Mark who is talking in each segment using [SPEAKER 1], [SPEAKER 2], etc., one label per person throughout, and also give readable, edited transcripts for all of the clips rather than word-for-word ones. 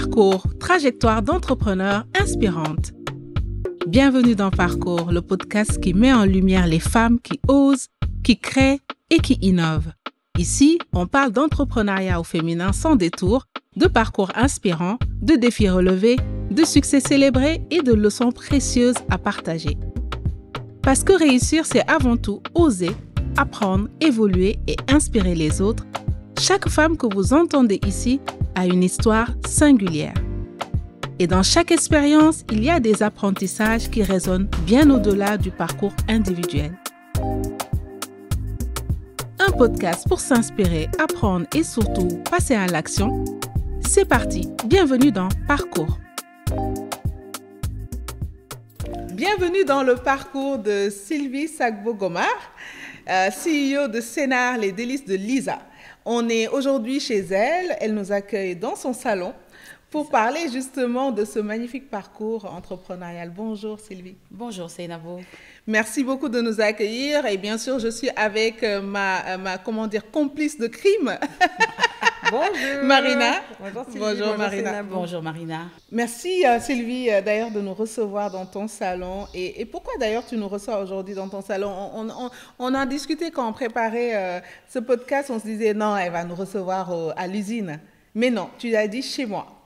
[SPEAKER 1] Parcours, trajectoire d'entrepreneurs inspirantes. Bienvenue dans Parcours, le podcast qui met en lumière les femmes qui osent, qui créent et qui innovent. Ici, on parle d'entrepreneuriat au féminin sans détour, de parcours inspirants, de défis relevés, de succès célébrés et de leçons précieuses à partager. Parce que réussir, c'est avant tout oser, apprendre, évoluer et inspirer les autres. Chaque femme que vous entendez ici a une histoire singulière. Et dans chaque expérience, il y a des apprentissages qui résonnent bien au-delà du parcours individuel. Un podcast pour s'inspirer, apprendre et surtout passer à l'action. C'est parti, bienvenue dans Parcours. Bienvenue dans le parcours de Sylvie Sagbo-Gomar, CEO de Scénar, les délices de Lisa. On est aujourd'hui chez elle, elle nous accueille dans son salon pour parler justement de ce magnifique parcours entrepreneurial. Bonjour Sylvie.
[SPEAKER 2] Bonjour Seynabo.
[SPEAKER 1] Merci beaucoup de nous accueillir et bien sûr je suis avec ma complice de crime.
[SPEAKER 2] Bonjour
[SPEAKER 1] Marina.
[SPEAKER 2] Bonjour Sylvie.
[SPEAKER 1] Bonjour Marina.
[SPEAKER 2] Seynabo. Bonjour Marina.
[SPEAKER 1] Merci Sylvie d'ailleurs de nous recevoir dans ton salon. Et pourquoi d'ailleurs tu nous reçois aujourd'hui dans ton salon? On a discuté quand on préparait ce podcast, on se disait non, elle va nous recevoir à l'usine. Mais non, tu l'as dit chez moi.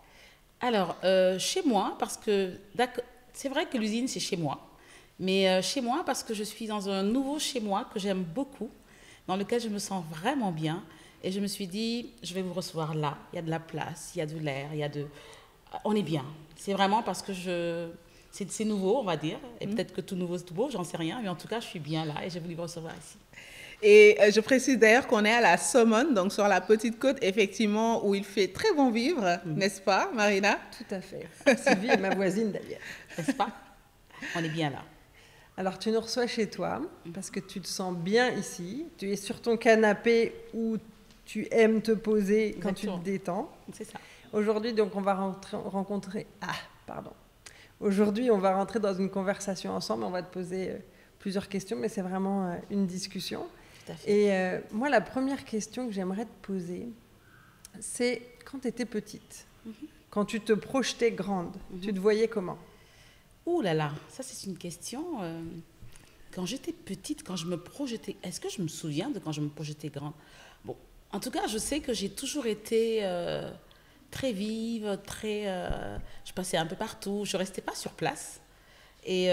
[SPEAKER 2] Alors, chez moi, parce que c'est vrai que l'usine c'est chez moi. Mais chez moi, parce que je suis dans un nouveau chez moi que j'aime beaucoup, dans lequel je me sens vraiment bien. Et je me suis dit, je vais vous recevoir là. Il y a de la place, il y a de l'air, on est bien. C'est vraiment parce que c'est nouveau, on va dire. Et peut-être que tout nouveau, c'est tout beau, j'en sais rien. Mais en tout cas, je suis bien là et j'ai voulu vous recevoir ici.
[SPEAKER 1] Et je précise d'ailleurs qu'on est à la Somone, donc sur la petite côte, effectivement, où il fait très bon vivre, n'est-ce pas, Marina?
[SPEAKER 3] Tout à fait. Sylvie est ma voisine d'ailleurs.
[SPEAKER 2] N'est-ce pas? On est bien là.
[SPEAKER 3] Alors, tu nous reçois chez toi parce que tu te sens bien ici. Tu es sur ton canapé où tu aimes te poser quand tu te détends.
[SPEAKER 2] C'est ça.
[SPEAKER 3] Aujourd'hui, donc, on va Aujourd'hui, on va rentrer dans une conversation ensemble. On va te poser plusieurs questions, mais c'est vraiment une discussion.
[SPEAKER 2] Tout à fait.
[SPEAKER 3] Et moi, la première question que j'aimerais te poser, c'est quand tu étais petite, quand tu te projetais grande, tu te voyais comment?
[SPEAKER 2] Ouh là là, ça c'est une question. Quand j'étais petite, quand je me projetais, est-ce que je me souviens de quand je me projetais grande? Bon, en tout cas, je sais que j'ai toujours été très vive, je passais un peu partout, je ne restais pas sur place. Et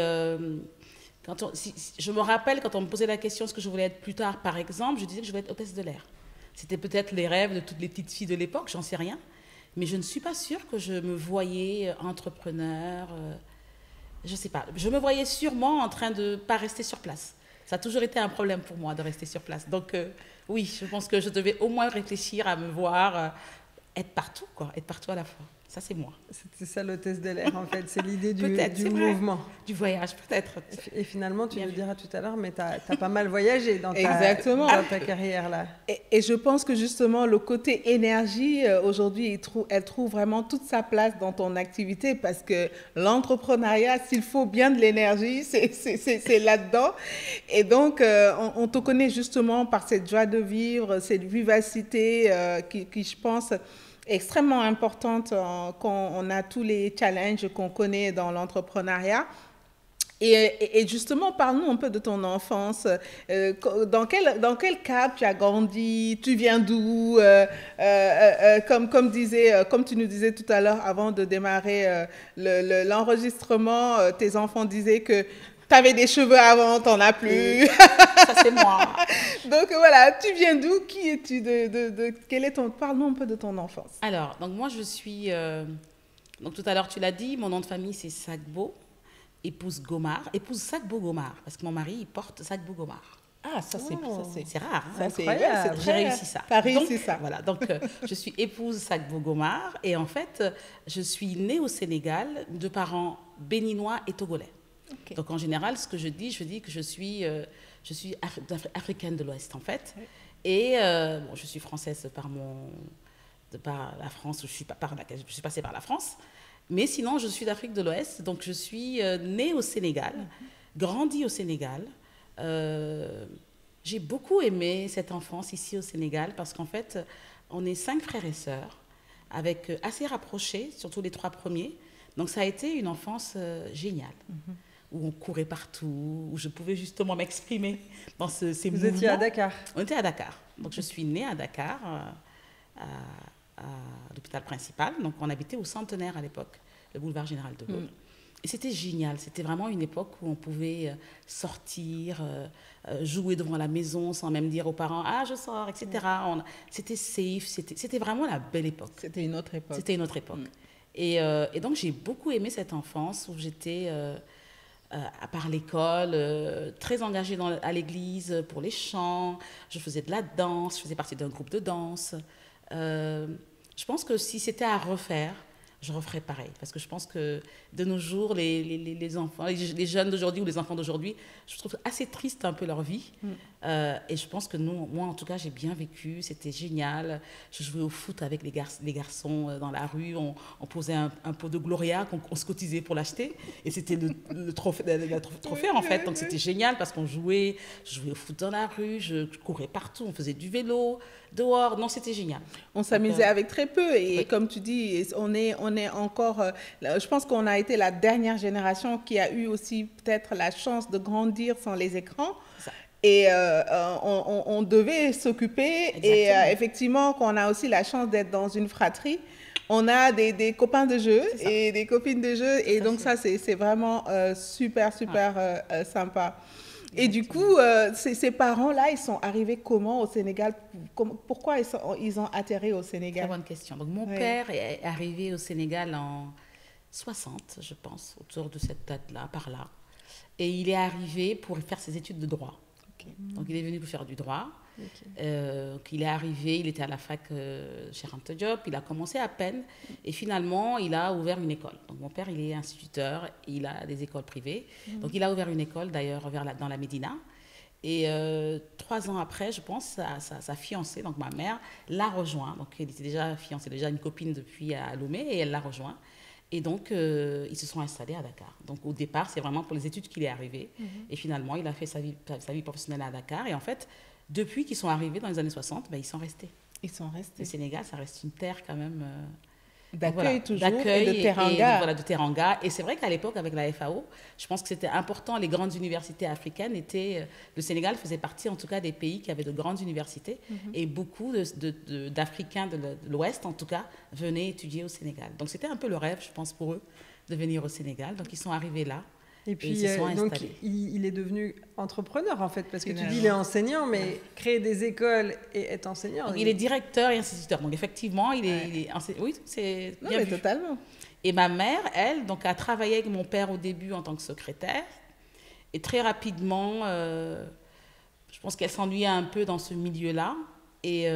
[SPEAKER 2] je me rappelle quand on me posait la question ce que je voulais être plus tard, par exemple, je disais que je voulais être hôtesse de l'air. C'était peut-être les rêves de toutes les petites filles de l'époque, j'en sais rien. Mais je ne suis pas sûre que je me voyais entrepreneur. Je ne sais pas. Je me voyais sûrement en train de ne pas rester sur place. Ça a toujours été un problème pour moi de rester sur place. Donc oui, je pense que je devais au moins réfléchir à me voir être partout à la fois. Ça, c'est moi.
[SPEAKER 3] C'est ça l'hôtesse de l'air, en fait. C'est l'idée du
[SPEAKER 2] Vrai.
[SPEAKER 3] mouvement.
[SPEAKER 2] Du voyage, peut-être.
[SPEAKER 3] Et finalement, tu nous diras tout à l'heure, mais tu as pas mal voyagé dans ta carrière, là.
[SPEAKER 1] Et je pense que justement, le côté énergie, aujourd'hui, elle trouve vraiment toute sa place dans ton activité parce que l'entrepreneuriat, s'il faut bien de l'énergie, c'est là-dedans. Et donc, on te connaît justement par cette joie de vivre, cette vivacité qui je pense, extrêmement importante quand on a tous les challenges qu'on connaît dans l'entrepreneuriat. Et justement, parle-nous un peu de ton enfance. Dans quel cadre tu as grandi? Tu viens d'où? Comme tu nous disais tout à l'heure, avant de démarrer l'enregistrement, tes enfants disaient que tu avais des cheveux avant, tu n'en as plus.
[SPEAKER 2] Ça, c'est moi.
[SPEAKER 1] Donc voilà, tu viens d'où? Qui es-tu? Parle-nous un peu de ton enfance.
[SPEAKER 2] Alors, donc moi, je suis... donc tout à l'heure, tu l'as dit, mon nom de famille, c'est Sagbo, épouse Sagbo-Gomar, parce que mon mari, il porte Sagbo-Gomar.
[SPEAKER 1] Ah, ça
[SPEAKER 2] c'est rare.
[SPEAKER 1] Hein?
[SPEAKER 2] J'ai réussi ça.
[SPEAKER 1] Tu as réussi ça.
[SPEAKER 2] Voilà, donc je suis épouse Sagbo-Gomar et en fait, je suis née au Sénégal de parents béninois et togolais. Okay. Donc en général, ce que je dis que je suis africaine de l'Ouest en fait. Oui. Et je suis française par la France, je suis passée par la France. Mais sinon, je suis d'Afrique de l'Ouest, donc je suis née au Sénégal, grandie au Sénégal. J'ai beaucoup aimé cette enfance ici au Sénégal parce qu'en fait, on est 5 frères et sœurs avec assez rapprochés, surtout les 3 premiers. Donc ça a été une enfance géniale, où on courait partout, où je pouvais justement m'exprimer dans ces mouvements.
[SPEAKER 3] Vous étiez à Dakar?
[SPEAKER 2] On était à Dakar. Donc je suis née à Dakar, à l'hôpital principal. Donc on habitait au Centenaire à l'époque, le boulevard Général de Gaulle. Et c'était génial. C'était vraiment une époque où on pouvait sortir, jouer devant la maison sans même dire aux parents « Ah, je sors », etc. C'était safe. C'était vraiment la belle époque.
[SPEAKER 1] C'était une autre époque.
[SPEAKER 2] C'était une autre époque. Et donc, j'ai beaucoup aimé cette enfance où j'étais, à part l'école, très engagée à l'église pour les chants. Je faisais de la danse. Je faisais partie d'un groupe de danse. Je pense que si c'était à refaire, je referais pareil. Parce que je pense que de nos jours, les enfants, les jeunes d'aujourd'hui ou les enfants d'aujourd'hui, je trouve assez triste un peu leur vie. Et je pense que moi, en tout cas, j'ai bien vécu. C'était génial. Je jouais au foot avec les garçons dans la rue. On posait un pot de Gloria qu'on se cotisait pour l'acheter. Et c'était le trophée, en fait. Donc, c'était génial parce qu'on jouait. Je jouais au foot dans la rue. Je courais partout. On faisait du vélo dehors. Non, c'était génial.
[SPEAKER 1] On s'amusait avec très peu. Et comme tu dis, on est encore... je pense qu'on a été la dernière génération qui a eu aussi peut-être la chance de grandir sans les écrans. Et on devait s'occuper. Et effectivement, qu'on a aussi la chance d'être dans une fratrie, on a des copains de jeu et des copines de jeu. Et donc ça, c'est vraiment super sympa. Et du coup, ces parents-là, ils sont arrivés comment au Sénégal? Pourquoi ils ont atterri au Sénégal?
[SPEAKER 2] Très bonne question. Donc, mon père est arrivé au Sénégal en 60, je pense, autour de cette date-là, par là. Et il est arrivé pour faire ses études de droit. Donc, il est venu pour faire du droit. Il est arrivé, il était à la fac chez Anta Diop, il a commencé à peine et finalement, il a ouvert une école. Donc, mon père, il est instituteur, il a des écoles privées. Donc, il a ouvert une école, d'ailleurs, dans la Médina. Et 3 ans après, je pense, sa fiancée, donc ma mère, l'a rejoint. Donc, elle était déjà fiancée, déjà une copine depuis à Lomé, et elle l'a rejoint. Et donc, ils se sont installés à Dakar. Donc, au départ, c'est vraiment pour les études qu'il est arrivé. Et finalement, il a fait sa vie professionnelle à Dakar. Et en fait, depuis qu'ils sont arrivés dans les années 60, ils sont restés.
[SPEAKER 1] Ils sont restés.
[SPEAKER 2] Le Sénégal, ça reste une terre quand même...
[SPEAKER 1] d'accueil toujours, et de teranga.
[SPEAKER 2] De teranga. Et c'est vrai qu'à l'époque, avec la FAO, je pense que c'était important. Les grandes universités africaines étaient... le Sénégal faisait partie, en tout cas, des pays qui avaient de grandes universités. Et beaucoup d'Africains de l'Ouest, en tout cas, venaient étudier au Sénégal. Donc, c'était un peu le rêve, je pense, pour eux, de venir au Sénégal. Donc, ils sont arrivés là.
[SPEAKER 3] Et puis, donc, il est devenu entrepreneur, en fait, parce que tu dis il est enseignant, mais créer des écoles et être enseignant...
[SPEAKER 2] Donc, il est directeur et instituteur. Donc, effectivement, il est enseignant. Oui, c'est bien vu.
[SPEAKER 1] Totalement.
[SPEAKER 2] Et ma mère, elle, donc, a travaillé avec mon père au début en tant que secrétaire. Et très rapidement, je pense qu'elle s'ennuyait un peu dans ce milieu-là. Et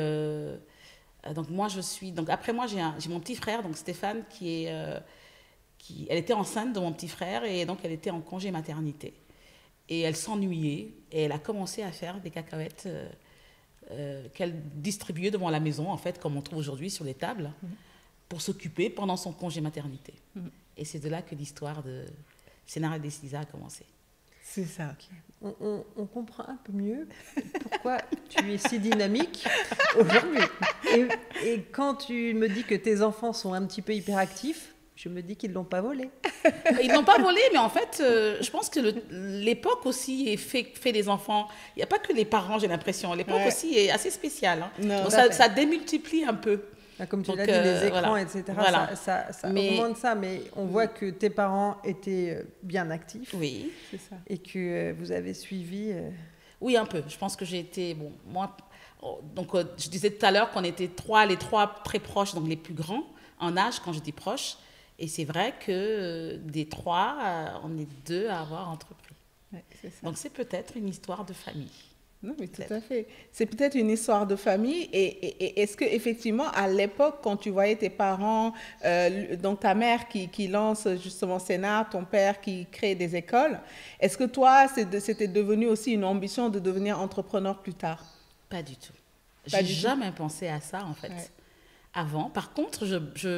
[SPEAKER 2] donc, moi, donc, après moi, j'ai mon petit frère, donc Stéphane, elle était enceinte de mon petit frère et donc elle était en congé maternité. Et elle s'ennuyait et elle a commencé à faire des cacahuètes qu'elle distribuait devant la maison, en fait, comme on trouve aujourd'hui sur les tables, pour s'occuper pendant son congé maternité. Et c'est de là que l'histoire de Sénara Deslisa a commencé.
[SPEAKER 1] C'est ça.
[SPEAKER 3] On comprend un peu mieux pourquoi tu es si dynamique aujourd'hui. Et quand tu me dis que tes enfants sont un petit peu hyperactifs, je me dis qu'ils ne l'ont pas volé.
[SPEAKER 2] Ils ne l'ont pas volé, mais en fait, je pense que l'époque aussi fait des enfants. Il n'y a pas que les parents, j'ai l'impression. L'époque aussi est assez spéciale. Hein.
[SPEAKER 1] Non,
[SPEAKER 2] donc ça démultiplie un peu.
[SPEAKER 3] Comme tu l'as dit, les écrans, etc., ça augmente ça. Mais on voit que tes parents étaient bien actifs.
[SPEAKER 2] Oui,
[SPEAKER 1] c'est ça.
[SPEAKER 3] Et que vous avez suivi...
[SPEAKER 2] Oui, un peu. Je pense que j'ai été... Bon, moi, donc, je disais tout à l'heure qu'on était les trois très proches, donc les plus grands en âge quand je dis proches. Et c'est vrai que des 3, on est 2 à avoir entrepris.
[SPEAKER 1] Ouais, c'est ça.
[SPEAKER 2] Donc, c'est peut-être une histoire de famille.
[SPEAKER 1] Non, mais tout à fait. C'est peut-être une histoire de famille. Et est-ce qu'effectivement, à l'époque, quand tu voyais tes parents, donc ta mère qui lance justement Sénat, ton père qui crée des écoles, est-ce que toi, c'était devenu aussi une ambition de devenir entrepreneur plus tard?
[SPEAKER 2] Pas du tout. J'ai jamais pensé à ça, en fait. Ouais. Avant. Par contre,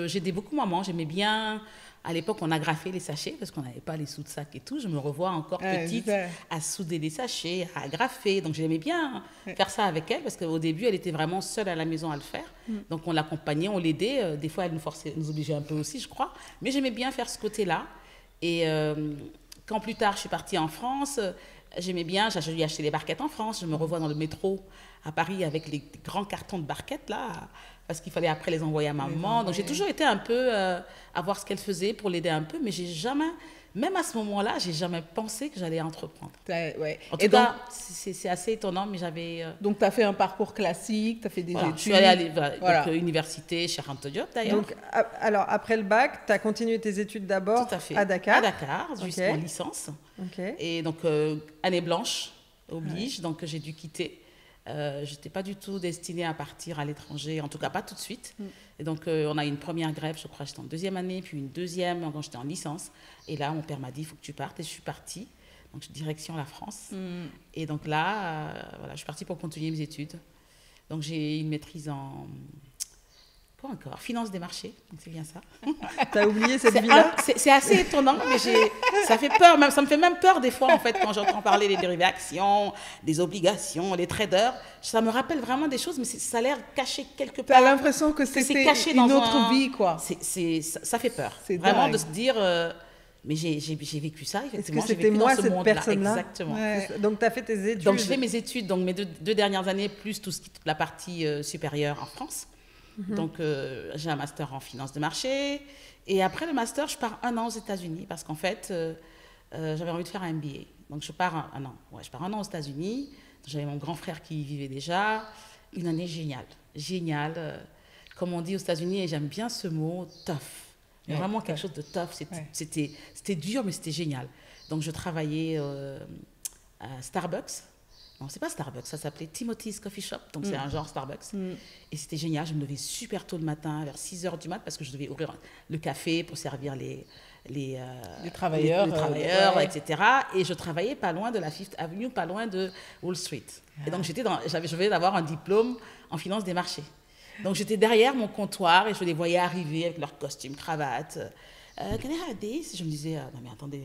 [SPEAKER 2] j'aidais beaucoup maman. J'aimais bien À l'époque, on agrafait les sachets parce qu'on n'avait pas les sous de sac et tout. Je me revois encore petite à souder les sachets, à agrafer. Donc, j'aimais bien faire ça avec elle parce qu'au début, elle était vraiment seule à la maison à le faire. Donc, on l'accompagnait, on l'aidait. Des fois, elle nous forçait, nous obligeait un peu aussi, je crois. Mais j'aimais bien faire ce côté-là. Et quand plus tard, je suis partie en France, j'aimais bien, j'ai lui acheté des barquettes en France. Je me revois dans le métro à Paris avec les grands cartons de barquettes, là, parce qu'il fallait après les envoyer à maman. Donc, j'ai toujours été un peu à voir ce qu'elle faisait pour l'aider un peu, mais j'ai jamais, même à ce moment-là, j'ai jamais pensé que j'allais entreprendre. En tout cas, c'est assez étonnant, mais j'avais...
[SPEAKER 1] Donc, tu as fait un parcours classique, tu as fait des études.
[SPEAKER 2] Je suis allée à l'université, chez Anta Diop, d'ailleurs.
[SPEAKER 3] Donc, alors, après le bac, tu as continué tes études d'abord à Dakar.
[SPEAKER 2] À Dakar, jusqu'en licence. Et donc, année blanche oblige, donc j'ai dû quitter. Je n'étais pas du tout destinée à partir à l'étranger, en tout cas pas tout de suite. Et donc, on a eu une première grève, je crois, j'étais en deuxième année, puis une deuxième quand j'étais en licence. Et là, mon père m'a dit, il faut que tu partes. Et je suis partie, donc direction la France. Et donc là, voilà, je suis partie pour continuer mes études. Donc, j'ai une maîtrise en... Pas encore. Finance des marchés, c'est bien ça.
[SPEAKER 3] T'as oublié cette vie-là?
[SPEAKER 2] C'est assez étonnant, mais ça fait peur. Même, ça me fait même peur des fois, en fait, quand j'entends parler des dérivés actions, des obligations, des traders. Ça me rappelle vraiment des choses, mais ça a l'air caché quelque part.
[SPEAKER 1] T'as l'impression que c'est caché dans une autre vie, quoi.
[SPEAKER 2] Ça fait peur. Vraiment dingue. De se dire... mais j'ai vécu ça, effectivement.
[SPEAKER 3] Est-ce que c'était moi, cette personne-là?
[SPEAKER 2] Exactement.
[SPEAKER 3] Donc, tu as fait tes études?
[SPEAKER 2] Donc, je fais mes études, donc mes deux dernières années, plus toute la partie supérieure en France. Donc, j'ai un master en finance de marché. Et après le master, je pars 1 an aux États-Unis parce qu'en fait, j'avais envie de faire un MBA. Donc, je pars 1 an. Ouais, je pars 1 an aux États-Unis. J'avais mon grand frère qui y vivait déjà. Une année géniale. Géniale. Comme on dit aux États-Unis, et j'aime bien ce mot, tough. Vraiment quelque chose de tough. C'était dur, mais c'était génial. Donc, je travaillais à Starbucks. Non, c'est pas Starbucks, ça s'appelait Timothy's Coffee Shop, donc c'est un genre Starbucks. Et c'était génial, je me levais super tôt le matin, vers 6h du mat, parce que je devais ouvrir le café pour servir les
[SPEAKER 1] travailleurs,
[SPEAKER 2] etc. Et je travaillais pas loin de la Fifth Avenue, pas loin de Wall Street. Et donc, je venais d'avoir un diplôme en finance des marchés. Donc, j'étais derrière mon comptoir et je les voyais arriver avec leurs costumes, cravates. Can I have this? Je me disais, non mais attendez...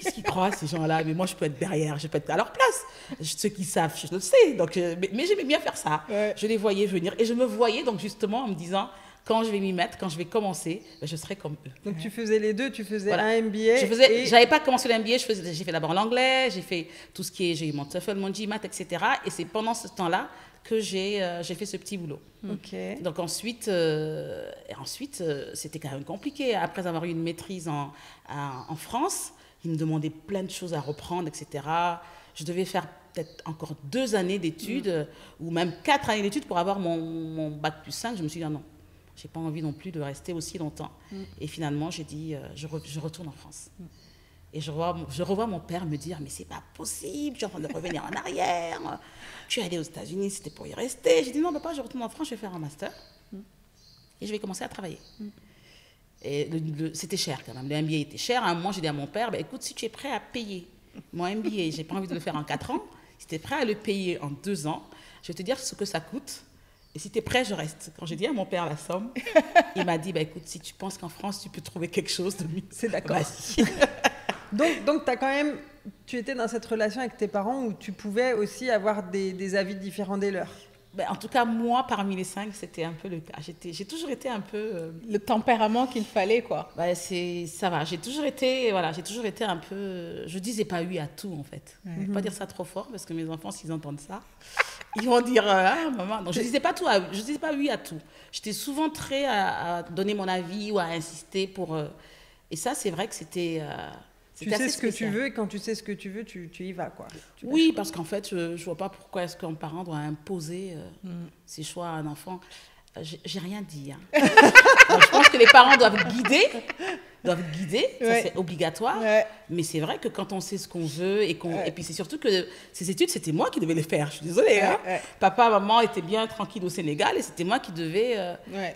[SPEAKER 2] Qu'est-ce qu'ils croient, ces gens-là? Mais moi, je peux être derrière, je peux être à leur place. Ceux qui savent, je le sais. Donc, mais j'aimais bien faire ça. Je les voyais venir. Et je me voyais, donc, justement, en me disant, quand je vais m'y mettre, quand je vais commencer, je serai comme eux.
[SPEAKER 3] Donc, tu faisais les deux. Tu faisais un MBA.
[SPEAKER 2] Je n'avais pas commencé le MBA. J'ai fait d'abord l'anglais. J'ai fait tout ce qui est... J'ai eu mon TOEFL, mon GMAT, etc. Et c'est pendant ce temps-là que j'ai fait ce petit boulot. Donc, ensuite, c'était quand même compliqué. Après avoir eu une maîtrise en France... Il me demandait plein de choses à reprendre, etc. Je devais faire peut-être encore 2 années d'études, ou même 4 années d'études pour avoir mon bac plus 5. Je me suis dit, non, je n'ai pas envie non plus de rester aussi longtemps. Et finalement, j'ai dit, je retourne en France. Et je revois mon père me dire, mais c'est pas possible, tu es en train de revenir en arrière. Tu es allé aux États-Unis, c'était pour y rester. J'ai dit, non, papa, je retourne en France, je vais faire un master. Et je vais commencer à travailler. Et c'était cher quand même, le MBA était cher. À un moment, j'ai dit à mon père, écoute, si tu es prêt à payer mon MBA, j'ai pas envie de le faire en 4 ans, si tu es prêt à le payer en 2 ans, je vais te dire ce que ça coûte. Et si tu es prêt, je reste. Quand j'ai dit à mon père la somme, il m'a dit, écoute, si tu penses qu'en France, tu peux trouver quelque chose de mieux,
[SPEAKER 3] c'est d'accord. Donc tu étais dans cette relation avec tes parents où tu pouvais aussi avoir des avis différents des leurs.
[SPEAKER 2] En tout cas, moi, parmi les 5, c'était un peu le cas. J'ai toujours été un peu...
[SPEAKER 1] Le tempérament qu'il fallait, quoi.
[SPEAKER 2] Ça va. J'ai toujours été un peu... Je disais pas oui à tout, en fait. Je ne vais pas dire ça trop fort, parce que mes enfants, s'ils entendent ça, ils vont dire, maman... Donc, je disais pas oui à tout. J'étais souvent très à donner mon avis ou à insister pour... Et ça, c'est vrai que c'était...
[SPEAKER 3] Tu sais ce que tu veux et quand tu sais ce que tu veux, tu y vas, quoi.
[SPEAKER 2] Oui, parce qu'en fait, je ne vois pas pourquoi est-ce qu'un parent doit imposer ses choix à un enfant. J'ai rien dit. Donc, je pense que les parents doivent guider, ça c'est obligatoire. Mais c'est vrai que quand on sait ce qu'on veut et puis c'est surtout que ces études, c'était moi qui devais les faire. Je suis désolée. Papa, maman étaient bien tranquilles au Sénégal et c'était moi qui devais...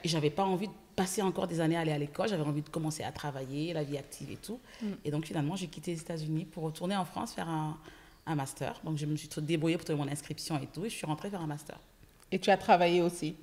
[SPEAKER 2] Et je n'avais pas envie de passer encore des années à aller à l'école, j'avais envie de commencer à travailler, la vie active et tout. Et donc finalement, j'ai quitté les États-Unis pour retourner en France faire un master. Donc je me suis débrouillée pour trouver mon inscription et tout, et je suis rentrée faire un master.
[SPEAKER 1] Et tu as travaillé aussi?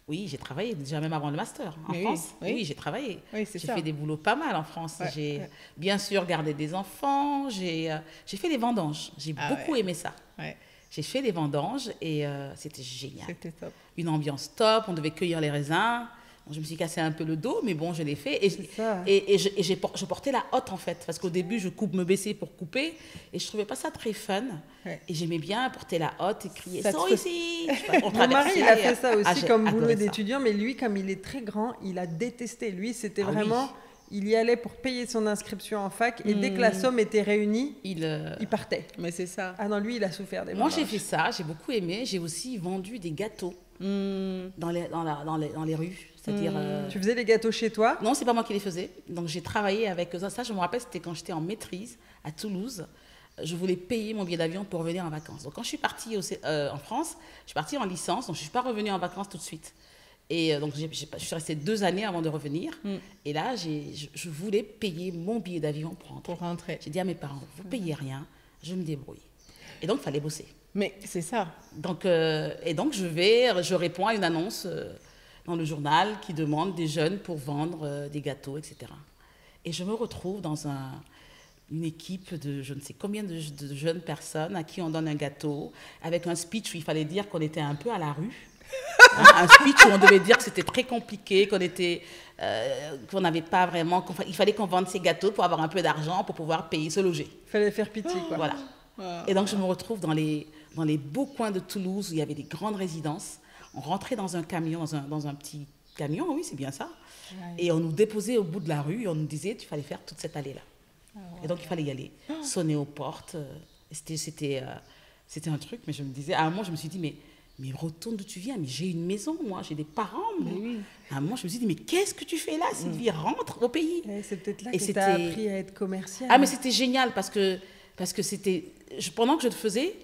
[SPEAKER 2] Oui, j'ai travaillé déjà même avant le master en
[SPEAKER 1] Mais
[SPEAKER 2] France.
[SPEAKER 1] oui, oui.
[SPEAKER 2] Oui, j'ai travaillé.
[SPEAKER 1] Oui, c'est
[SPEAKER 2] J'ai
[SPEAKER 1] ça.
[SPEAKER 2] fait des boulots pas mal en France.
[SPEAKER 1] Ouais,
[SPEAKER 2] J'ai
[SPEAKER 1] ouais.
[SPEAKER 2] bien sûr gardé des enfants. J'ai fait des vendanges. J'ai
[SPEAKER 1] Ah
[SPEAKER 2] beaucoup
[SPEAKER 1] ouais.
[SPEAKER 2] aimé ça.
[SPEAKER 1] Ouais,
[SPEAKER 2] J'ai fait des vendanges et c'était génial.
[SPEAKER 1] c'était top.
[SPEAKER 2] Une ambiance top. On devait cueillir les raisins. Bon, je me suis cassé un peu le dos, mais bon, je l'ai fait.
[SPEAKER 3] C'est ça.
[SPEAKER 2] Je portais la hotte, en fait. Parce qu'au début, je me baissais pour couper. Et je ne trouvais pas ça très fun.
[SPEAKER 1] Ouais.
[SPEAKER 2] Et j'aimais bien porter la hotte et crier
[SPEAKER 1] Ça
[SPEAKER 2] «
[SPEAKER 1] te
[SPEAKER 2] Sont
[SPEAKER 1] fait-
[SPEAKER 2] ici !» Je sais pas, on
[SPEAKER 3] Mon mari,
[SPEAKER 2] traversait.
[SPEAKER 3] il a fait ça aussi
[SPEAKER 2] j'ai
[SPEAKER 3] comme boulot
[SPEAKER 2] adoré ça.
[SPEAKER 3] d'étudiant, mais lui, comme il est très grand, il a détesté. Lui, c'était
[SPEAKER 2] Ah oui.
[SPEAKER 3] vraiment, il y allait pour payer son inscription en fac, et dès que la somme était réunie, il partait.
[SPEAKER 1] Mais c'est ça.
[SPEAKER 3] Ah non, lui, il a souffert des
[SPEAKER 2] Moi, j'ai
[SPEAKER 3] vendanges.
[SPEAKER 2] fait ça, j'ai beaucoup aimé. J'ai aussi vendu des gâteaux dans les rues. C'est-à-dire.
[SPEAKER 3] Tu faisais les gâteaux chez toi?
[SPEAKER 2] Non, c'est pas moi qui les faisais. Donc, j'ai travaillé avec ça. Ça, je me rappelle, c'était quand j'étais en maîtrise à Toulouse. Je voulais payer mon billet d'avion pour revenir en vacances. Donc, quand je suis partie en France, je suis partie en licence. Donc, je ne suis pas revenue en vacances tout de suite. Et donc, je suis restée 2 années avant de revenir. Et là, je voulais payer mon billet d'avion pour rentrer.
[SPEAKER 1] Pour rentrer.
[SPEAKER 2] J'ai dit à mes parents, vous ne payez rien, je me débrouille. Et donc, il fallait bosser.
[SPEAKER 1] Mais c'est ça.
[SPEAKER 2] Donc, je réponds à une annonce dans le journal qui demande des jeunes pour vendre des gâteaux, etc. Et je me retrouve dans une équipe de je ne sais combien de jeunes personnes à qui on donne un gâteau, avec un speech où il fallait dire qu'on était un peu à la rue. Un speech où on devait dire que c'était très compliqué, qu'on n'avait pas vraiment... Il fallait qu'on vende ces gâteaux pour avoir un peu d'argent, pour pouvoir payer, se loger.
[SPEAKER 3] Il fallait faire pitié, quoi.
[SPEAKER 2] Voilà. Et donc, je me retrouve dans les beaux coins de Toulouse où il y avait des grandes résidences. On rentrait dans un camion, dans un petit camion, oui, c'est bien ça.
[SPEAKER 1] Ouais.
[SPEAKER 2] Et on nous déposait au bout de la rue et on nous disait qu'il fallait faire toute cette allée-là. Et donc, il fallait y aller, sonner aux portes. C'était un truc, mais je me disais, à un moment, je me suis dit, mais retourne d'où tu viens, mais j'ai une maison, moi, j'ai des parents.
[SPEAKER 1] Mais oui.
[SPEAKER 2] À un moment, je me suis dit, mais qu'est-ce que tu fais là, Sylvie, rentre au pays.
[SPEAKER 3] Et c'est peut-être là
[SPEAKER 2] Et
[SPEAKER 3] que tu as appris à être commercial.
[SPEAKER 2] Ah, mais c'était génial parce que pendant que je le faisais,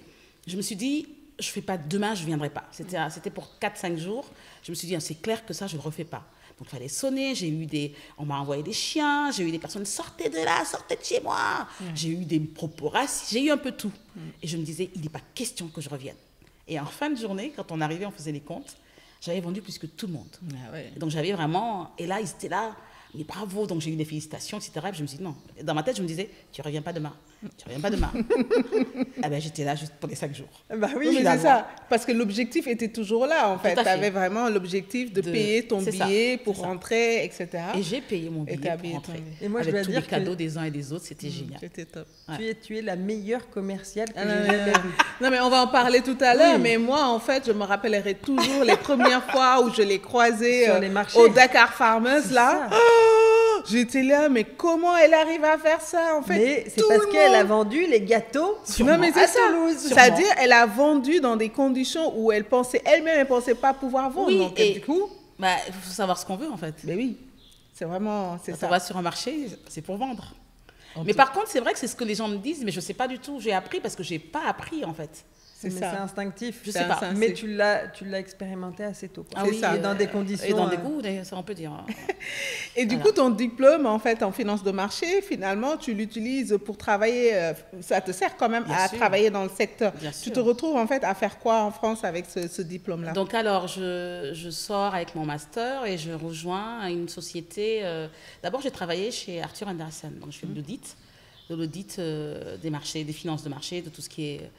[SPEAKER 2] je me suis dit, je ne fais pas demain, je ne viendrai pas. C'était pour 4-5 jours. Je me suis dit, ah, c'est clair que ça, je ne le refais pas. Donc, il fallait sonner. On m'a envoyé des chiens. J'ai eu des personnes, sortez de là, sortez de chez moi. J'ai eu des propos racistes. J'ai eu un peu tout. Et je me disais, il n'est pas question que je revienne. Et en fin de journée, quand on arrivait, on faisait les comptes, j'avais vendu plus que tout le monde.
[SPEAKER 1] Ah ouais.
[SPEAKER 2] Et donc, j'avais vraiment... Et là, ils étaient là, mais bravo. Donc, j'ai eu des félicitations, etc. Et je me suis dit, non. Et dans ma tête, je me disais, tu ne reviens pas demain. Tu ne reviens pas demain. Ah ben, j'étais là juste pour les 5 jours.
[SPEAKER 3] Bah oui,
[SPEAKER 1] Oui, mais c'est
[SPEAKER 2] finalement.
[SPEAKER 1] ça. Parce que l'objectif était toujours là, en fait.
[SPEAKER 2] Tout à
[SPEAKER 1] Tu
[SPEAKER 2] fait.
[SPEAKER 1] avais vraiment l'objectif de payer ton
[SPEAKER 2] c'est ça,
[SPEAKER 1] billet pour
[SPEAKER 2] c'est ça.
[SPEAKER 1] rentrer, etc.
[SPEAKER 2] Et j'ai payé mon
[SPEAKER 1] Et
[SPEAKER 2] billet
[SPEAKER 1] t'as
[SPEAKER 2] pour
[SPEAKER 1] payé ton
[SPEAKER 2] rentrer.
[SPEAKER 1] billet.
[SPEAKER 3] Et moi, je
[SPEAKER 2] avec
[SPEAKER 3] dois
[SPEAKER 2] tous
[SPEAKER 3] dire
[SPEAKER 2] les cadeaux
[SPEAKER 3] que
[SPEAKER 2] des uns et des autres, c'était génial.
[SPEAKER 1] C'était top.
[SPEAKER 3] tu es la meilleure commerciale que
[SPEAKER 1] Ah,
[SPEAKER 3] j'ai
[SPEAKER 1] non,
[SPEAKER 3] jamais
[SPEAKER 1] non,
[SPEAKER 3] vue.
[SPEAKER 1] non, mais on va en parler tout à l'heure.
[SPEAKER 3] Oui.
[SPEAKER 1] Mais moi, en fait, je me rappellerai toujours les premières fois où je l'ai croisée
[SPEAKER 3] Sur les marchés.
[SPEAKER 1] au Dakar Farmers,
[SPEAKER 3] C'est
[SPEAKER 1] là.
[SPEAKER 3] ça.
[SPEAKER 1] Oh, j'étais là, mais comment elle arrive à faire ça, en fait?
[SPEAKER 3] Mais c'est
[SPEAKER 1] Tout
[SPEAKER 3] parce
[SPEAKER 1] le
[SPEAKER 3] qu'elle a
[SPEAKER 1] monde-
[SPEAKER 3] vendu les gâteaux
[SPEAKER 1] Non, mais c'est
[SPEAKER 3] à
[SPEAKER 1] ça.
[SPEAKER 3] Toulouse.
[SPEAKER 1] C'est-à-dire, elle a vendu dans des conditions où elle pensait, elle-même, elle pensait pas pouvoir vendre.
[SPEAKER 2] Oui,
[SPEAKER 1] Donc,
[SPEAKER 2] et-
[SPEAKER 1] du coup,
[SPEAKER 2] Bah, il faut savoir ce qu'on veut, en fait.
[SPEAKER 1] ben oui, c'est vraiment, c'est
[SPEAKER 2] Quand
[SPEAKER 1] ça.
[SPEAKER 2] on va sur un marché, c'est pour vendre.
[SPEAKER 1] En
[SPEAKER 2] Mais
[SPEAKER 1] tout-
[SPEAKER 2] par contre, c'est vrai que c'est ce que les gens me disent, mais je ne sais pas du tout. J'ai appris parce que je n'ai pas appris, en fait.
[SPEAKER 1] C'est
[SPEAKER 3] Mais
[SPEAKER 1] ça.
[SPEAKER 3] c'est instinctif.
[SPEAKER 2] Je sais pas.
[SPEAKER 3] Mais tu l'as expérimenté assez tôt. quoi.
[SPEAKER 1] Ah oui, ça.
[SPEAKER 3] Et dans des conditions.
[SPEAKER 2] Et dans des goûts, d'ailleurs, ça on peut dire.
[SPEAKER 1] Et du
[SPEAKER 2] Voilà.
[SPEAKER 1] coup, ton diplôme, en fait, en finance de marché, finalement, tu l'utilises pour travailler, ça te sert quand même
[SPEAKER 2] Bien
[SPEAKER 1] à
[SPEAKER 2] sûr.
[SPEAKER 1] travailler dans le secteur.
[SPEAKER 2] Bien
[SPEAKER 1] Tu
[SPEAKER 2] sûr.
[SPEAKER 1] te retrouves, en fait, à faire quoi en France avec ce diplôme-là?
[SPEAKER 2] Donc alors, je sors avec mon master et je rejoins une société. D'abord, j'ai travaillé chez Arthur Andersen. Donc, je fais de l'audit des marchés, des finances de marché, de tout ce qui est...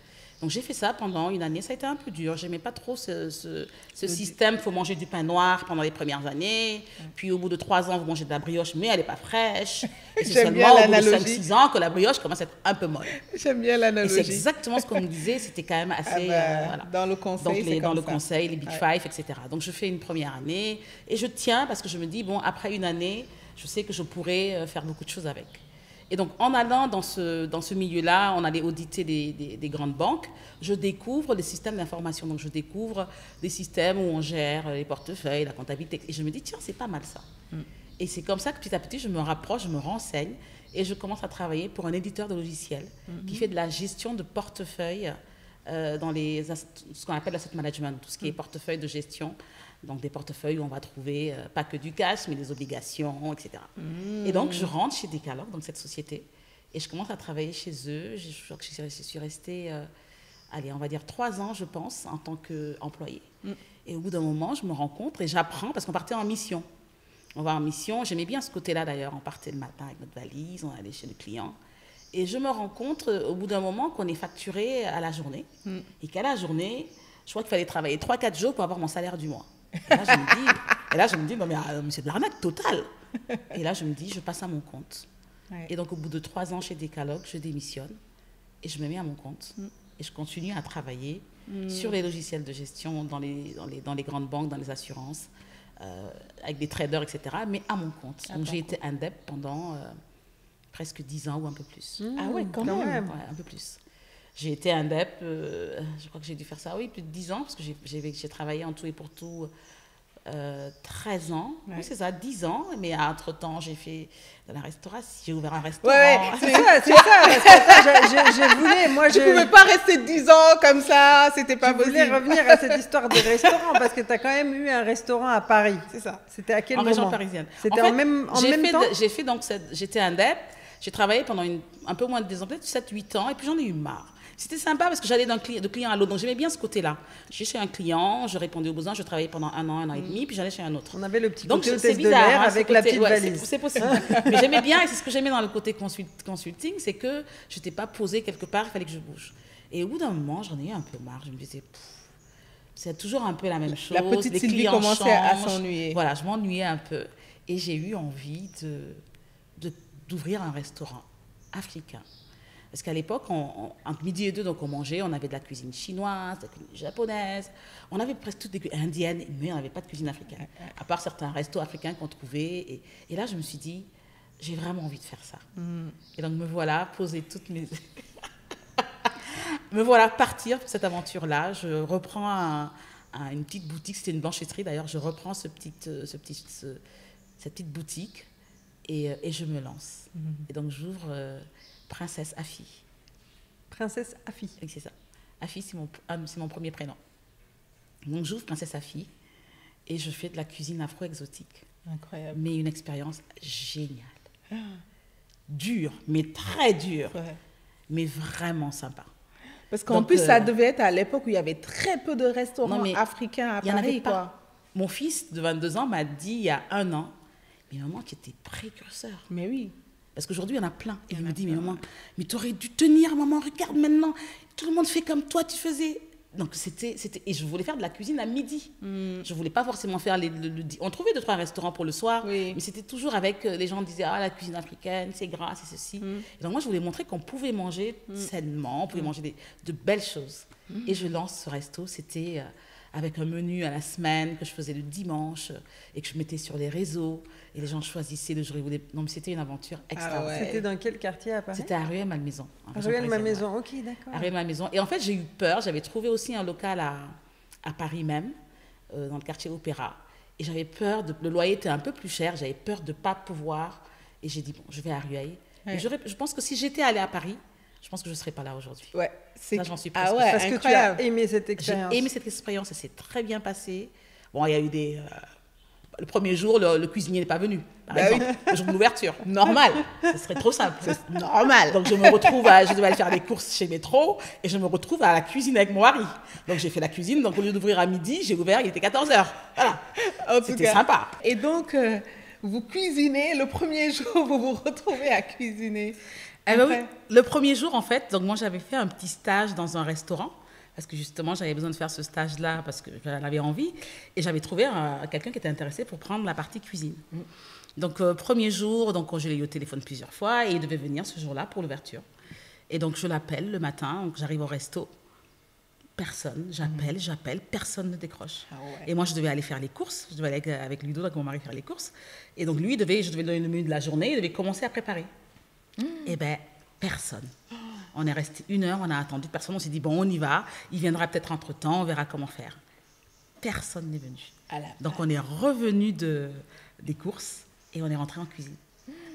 [SPEAKER 2] Donc, j'ai fait ça pendant une année. Ça a été un peu dur. J'aimais pas trop ce système. Il faut manger du pain noir pendant les premières années. Puis, au bout de 3 ans, vous mangez de la brioche, mais elle n'est pas fraîche. Et c'est
[SPEAKER 1] J'aime bien
[SPEAKER 2] seulement au bout de
[SPEAKER 1] l'analogie.
[SPEAKER 2] 5-6 ans que la brioche commence à être un peu molle.
[SPEAKER 1] J'aime bien
[SPEAKER 2] Et
[SPEAKER 1] l'analogie.
[SPEAKER 2] c'est exactement ce qu'on me disait. C'était quand même
[SPEAKER 1] Ah
[SPEAKER 2] assez...
[SPEAKER 1] bah,
[SPEAKER 2] voilà.
[SPEAKER 1] dans le conseil,
[SPEAKER 2] Donc,
[SPEAKER 1] c'est
[SPEAKER 2] dans
[SPEAKER 1] comme
[SPEAKER 2] le
[SPEAKER 1] ça.
[SPEAKER 2] conseil, les Big
[SPEAKER 1] Ouais.
[SPEAKER 2] Five, etc. Donc, je fais une première année et je tiens parce que je me dis, bon, après une année, je sais que je pourrais faire beaucoup de choses avec. Et donc, en allant dans ce milieu-là, on allait auditer des grandes banques, je découvre les systèmes d'information. Donc, je découvre des systèmes où on gère les portefeuilles, la comptabilité. Et je me dis, tiens, c'est pas mal ça. Et c'est comme ça que petit à petit, je me rapproche, je me renseigne et je commence à travailler pour un éditeur de logiciels qui fait de la gestion de portefeuilles dans ce qu'on appelle l'asset management, tout ce qui est portefeuille de gestion. Donc, des portefeuilles où on va trouver pas que du cash, mais des obligations, etc. Et donc, je rentre chez Decalog, donc cette société, et je commence à travailler chez eux. Je crois que je suis restée allez, on va dire 3 ans, je pense, en tant qu'employée. Et au bout d'un moment, je me rencontre et j'apprends, parce qu'on partait en mission. On va en mission, j'aimais bien ce côté-là d'ailleurs, on partait le matin avec notre valise, on allait chez le client. Et je me rends compte au bout d'un moment qu'on est facturé à la journée. Et qu'à la journée, je crois qu'il fallait travailler 3-4 jours pour avoir mon salaire du mois. Et là, je me dis non mais c'est de l'arnaque totale. Et là, je me dis, je passe à mon compte. Ouais. Et donc, au bout de 3 ans chez Decalogue, je démissionne et je me mets à mon compte. Et je continue à travailler sur les logiciels de gestion dans les grandes banques, dans les assurances, avec des traders, etc. Mais à mon compte. Donc, j'ai été indep pendant presque 10 ans ou un peu plus.
[SPEAKER 1] Ah ouais, quand même.
[SPEAKER 2] Ouais, un peu plus. J'ai été indep, je crois que j'ai dû faire ça, oui, plus de 10 ans, parce que j'ai travaillé en tout et pour tout 13 ans. Ouais. Oui, c'est ça, 10 ans. Mais entre-temps, j'ai fait de la restauration, j'ai ouvert un restaurant.
[SPEAKER 3] Ouais, c'est ça. Parce que je voulais, moi,
[SPEAKER 1] je ne pouvais pas rester 10 ans comme ça, c'était pas possible.
[SPEAKER 3] Je voulais revenir à cette histoire de restaurant, parce que tu as quand même eu un restaurant à Paris.
[SPEAKER 1] C'est ça.
[SPEAKER 3] C'était à quel moment?
[SPEAKER 2] En région parisienne.
[SPEAKER 3] C'était en même temps?
[SPEAKER 2] J'étais indep, j'ai travaillé pendant un peu moins de 10 ans, peut-être 7-8 ans, et puis j'en ai eu marre. C'était sympa parce que j'allais de client à l'autre, donc j'aimais bien ce côté-là. J'étais chez un client, je répondais aux besoins, je travaillais pendant un an et demi, puis j'allais chez un autre.
[SPEAKER 3] On avait le petit
[SPEAKER 2] donc,
[SPEAKER 3] côté hôtesse de l'air avec la petite valise.
[SPEAKER 2] C'est possible. Mais j'aimais bien, et c'est ce que j'aimais dans le côté consulting, c'est que je n'étais pas posée quelque part, il fallait que je bouge. Et au bout d'un moment, j'en ai eu un peu marre. Je me disais, c'est toujours un peu la même chose.
[SPEAKER 1] La petite Sylvie commençait à s'ennuyer.
[SPEAKER 2] Voilà, je m'ennuyais un peu. Et j'ai eu envie d'ouvrir un restaurant africain. Parce qu'à l'époque, entre midi et 2, donc on mangeait, on avait de la cuisine chinoise, de la cuisine japonaise, on avait presque toutes des cuisines indiennes, mais on n'avait pas de cuisine africaine, à part certains restos africains qu'on trouvait. Et là, je me suis dit, j'ai vraiment envie de faire ça. Et donc, me voilà poser toutes mes... me voilà partir pour cette aventure-là. Je reprends une petite boutique, c'était une blanchisserie d'ailleurs, je reprends cette petite boutique et je me lance. Et donc, j'ouvre... Princesse Afi.
[SPEAKER 3] Princesse Afi.
[SPEAKER 2] Oui, c'est ça. Afi, c'est mon premier prénom. Donc, j'ouvre Princesse Afi et je fais de la cuisine afro-exotique.
[SPEAKER 1] Incroyable.
[SPEAKER 2] Mais une expérience géniale. Dure, mais très dure. Ouais. Mais vraiment sympa.
[SPEAKER 1] Parce qu'en plus, ça devait être à l'époque où il y avait très peu de restaurants africains à Paris, quoi.
[SPEAKER 2] Mon fils de 22 ans m'a dit il y a 1 an, mais maman, tu étais précurseur.
[SPEAKER 1] Mais oui.
[SPEAKER 2] Parce qu'aujourd'hui, il y en a plein. Et il me dit, mais maman, mais tu aurais dû tenir, maman, regarde maintenant. Tout le monde fait comme toi, tu faisais. Donc, c'était... Et je voulais faire de la cuisine à midi. Je ne voulais pas forcément faire on trouvait 2-3 restaurants pour le soir, mais c'était toujours avec... Les gens disaient, la cuisine africaine, c'est gras, c'est ceci. Et donc, moi, je voulais montrer qu'on pouvait manger sainement, on pouvait manger de belles choses. Et je lance ce resto. C'était... avec un menu à la semaine que je faisais le dimanche et que je mettais sur les réseaux et les gens choisissaient le jour où ils voulaient. Non, mais c'était une aventure extraordinaire.
[SPEAKER 3] Ah ouais. C'était dans quel quartier à Paris?
[SPEAKER 2] C'était à Rueil-Malmaison.
[SPEAKER 3] Rueil-Malmaison, ok, d'accord.
[SPEAKER 2] À Rueil-Malmaison. Et en fait, j'ai eu peur. J'avais trouvé aussi un local à Paris même, dans le quartier Opéra. Et j'avais peur, le loyer était un peu plus cher, j'avais peur de ne pas pouvoir. Et j'ai dit, bon, je vais à Rueil. Ouais. Et je pense que si j'étais allée à Paris, je pense que je ne serais pas là aujourd'hui.
[SPEAKER 1] Ouais,
[SPEAKER 2] ça, j'en suis presque.
[SPEAKER 3] Parce que tu as aimé cette expérience.
[SPEAKER 2] J'ai aimé cette expérience et c'est très bien passé. Bon, il y a eu le premier jour, le cuisinier n'est pas venu, par exemple, le jour de l'ouverture. Normal, ce serait trop simple. C'est normal. Donc, je devais aller faire des courses chez Métro et je me retrouve à la cuisine avec mon mari. Donc, j'ai fait la cuisine. Donc, au lieu d'ouvrir à midi, j'ai ouvert, il était 14h. Voilà. C'était sympa.
[SPEAKER 1] Et donc, vous cuisinez, le premier jour, vous vous retrouvez à cuisiner.
[SPEAKER 2] Oui, le premier jour, en fait, donc moi, j'avais fait un petit stage dans un restaurant parce que justement, j'avais besoin de faire ce stage-là parce que j'en avais envie et j'avais trouvé quelqu'un qui était intéressé pour prendre la partie cuisine. Donc, premier jour, donc, je l'ai eu au téléphone plusieurs fois et il devait venir ce jour-là pour l'ouverture. Et donc, je l'appelle le matin, donc j'arrive au resto, personne, j'appelle, personne ne décroche. Ah ouais. Et moi, je devais aller faire les courses, je devais aller avec Ludo, avec mon mari, faire les courses. Et donc, lui, je devais donner le menu de la journée, il devait commencer à préparer. Eh bien, personne. On est resté 1 heure, on a attendu personne. On s'est dit, bon, on y va. Il viendra peut-être entre-temps, on verra comment faire. Personne n'est venu. Donc, on est revenu des courses et on est rentré en cuisine.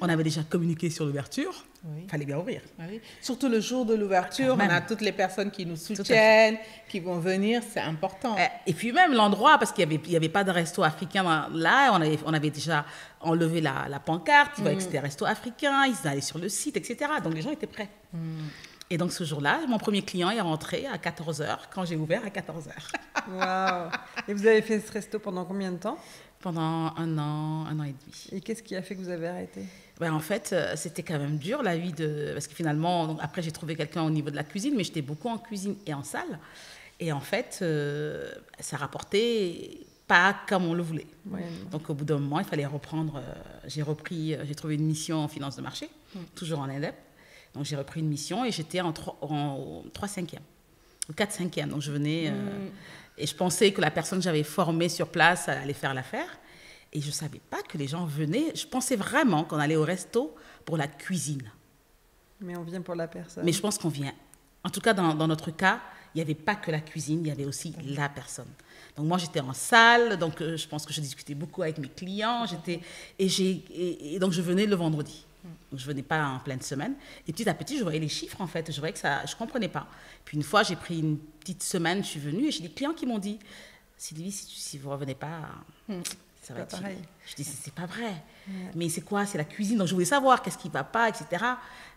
[SPEAKER 2] On avait déjà communiqué sur l'ouverture. Il fallait bien ouvrir.
[SPEAKER 1] Oui. Surtout le jour de l'ouverture, on a toutes les personnes qui nous soutiennent, qui vont venir, c'est important.
[SPEAKER 2] Et puis même l'endroit, parce qu'il n'y avait pas de resto africain là, on avait déjà enlevé la pancarte, ils voyaient que c'était un resto africain, ils allaient sur le site, etc. Donc les gens étaient prêts. Et donc, ce jour-là, mon premier client est rentré à 14h, quand j'ai ouvert à 14h.
[SPEAKER 3] Waouh. Et vous avez fait ce resto pendant combien de temps?
[SPEAKER 2] Pendant un an et demi.
[SPEAKER 3] Et qu'est-ce qui a fait que vous avez arrêté?
[SPEAKER 2] Ben, en fait, c'était quand même dur, la vie de... Parce que finalement, donc, après, j'ai trouvé quelqu'un au niveau de la cuisine, mais j'étais beaucoup en cuisine et en salle. Et en fait, ça rapportait pas comme on le voulait.
[SPEAKER 3] Ouais.
[SPEAKER 2] Donc, au bout d'un moment, il fallait reprendre... j'ai trouvé une mission en finance de marché, toujours en indep. Donc, j'ai repris une mission et j'étais en 3/5e, ou 4/5e. Donc, je venais... et je pensais que la personne que j'avais formée sur place allait faire l'affaire. Et je ne savais pas que les gens venaient. Je pensais vraiment qu'on allait au resto pour la cuisine.
[SPEAKER 3] Mais on vient pour la personne.
[SPEAKER 2] Mais je pense qu'on vient... En tout cas, dans notre cas, il n'y avait pas que la cuisine, il y avait aussi la personne. Donc, moi, j'étais en salle. Donc, je pense que je discutais beaucoup avec mes clients. Et donc, je venais le vendredi. Donc, je ne venais pas en pleine semaine. Et petit à petit, je voyais les chiffres, en fait. Je voyais que ça... Je ne comprenais pas. Puis, une fois, j'ai pris une petite semaine, je suis venue et j'ai des clients qui m'ont dit « Sylvie, si vous ne revenez pas, ça va être pareil. » Je dis « C'est pas vrai. Ouais. Mais c'est quoi? C'est la cuisine. » Donc, je voulais savoir qu'est-ce qui ne va pas, etc.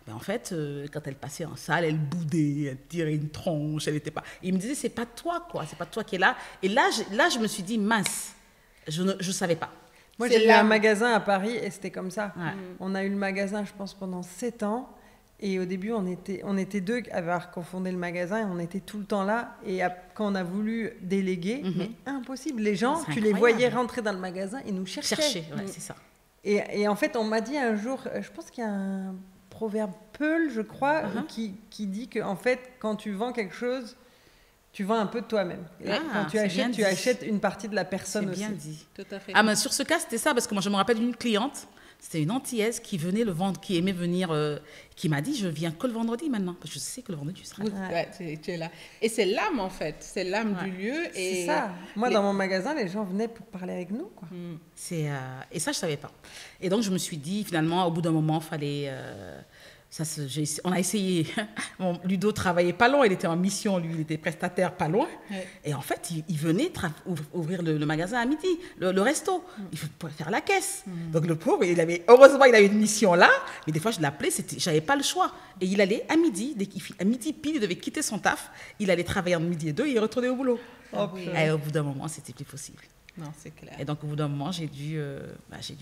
[SPEAKER 2] Mais en fait, quand elle passait en salle, elle boudait, elle tirait une tronche, elle n'était pas... Et il me disait « C'est pas toi, quoi. C'est pas toi qui es là. » Et là, je me suis dit « Mince, je ne savais pas. »
[SPEAKER 3] Moi, j'ai eu un magasin à Paris et c'était comme ça.
[SPEAKER 2] Ouais.
[SPEAKER 3] On a eu le magasin, je pense, pendant 7 ans. Et au début, on était deux à avoir confondé le magasin et on était tout le temps là. Et quand on a voulu déléguer, mais impossible. Les gens, tu les voyais rentrer dans le magasin et nous cherchaient.
[SPEAKER 2] Ouais, c'est ça.
[SPEAKER 3] Et en fait, on m'a dit un jour, je pense qu'il y a un proverbe Peul, je crois, qui dit que en fait, quand tu vends quelque chose, tu vends un peu de toi-même. Et quand tu achètes, tu achètes une partie de la personne aussi.
[SPEAKER 2] C'est bien dit.
[SPEAKER 1] Tout à fait.
[SPEAKER 2] Ah, mais sur ce cas, c'était ça, parce que moi, je me rappelle d'une cliente, c'était une Antillaise qui venait le vendre, qui aimait venir, qui m'a dit, je viens que le vendredi maintenant, parce que je sais que le vendredi, tu seras là.
[SPEAKER 1] Ouais, tu es là. Et c'est l'âme, en fait. C'est l'âme du lieu. Et
[SPEAKER 3] c'est ça. Moi, dans mon magasin, les gens venaient pour parler avec nous, quoi.
[SPEAKER 2] Et ça, je ne savais pas. Et donc, je me suis dit, finalement, au bout d'un moment, il fallait... on a essayé. Bon, Ludo travaillait pas loin, il était en mission, lui, il était prestataire pas loin. Ouais. Et en fait, il venait ouvrir le magasin à midi, le resto. Il faut faire la caisse. Donc le pauvre, heureusement, il avait une mission là, mais des fois, je l'appelais, j'avais pas le choix. Et il allait à midi, à midi pile, il devait quitter son taf, il allait travailler entre midi et 2 et il retournait au boulot. Et au bout d'un moment, c'était plus possible.
[SPEAKER 1] Non, c'est clair.
[SPEAKER 2] Et donc, au bout d'un moment, j'ai dû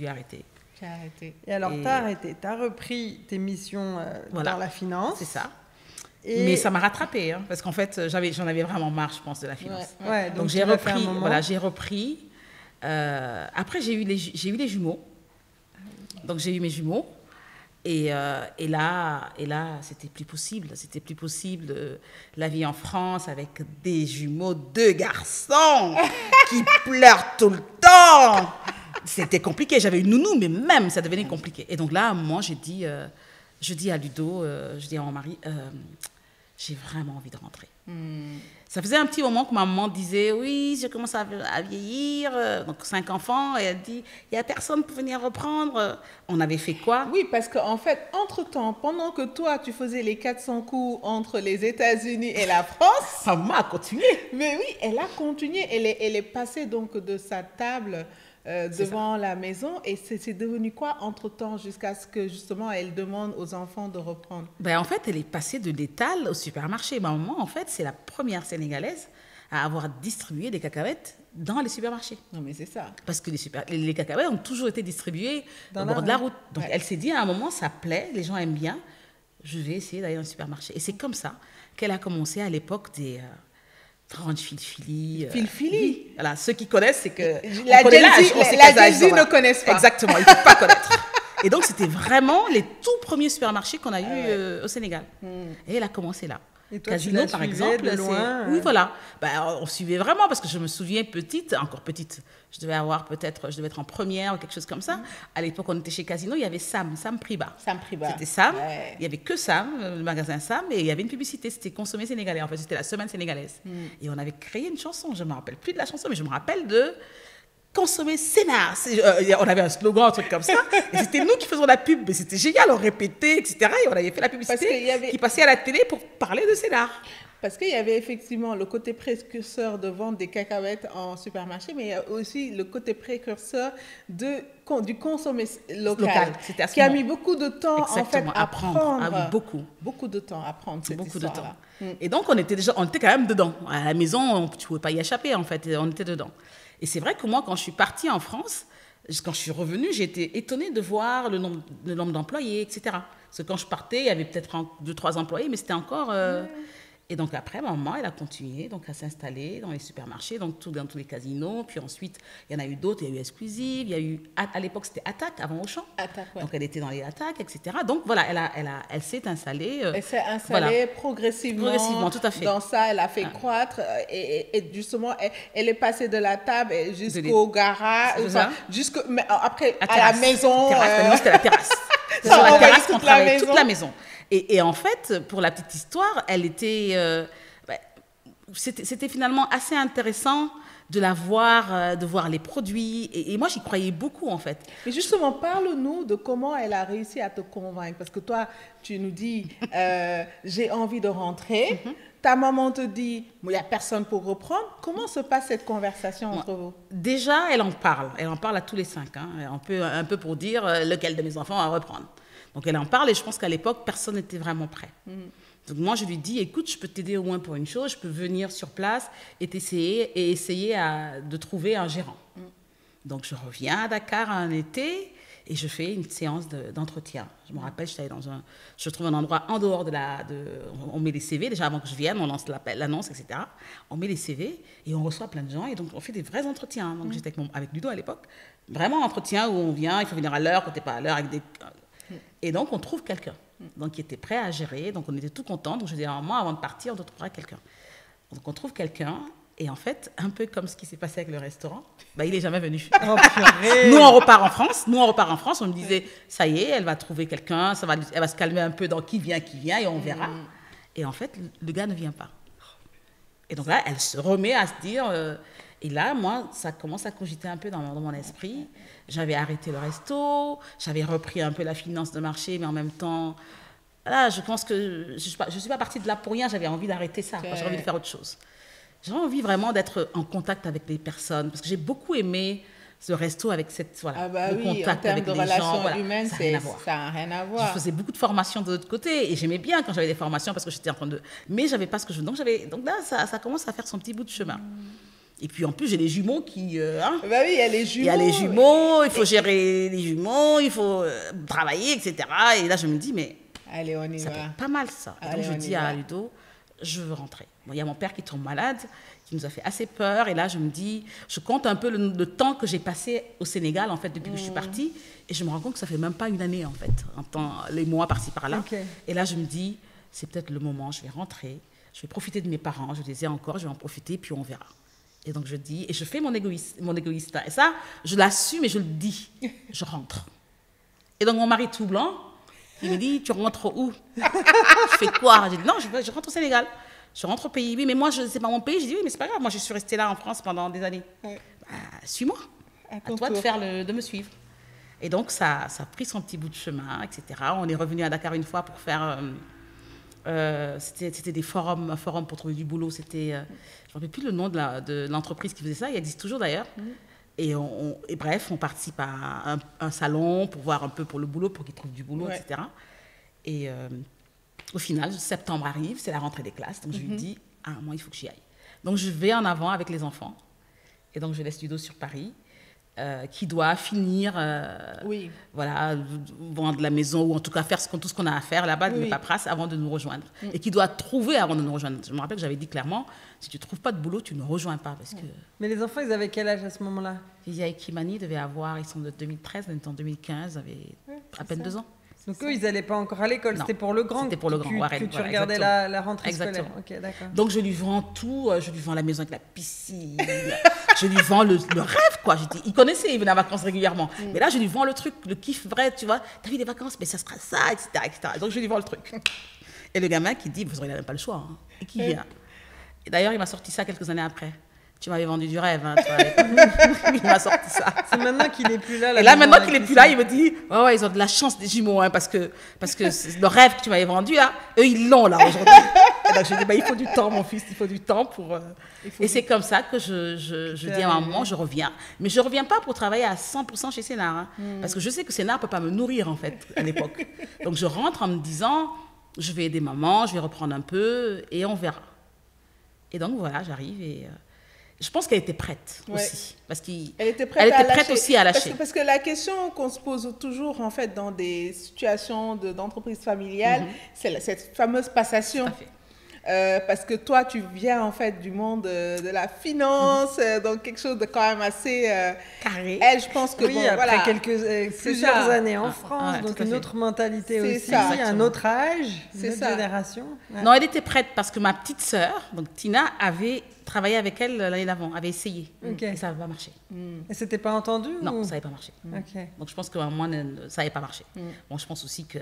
[SPEAKER 2] arrêter.
[SPEAKER 1] J'ai arrêté.
[SPEAKER 3] Et alors, tu as arrêté, tu as repris tes missions dans la finance.
[SPEAKER 2] C'est ça. Mais ça m'a rattrapée, hein, parce qu'en fait, j'en avais vraiment marre, je pense, de la finance.
[SPEAKER 3] Ouais,
[SPEAKER 2] donc j'ai repris. Voilà, j'ai repris. Après, j'ai eu les jumeaux. Donc, j'ai eu mes jumeaux. Et là, c'était plus possible. C'était plus possible. La vie en France avec des jumeaux, 2 garçons qui pleurent tout le temps. C'était compliqué. J'avais une nounou, mais même, ça devenait compliqué. Et donc là, moi, je dis à Ludo, je dis à mon mari, j'ai vraiment envie de rentrer. Ça faisait un petit moment que ma maman disait, oui, je commence à vieillir, donc 5 enfants, et elle dit, il n'y a personne pour venir reprendre. On avait fait quoi?
[SPEAKER 1] Oui, parce qu'en fait, entre-temps, pendant que toi, tu faisais les 400 coups entre les États-Unis et la France...
[SPEAKER 2] Maman a continué.
[SPEAKER 1] Mais oui, elle a continué. Elle est passée donc de sa table... devant la maison, et c'est devenu quoi entre-temps jusqu'à ce que justement elle demande aux enfants de reprendre?
[SPEAKER 2] En fait, elle est passée de l'étal au supermarché. Ma maman, en fait, c'est la première Sénégalaise à avoir distribué des cacahuètes dans les supermarchés.
[SPEAKER 1] Non, mais c'est ça.
[SPEAKER 2] Parce que les cacahuètes ont toujours été distribuées au bord de la route. Donc, elle s'est dit à un moment, ça plaît, les gens aiment bien, je vais essayer d'aller dans le supermarché. Et c'est comme ça qu'elle a commencé à l'époque des... Tranche Filfili.
[SPEAKER 1] Filfili.
[SPEAKER 2] Voilà, ceux qui connaissent, c'est que
[SPEAKER 1] la Gen Z ne connaissent pas.
[SPEAKER 2] Exactement, ils ne peuvent pas connaître. Et donc, c'était vraiment les tout premiers supermarchés qu'on a eus au Sénégal. Et elle a commencé là.
[SPEAKER 3] Et toi,
[SPEAKER 2] Casino,
[SPEAKER 3] tu
[SPEAKER 2] par exemple,
[SPEAKER 3] de loin,
[SPEAKER 2] oui, voilà. On suivait vraiment parce que je me souviens encore petite. Je devais être en première ou quelque chose comme ça. À l'époque, on était chez Casino, il y avait Sam Priba.
[SPEAKER 1] Sam Priba.
[SPEAKER 2] C'était Sam. Ouais. Il y avait que Sam, le magasin Sam, et il y avait une publicité. C'était Consommer sénégalais. En fait, c'était la semaine sénégalaise. Et on avait créé une chanson. Je ne me rappelle plus de la chanson, mais je me rappelle de Consommer Sénat. On avait un slogan, un truc comme ça. Et c'était nous qui faisions la pub. Mais c'était génial, on répétait, etc. Et on avait fait la publicité qui passait à la télé pour parler de Sénat.
[SPEAKER 1] Parce qu'il y avait effectivement le côté précurseur de vente des cacahuètes en supermarché, mais il y a aussi le côté précurseur du consommé local
[SPEAKER 2] C'était
[SPEAKER 1] qui a mis beaucoup de temps en fait à prendre.
[SPEAKER 2] Ah oui,
[SPEAKER 1] beaucoup de temps à prendre cette
[SPEAKER 2] beaucoup de
[SPEAKER 1] histoire-là.
[SPEAKER 2] temps. Et donc on était quand même dedans. À la maison, tu ne pouvais pas y échapper en fait, on était dedans. Et c'est vrai que moi, quand je suis partie en France, quand je suis revenue, j'ai été étonnée de voir le nombre d'employés, etc. Parce que quand je partais, il y avait peut-être 2-3 employés, mais c'était encore... Et donc après, ma maman, elle a continué donc, à s'installer dans les supermarchés, donc dans tous les casinos. Puis ensuite, il y en a eu d'autres, il y a eu Exclusive, il y a eu... À l'époque, c'était Attaque, avant Auchan.
[SPEAKER 1] Attaque, ouais.
[SPEAKER 2] Donc elle était dans les Attaques, etc. Donc voilà, elle s'est installée...
[SPEAKER 1] elle s'est installée progressivement.
[SPEAKER 2] Progressivement, tout à fait.
[SPEAKER 1] Dans ça, elle a fait croître. Et justement, elle est passée de la table jusqu'au garage. Mais après, à la maison.
[SPEAKER 2] C'était la terrasse. Sur la terrasse qu'on travaillait toute la maison. Et en fait, pour la petite histoire, elle était... c'était finalement assez intéressant de la voir, de voir les produits. Et moi, j'y croyais beaucoup, en fait.
[SPEAKER 1] Mais justement, parle-nous de comment elle a réussi à te convaincre. Parce que toi, tu nous dis, j'ai envie de rentrer. Ta maman te dit, il n'y a personne pour reprendre. Comment se passe cette conversation entre vous?
[SPEAKER 2] Déjà, elle en parle. Elle en parle à tous les 5. Hein. Un peu pour dire lequel de mes enfants va reprendre. Donc, elle en parle et je pense qu'à l'époque, personne n'était vraiment prêt. Donc, moi, je lui dis, écoute, je peux t'aider au moins pour une chose. Je peux venir sur place et essayer de trouver un gérant. Donc, je reviens à Dakar un été et je fais une séance d'entretien. Je me rappelle, je trouve un endroit en dehors on met les CV, déjà avant que je vienne, on lance l'annonce, etc. On met les CV et on reçoit plein de gens et donc on fait des vrais entretiens. Donc, j'étais avec Ludo à l'époque. Vraiment entretien où on vient, il faut venir à l'heure, quand t'es pas à l'heure, avec des... Et donc, on trouve quelqu'un qui était prêt à gérer. Donc, on était tout contents. Donc, je dis, moi, avant de partir, on te trouvera quelqu'un. Donc, on trouve quelqu'un. Et en fait, un peu comme ce qui s'est passé avec le restaurant, il n'est jamais venu.
[SPEAKER 3] Oh, purée.
[SPEAKER 2] Nous, on repart en France. On me disait, ça y est, elle va trouver quelqu'un. Elle va se calmer un peu dans qui vient, et on verra. Et en fait, le gars ne vient pas. Et donc là, elle se remet à se dire... et là, moi, ça commence à cogiter un peu dans mon esprit. J'avais arrêté le resto, j'avais repris un peu la finance de marché, mais en même temps, là, je pense que je ne suis pas partie de là pour rien. J'avais envie d'arrêter ça. J'avais envie de faire autre chose. J'avais envie vraiment d'être en contact avec les personnes, parce que j'ai beaucoup aimé ce resto avec le contact avec les gens.
[SPEAKER 1] En termes de relations humaines, ça n'a rien à voir.
[SPEAKER 2] Je faisais beaucoup de formations de l'autre côté, et j'aimais bien quand j'avais des formations, parce que j'étais en train de... Mais je n'avais pas ce que je veux. Donc là, ça commence à faire son petit bout de chemin. Et puis en plus, j'ai les jumeaux qui...
[SPEAKER 1] oui, il y a les jumeaux.
[SPEAKER 2] Il y a les jumeaux, il faut gérer les jumeaux, il faut travailler, etc. Et là, je me dis, mais...
[SPEAKER 1] Allez, on y va.
[SPEAKER 2] Ça fait pas mal ça. Donc je dis à Ludo, je veux rentrer. Bon, il y a mon père qui tombe malade, qui nous a fait assez peur. Et là, je me dis, je compte un peu le temps que j'ai passé au Sénégal, en fait, depuis que je suis partie. Et je me rends compte que ça fait même pas une année, en fait, les mois par-ci, par-là. Okay. Et là, je me dis, c'est peut-être le moment, je vais rentrer, je vais profiter de mes parents. Je disais encore, je vais en profiter, puis on verra. Et donc, je dis, et je fais mon égoïste. Et ça, je l'assume et je le dis. Je rentre. Et donc, mon mari tout blanc, il me dit, tu rentres où? Je fais quoi? Je dis, non, je rentre au Sénégal. Je rentre au pays. Oui, mais moi, c'est pas mon pays. Je dis, oui, mais c'est pas grave. Moi, je suis restée là en France pendant des années. Ouais. Suis-moi. À toi de me suivre. Et donc, ça a pris son petit bout de chemin, etc. On est revenu à Dakar une fois pour faire... c'était un forum pour trouver du boulot. C'était, je ne me rappelle plus le nom de l'entreprise qui faisait ça. Il existe toujours d'ailleurs. Et bref, on participe à un salon pour voir un peu pour le boulot, pour qu'ils trouvent du boulot, etc. Et au final, septembre arrive, c'est la rentrée des classes. Donc je lui dis, moi, il faut que j'y aille. Donc je vais en avant avec les enfants. Et donc je laisse Ludo sur Paris. Qui doit finir, vendre la maison, ou en tout cas faire tout ce qu'on a à faire là-bas, les paperasses, avant de nous rejoindre. Et qui doit trouver avant de nous rejoindre. Je me rappelle que j'avais dit clairement, si tu ne trouves pas de boulot, tu ne rejoins pas. Parce que...
[SPEAKER 3] Mais les enfants, ils avaient quel âge à ce moment-là?
[SPEAKER 2] Yaya et Kimani devaient avoir, ils sont de 2013, on était en 2015, ils avaient à peine 2 ans.
[SPEAKER 3] Donc eux, ils n'allaient pas encore à l'école, c'était pour le grand.
[SPEAKER 2] C'était pour le grand,
[SPEAKER 3] que tu regardais la rentrée scolaire. Okay, d'accord.
[SPEAKER 2] Donc je lui vends tout, je lui vends la maison avec la piscine, je lui vends le rêve, quoi. Il connaissait, il venait en vacances régulièrement. Mais là, je lui vends le truc, le kiff vrai, tu vois. T'as vu les vacances, mais ça sera ça, etc., etc. Donc je lui vends le truc. Et le gamin qui dit, il n'a même pas le choix, hein, et qui vient. Et d'ailleurs, il m'a sorti ça quelques années après. Tu m'avais vendu du rêve, hein, tu vois. Il m'a sorti ça.
[SPEAKER 3] C'est maintenant qu'il n'est plus là.
[SPEAKER 2] Et là, maintenant qu'il n'est plus là, il me dit, ouais, ils ont de la chance des jumeaux, hein, parce que le rêve que tu m'avais vendu, là, eux, ils l'ont, là, aujourd'hui. Et donc, je dis, il faut du temps, mon fils, il faut du temps pour... Et c'est comme ça que je dis à un moment, je reviens. Mais je ne reviens pas pour travailler à 100% chez Sénar. Hein, parce que je sais que Sénar ne peut pas me nourrir, en fait, à l'époque. Donc, je rentre en me disant, je vais aider maman, je vais reprendre un peu, et on verra. Et donc, voilà, j'arrive et... je pense qu'elle était prête aussi. Parce qu'elle était prête aussi à lâcher.
[SPEAKER 1] Parce que la question qu'on se pose toujours, en fait, dans des situations d'entreprise familiale, c'est cette fameuse passation.
[SPEAKER 2] Tout à fait.
[SPEAKER 1] Parce que toi, tu viens en fait du monde de la finance, donc quelque chose de quand même assez
[SPEAKER 2] carré.
[SPEAKER 1] Elle, je pense que
[SPEAKER 3] après plusieurs années en France, donc une autre mentalité aussi, un autre âge, une autre génération.
[SPEAKER 2] Ouais. Non, elle était prête parce que ma petite sœur, donc Tina, avait travaillé avec elle l'année d'avant, avait essayé. Et ça n'avait pas marché.
[SPEAKER 3] Et c'était pas entendu?
[SPEAKER 2] Non, ça n'avait pas marché. Donc je pense que moi, ça n'avait pas marché. Bon, je pense aussi que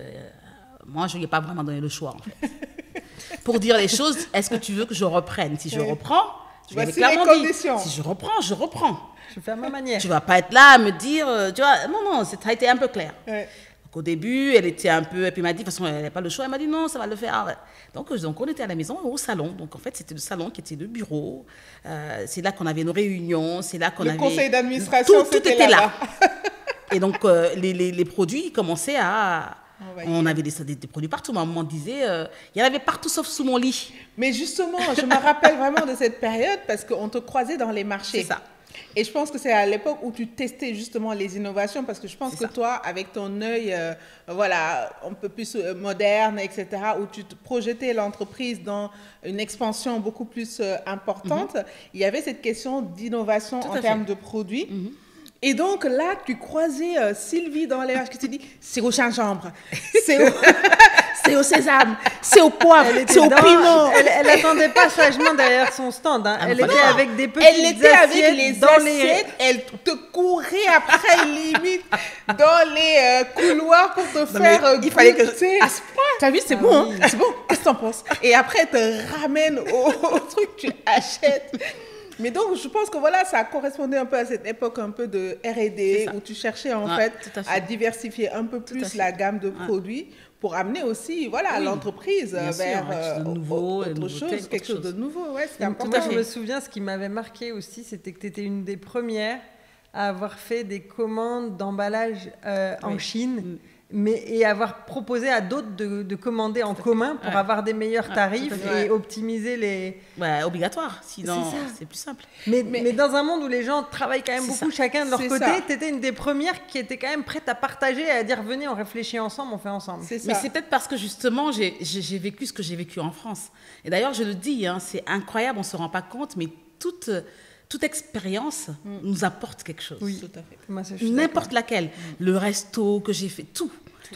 [SPEAKER 2] moi, je lui ai pas vraiment donné le choix en fait. Pour dire les choses, est-ce que tu veux que je reprenne? Si je reprends, je vais clairement dire. Si je reprends, je reprends.
[SPEAKER 3] Je fais à ma manière.
[SPEAKER 2] Tu vas pas être là à me dire, tu vois, non, ça a été un peu clair. Donc au début, elle était un peu, et puis elle m'a dit, de toute façon, elle n'avait pas le choix, elle m'a dit non, ça va le faire. Donc on était à la maison, au salon. Donc en fait, c'était le salon qui était le bureau. C'est là qu'on avait nos réunions, c'est là qu'on avait...
[SPEAKER 1] Le conseil d'administration,
[SPEAKER 2] tout était là. Et donc les produits commençaient à... On avait des produits partout. Ma maman disait, il y en avait partout sauf sous mon lit.
[SPEAKER 1] Mais justement, je me rappelle vraiment de cette période parce qu'on te croisait dans les marchés.
[SPEAKER 2] C'est ça.
[SPEAKER 1] Et je pense que c'est à l'époque où tu testais justement les innovations parce que je pense que toi, avec ton œil, un peu plus moderne, etc., où tu te projetais l'entreprise dans une expansion beaucoup plus importante, il y avait cette question d'innovation en termes de produits. Et donc là, tu croisais Sylvie dans les marches qui te dit c'est au gingembre, c'est au sésame, c'est au poivre, c'est au piment.
[SPEAKER 3] Elle n'attendait pas sagement derrière son stand. Hein. Elle était avec des petites
[SPEAKER 1] assiettes. Elle était avec les
[SPEAKER 3] dans
[SPEAKER 1] assiettes. Elle te courait après limite dans les couloirs pour te faire
[SPEAKER 2] il fallait que
[SPEAKER 1] à ce point. Tu as vu, c'est bon, hein? C'est bon. Qu'est-ce que tu en penses? Et après, elle te ramène au truc que tu achètes. Mais donc, je pense que voilà, ça correspondait un peu à cette époque un peu de R&D où tu cherchais en fait à diversifier un peu plus la gamme de produits pour amener aussi l'entreprise vers autre chose, quelque chose de nouveau. Ouais, c'était important.
[SPEAKER 3] Je me souviens, ce qui m'avait marqué aussi, c'était que tu étais une des premières à avoir fait des commandes d'emballage en Chine. Et avoir proposé à d'autres de commander en commun pour avoir des meilleurs tarifs et optimiser les...
[SPEAKER 2] obligatoire, sinon c'est plus simple.
[SPEAKER 3] Mais dans un monde où les gens travaillent quand même beaucoup, chacun de leur côté, tu étais une des premières qui était quand même prête à partager, à dire venez, on réfléchit ensemble, on fait ensemble.
[SPEAKER 2] Mais c'est peut-être parce que justement, j'ai vécu ce que j'ai vécu en France. Et d'ailleurs, je le dis, hein, c'est incroyable, on ne se rend pas compte, mais toute expérience nous apporte quelque chose.
[SPEAKER 3] Oui, tout à fait. Moi,
[SPEAKER 2] n'importe laquelle. Le resto que j'ai fait, tout.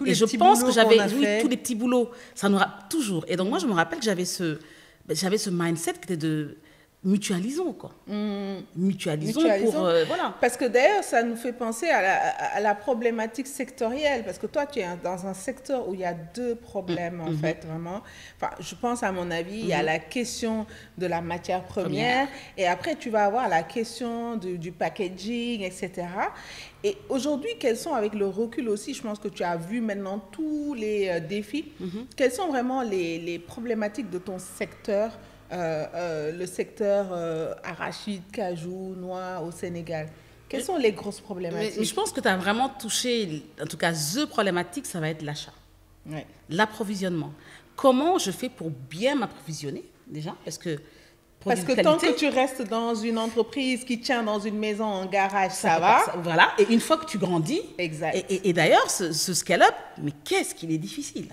[SPEAKER 2] Et je pense que j'avais tous les petits boulots. Ça nous toujours. Et donc moi, je me rappelle que j'avais ce mindset qui était de mutualisons, quoi. Mutualisons pour... voilà.
[SPEAKER 1] Parce que d'ailleurs, ça nous fait penser à la problématique sectorielle. Parce que toi, tu es dans un secteur où il y a deux problèmes, en fait, vraiment. Enfin, je pense, à mon avis, il y a la question de la matière première. Et après, tu vas avoir la question du packaging, etc. Et aujourd'hui, quels sont, avec le recul aussi, je pense que tu as vu maintenant tous les défis, quelles sont vraiment les problématiques de ton secteur, le secteur arachide, cajou, noix au Sénégal? Quelles sont les grosses problématiques?
[SPEAKER 2] Mais je pense que tu as vraiment touché, en tout cas, the problématique, ça va être l'achat. L'approvisionnement. Comment je fais pour bien m'approvisionner, déjà? Parce que
[SPEAKER 1] tant que tu restes dans une entreprise qui tient dans une maison en garage, ça va.
[SPEAKER 2] Voilà. Et une fois que tu grandis, et d'ailleurs, ce scale-up, mais qu'est-ce qu'il est difficile.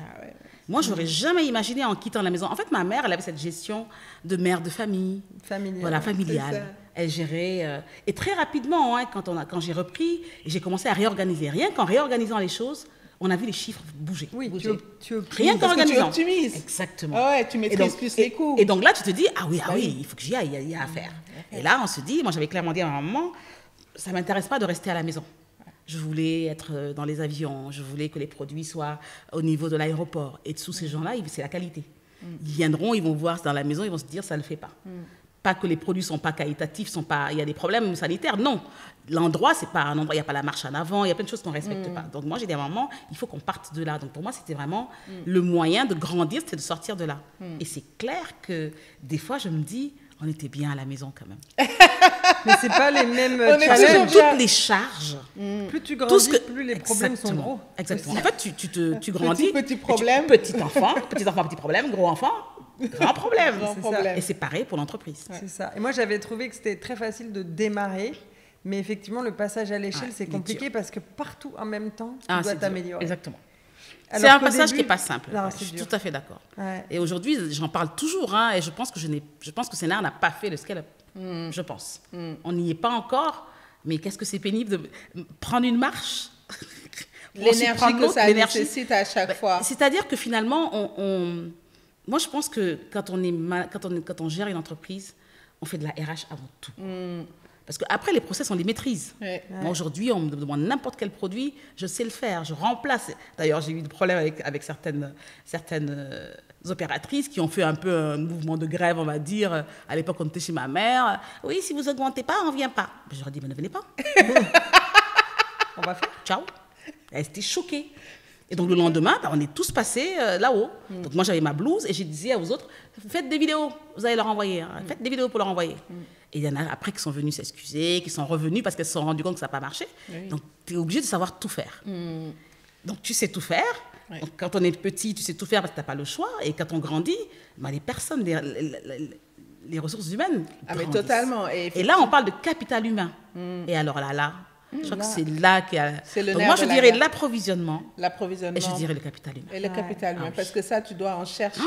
[SPEAKER 2] Moi, je n'aurais jamais imaginé en quittant la maison. En fait, ma mère, elle avait cette gestion de mère de famille. Familiale. Elle gérait. Et très rapidement, hein, quand j'ai repris, j'ai commencé à réorganiser. Rien qu'en réorganisant les choses, on a vu les chiffres bouger.
[SPEAKER 3] Oui, tu
[SPEAKER 1] rien qu'en organisant. Tu optimises.
[SPEAKER 2] Exactement.
[SPEAKER 1] Ah ouais, tu maîtrises plus les coûts.
[SPEAKER 2] Et donc là, tu te dis, ah oui, il faut que j'y aille, il y a à faire. Et là, on se dit, moi, j'avais clairement dit à ma maman, ça ne m'intéresse pas de rester à la maison. Je voulais être dans les avions, je voulais que les produits soient au niveau de l'aéroport. Et tous ces gens-là, c'est la qualité. Ils viendront, ils vont voir dans la maison, ils vont se dire, ça ne le fait pas. pas que les produits sont pas qualitatifs, il y a des problèmes sanitaires. Non, l'endroit, c'est pas un endroit, il n'y a pas la marche en avant, il y a plein de choses qu'on ne respecte pas. Donc moi, j'ai dit à maman, il faut qu'on parte de là. Donc pour moi, c'était vraiment le moyen de grandir, c'était de sortir de là. Et c'est clair que des fois, je me dis, on était bien à la maison quand même.
[SPEAKER 3] Mais c'est pas les mêmes
[SPEAKER 2] challenges. Toutes les charges.
[SPEAKER 3] Plus tu grandis, plus les problèmes sont gros.
[SPEAKER 2] Exactement. En fait, tu grandis.
[SPEAKER 1] Petit problème.
[SPEAKER 2] Petit enfant, petit problème, gros enfant. Grand problème.
[SPEAKER 3] Ça.
[SPEAKER 2] Et c'est pareil pour l'entreprise.
[SPEAKER 3] C'est ça. Et moi, j'avais trouvé que c'était très facile de démarrer, mais effectivement, le passage à l'échelle, c'est compliqué parce que partout en même temps, tu dois t'améliorer.
[SPEAKER 2] Exactement. C'est un passage qui n'est pas simple. Non, je suis tout à fait d'accord.
[SPEAKER 3] Ouais.
[SPEAKER 2] Et aujourd'hui, j'en parle toujours, et je pense que Sénart n'a pas fait le scale-up. Je pense. On n'y est pas encore, mais qu'est-ce que c'est pénible de prendre une marche.
[SPEAKER 1] L'énergie que ça nécessite à chaque fois.
[SPEAKER 2] C'est-à-dire que finalement, moi, je pense que quand on gère une entreprise, on fait de la RH avant tout. Parce qu'après, les process, on les maîtrise. Ouais. Moi, aujourd'hui, on me demande n'importe quel produit, je sais le faire, je remplace. D'ailleurs, j'ai eu des problèmes avec certaines opératrices qui ont fait un peu un mouvement de grève, on va dire. À l'époque, on était chez ma mère. Oui, si vous n'augmentez pas, on ne vient pas. Je leur ai dit, mais ne venez pas.
[SPEAKER 3] On va faire.
[SPEAKER 2] Ciao. Elle était choquée. Et donc, le lendemain, on est tous passés là-haut. Donc, moi, j'avais ma blouse et je disais aux autres, faites des vidéos, vous allez leur envoyer. Faites des vidéos pour leur envoyer. Et il y en a après qui sont venus s'excuser, qui sont revenus parce qu'elles se sont rendues compte que ça n'a pas marché. Oui. Donc, tu es obligé de savoir tout faire. Donc, tu sais tout faire. Oui. Donc, quand on est petit, tu sais tout faire parce que tu n'as pas le choix. Et quand on grandit, les personnes, les ressources humaines
[SPEAKER 1] mais totalement.
[SPEAKER 2] Et là, on parle de capital humain. Et alors là, je crois que c'est là qu'il y a... Donc moi, je dirais l'approvisionnement. Et je dirais le capital humain.
[SPEAKER 1] Et le capital humain, parce que ça, tu dois en chercher...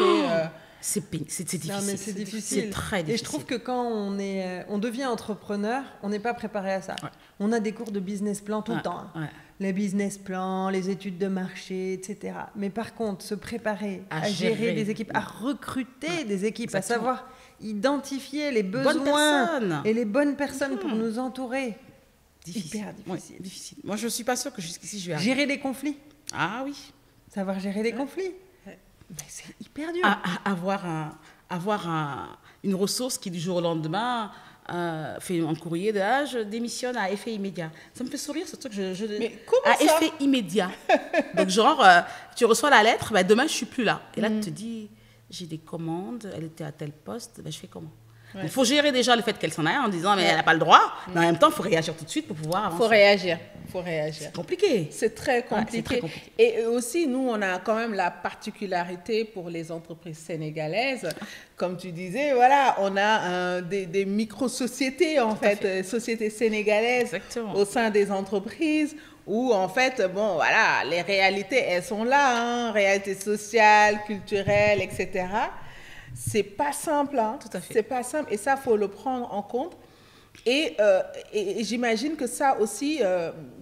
[SPEAKER 2] C'est difficile.
[SPEAKER 3] Non, mais c'est difficile.
[SPEAKER 2] C'est très difficile.
[SPEAKER 3] Et je trouve que quand on devient entrepreneur, on n'est pas préparé à ça. Ouais. On a des cours de business plan tout le temps. Hein. Ouais. Les business plans, les études de marché, etc. Mais par contre, se préparer à gérer des équipes, à recruter des équipes, à savoir identifier les besoins et les bonnes personnes pour nous entourer.
[SPEAKER 2] Difficile.
[SPEAKER 3] Hyper difficile.
[SPEAKER 2] Ouais, difficile. Moi, je ne suis pas sûre que jusqu'ici, je vais arriver.
[SPEAKER 3] Gérer les conflits.
[SPEAKER 2] Ah oui.
[SPEAKER 3] Savoir gérer les conflits. Mais c'est hyper dur.
[SPEAKER 2] Avoir une ressource qui, du jour au lendemain, fait un courrier de « je démissionne à effet immédiat ». Ça me fait sourire, ce truc.
[SPEAKER 1] Mais comment ça ?
[SPEAKER 2] À effet immédiat. Donc, genre, tu reçois la lettre, demain, je ne suis plus là. Et là, tu te dis, j'ai des commandes, elle était à tel poste, je fais comment ? Ouais. Il faut gérer déjà le fait qu'elle s'en aille en disant mais elle n'a pas le droit, mais en même temps il faut réagir tout de suite pour pouvoir avancer.
[SPEAKER 1] Faut réagir.
[SPEAKER 2] C'est compliqué.
[SPEAKER 1] C'est très compliqué. Ouais, très compliqué. Et aussi, nous, on a quand même la particularité pour les entreprises sénégalaises. Comme tu disais, voilà, on a des micro-sociétés, en fait, sociétés sénégalaises. Exactement. Au sein des entreprises où, en fait, bon, voilà, les réalités, elles sont là, réalités sociales, culturelles, etc. C'est pas simple, hein.
[SPEAKER 2] Tout à fait.
[SPEAKER 1] C'est pas simple et ça, faut le prendre en compte. Et j'imagine que ça aussi,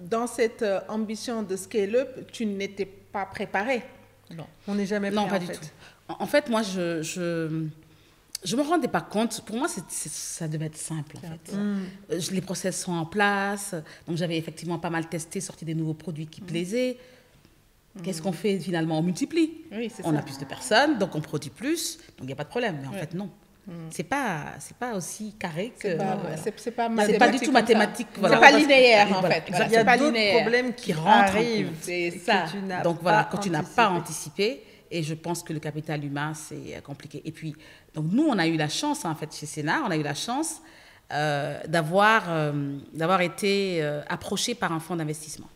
[SPEAKER 1] dans cette ambition de scale-up, tu n'étais pas préparé.
[SPEAKER 3] Non, on n'est jamais prêt.
[SPEAKER 2] Non, pas du tout. En fait, moi, je me rendais pas compte. Pour moi, ça devait être simple, en fait. Les process sont en place. Donc, j'avais effectivement pas mal testé, sorti des nouveaux produits qui plaisaient. Qu'est-ce qu'on fait finalement ? On multiplie.
[SPEAKER 1] Oui,
[SPEAKER 2] on a plus de personnes, donc on produit plus, donc il n'y a pas de problème. Mais en fait, non. C'est pas aussi carré que...
[SPEAKER 1] C'est pas
[SPEAKER 2] du tout mathématique.
[SPEAKER 1] Voilà. C'est pas linéaire, en fait.
[SPEAKER 3] Il y a d'autres problèmes qui arrivent.
[SPEAKER 1] C'est ça.
[SPEAKER 2] Donc voilà, quand tu n'as pas anticipé, et je pense que le capital humain, c'est compliqué. Et puis, donc nous, on a eu la chance, en fait, chez Sénart, on a eu la chance d'avoir été approchés par un fonds d'investissement.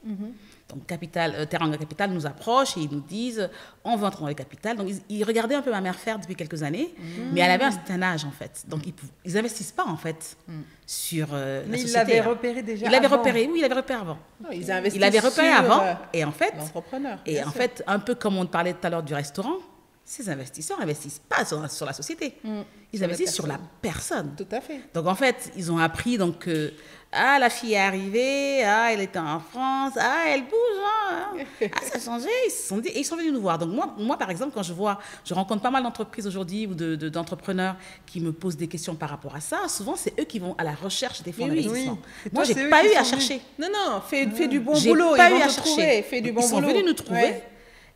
[SPEAKER 2] Donc, Teranga Capital nous approche et ils nous disent on veut entrer dans le capital. Donc, ils regardaient un peu ma mère faire depuis quelques années, mais elle avait un certain âge, en fait. Donc, ils n'investissent pas, en fait, sur la société.
[SPEAKER 3] Mais ils l'avaient repéré déjà
[SPEAKER 2] avant. Il avait repéré avant.
[SPEAKER 1] Non, ils investissent
[SPEAKER 2] il avait repéré avant. Et en fait,
[SPEAKER 1] l'entrepreneur.
[SPEAKER 2] Et en fait, un peu comme on parlait tout à l'heure du restaurant, ces investisseurs n'investissent pas sur la société. Ils investissent sur la personne.
[SPEAKER 1] Tout à fait.
[SPEAKER 2] Donc, en fait, ils ont appris donc, la fille est arrivée, elle était en France, elle bouge, ça a changé. Ils sont venus nous voir. Donc, moi, par exemple, quand je rencontre pas mal d'entreprises aujourd'hui ou d'entrepreneurs qui me posent des questions par rapport à ça, souvent, c'est eux qui vont à la recherche des fonds d'investissement. Moi, je n'ai pas eu à chercher.
[SPEAKER 1] Non, fais du bon boulot.
[SPEAKER 2] J'ai pas eu à chercher.
[SPEAKER 1] Ils
[SPEAKER 2] sont venus nous trouver.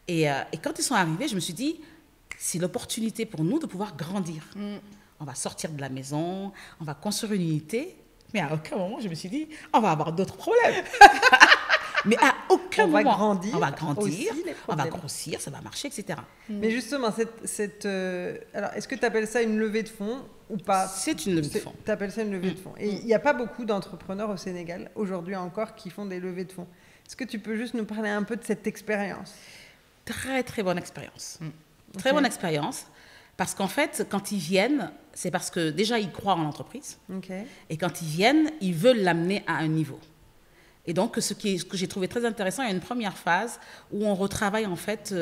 [SPEAKER 2] Et quand ils sont arrivés, je me suis dit, c'est l'opportunité pour nous de pouvoir grandir. on va sortir de la maison, on va construire une unité. Mais à aucun moment, je me suis dit, on va avoir d'autres problèmes. Mais à aucun moment, on va grandir, on va grossir, ça va marcher, etc.
[SPEAKER 3] Mais justement, alors, est-ce que tu appelles ça une levée de fonds ou pas?
[SPEAKER 2] C'est une levée de fonds.
[SPEAKER 3] Tu appelles ça une levée de fonds. Et il n'y a pas beaucoup d'entrepreneurs au Sénégal, aujourd'hui encore, qui font des levées de fonds. Est-ce que tu peux juste nous parler un peu de cette expérience?
[SPEAKER 2] Très, très bonne expérience. Très bonne expérience. Parce qu'en fait, quand ils viennent, c'est parce que déjà, ils croient en l'entreprise. Et quand ils viennent, ils veulent l'amener à un niveau. Et donc, ce que j'ai trouvé très intéressant, il y a une première phase où on retravaille en fait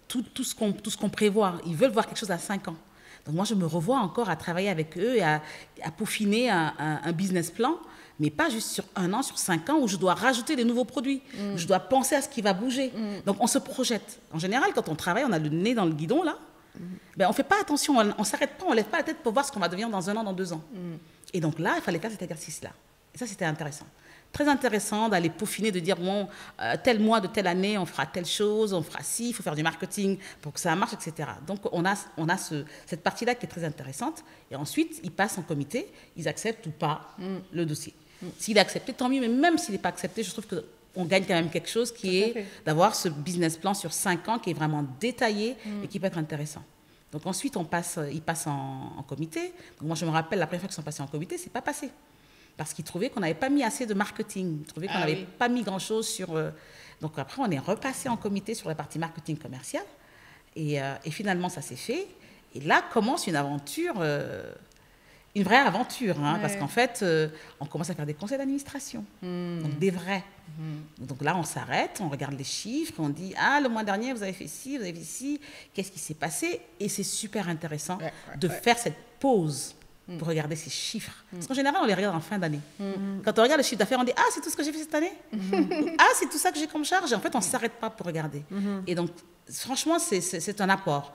[SPEAKER 2] tout ce qu'on prévoit. Ils veulent voir quelque chose à 5 ans. Donc moi, je me revois encore à travailler avec eux et à peaufiner un business plan, mais pas juste sur 1 an, sur 5 ans, où je dois rajouter des nouveaux produits. Je dois penser à ce qui va bouger. Donc on se projette. En général, quand on travaille, on a le nez dans le guidon, là. Ben, on ne fait pas attention, on ne s'arrête pas, on ne lève pas la tête pour voir ce qu'on va devenir dans 1 an, dans 2 ans. Et donc là, il fallait faire cet exercice-là. Et ça, c'était intéressant. Très intéressant d'aller peaufiner, de dire, bon, tel mois de telle année, on fera telle chose, on fera ci, il faut faire du marketing pour que ça marche, etc. Donc, on a cette partie-là qui est très intéressante. Et ensuite, ils passent en comité, ils acceptent ou pas le dossier. S'il est accepté, tant mieux, mais même s'il n'est pas accepté, je trouve qu'on gagne quand même quelque chose qui est d'avoir ce business plan sur 5 ans qui est vraiment détaillé et qui peut être intéressant. Donc ensuite, ils passent en comité. Donc moi, je me rappelle, la première fois qu'ils sont passés en comité, c'est pas passé. Parce qu'ils trouvaient qu'on n'avait pas mis assez de marketing. Ils trouvaient qu'on n'avait pas mis grand-chose sur... Donc après, on est repassé en comité sur la partie marketing commercial. Et finalement, ça s'est fait. Et là commence une aventure, une vraie aventure. Parce qu'en fait, on commence à faire des conseils d'administration. Donc des vrais. Donc là, on s'arrête, on regarde les chiffres, on dit, le mois dernier, vous avez fait ci, vous avez fait ci. Qu'est-ce qui s'est passé? Et c'est super intéressant de faire cette pause pour regarder ces chiffres. Parce qu'en général, on les regarde en fin d'année. Quand on regarde le chiffre d'affaires, on dit « Ah, c'est tout ce que j'ai fait cette année Ah, c'est tout ça que j'ai comme charge ?» Et en fait, on ne s'arrête pas pour regarder. Et donc, franchement, c'est un apport.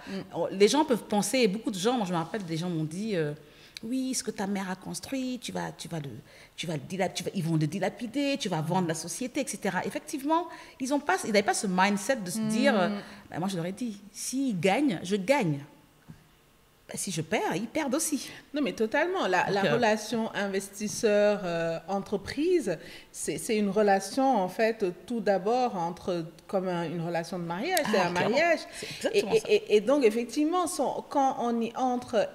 [SPEAKER 2] Les gens peuvent penser, et beaucoup de gens, moi je me rappelle, des gens m'ont dit oui, ce que ta mère a construit, ils vont le dilapider, tu vas vendre la société, etc. » Effectivement, ils n'avaient pas ce mindset de se dire moi, je leur ai dit, s'ils gagnent, je gagne. Si je perds, ils perdent aussi.
[SPEAKER 1] Non, mais totalement. La relation investisseur-entreprise, c'est une relation, en fait, tout d'abord, comme une relation de mariage. C'est un mariage.
[SPEAKER 2] C'est exactement ça.
[SPEAKER 1] Et donc, effectivement, quand on y entre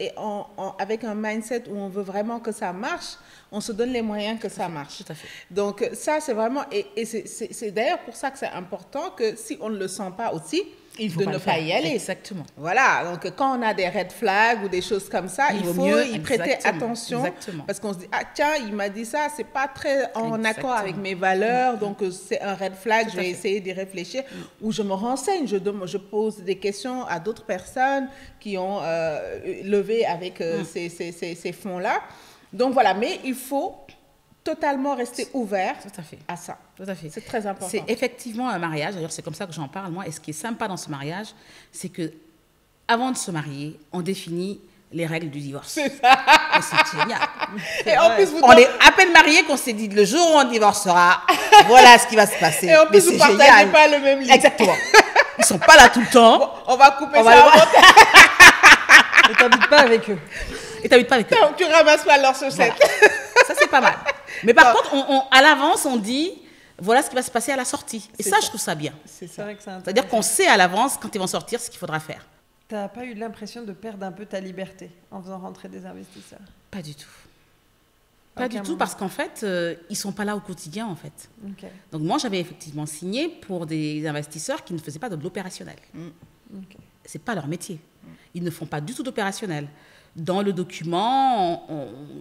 [SPEAKER 1] avec un mindset où on veut vraiment que ça marche, on se donne les moyens que ça marche.
[SPEAKER 2] Tout à fait.
[SPEAKER 1] Donc, ça, c'est vraiment... Et c'est d'ailleurs pour ça que c'est important que si on ne le sent pas aussi, de ne pas y aller.
[SPEAKER 2] Exactement.
[SPEAKER 1] Voilà, donc quand on a des red flags ou des choses comme ça, il faut y prêter attention.
[SPEAKER 2] Exactement.
[SPEAKER 1] Parce qu'on se dit, tiens, il m'a dit ça, c'est pas très en accord avec mes valeurs, donc c'est un red flag, je vais essayer d'y réfléchir. Ou je me renseigne, je pose des questions à d'autres personnes qui ont levé avec ces fonds-là. Donc voilà, mais il faut totalement rester ouvert à ça.
[SPEAKER 2] Tout à fait.
[SPEAKER 1] C'est très important.
[SPEAKER 2] C'est effectivement un mariage, d'ailleurs c'est comme ça que j'en parle moi, et ce qui est sympa dans ce mariage, c'est que avant de se marier, on définit les règles du divorce. C'est ça. Et c'est génial.
[SPEAKER 1] Et en plus,
[SPEAKER 2] on est à peine mariés qu'on s'est dit le jour où on divorcera, voilà ce qui va se passer.
[SPEAKER 1] Et en plus, vous ne partagez pas le même lit.
[SPEAKER 2] Exactement. Ils ne sont pas là tout le temps.
[SPEAKER 1] Bon, on va couper ça.
[SPEAKER 3] Et tu n'habites pas avec eux.
[SPEAKER 1] Donc, tu ramasses pas leurs chaussettes.
[SPEAKER 2] Voilà. Ça, c'est pas mal. Mais par contre, à l'avance, on dit, voilà ce qui va se passer à la sortie. Et ça, je trouve ça bien. C'est-à-dire qu'on sait à l'avance, quand ils vont sortir, ce qu'il faudra faire.
[SPEAKER 3] Tu n'as pas eu l'impression de perdre un peu ta liberté en faisant rentrer des investisseurs?
[SPEAKER 2] Pas du tout. Pas du tout, parce qu'en fait, ils ne sont pas là au quotidien, en fait. Donc moi, j'avais effectivement signé pour des investisseurs qui ne faisaient pas de l'opérationnel. Ce n'est pas leur métier. Ils ne font pas du tout d'opérationnel. Dans le document,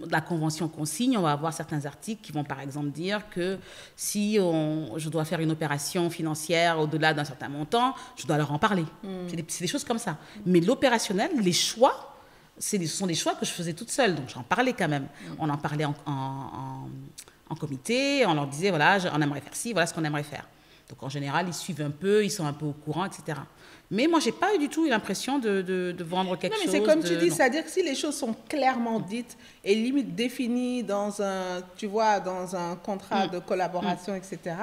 [SPEAKER 2] la convention qu'on signe, on va avoir certains articles qui vont par exemple dire que si je dois faire une opération financière au-delà d'un certain montant, je dois leur en parler. C'est des choses comme ça. Mais l'opérationnel, les choix, ce sont des choix que je faisais toute seule. Donc j'en parlais quand même. On en parlait en comité, on leur disait, voilà, on aimerait faire ci, voilà ce qu'on aimerait faire. Donc en général, ils suivent un peu, ils sont un peu au courant, etc. Mais moi, j'ai pas eu du tout l'impression de vendre quelque chose.
[SPEAKER 1] Non, mais c'est comme tu dis,
[SPEAKER 2] non.
[SPEAKER 1] c'est-à-dire que si les choses sont clairement dites et limite définies dans un, tu vois, dans un contrat de collaboration, etc.,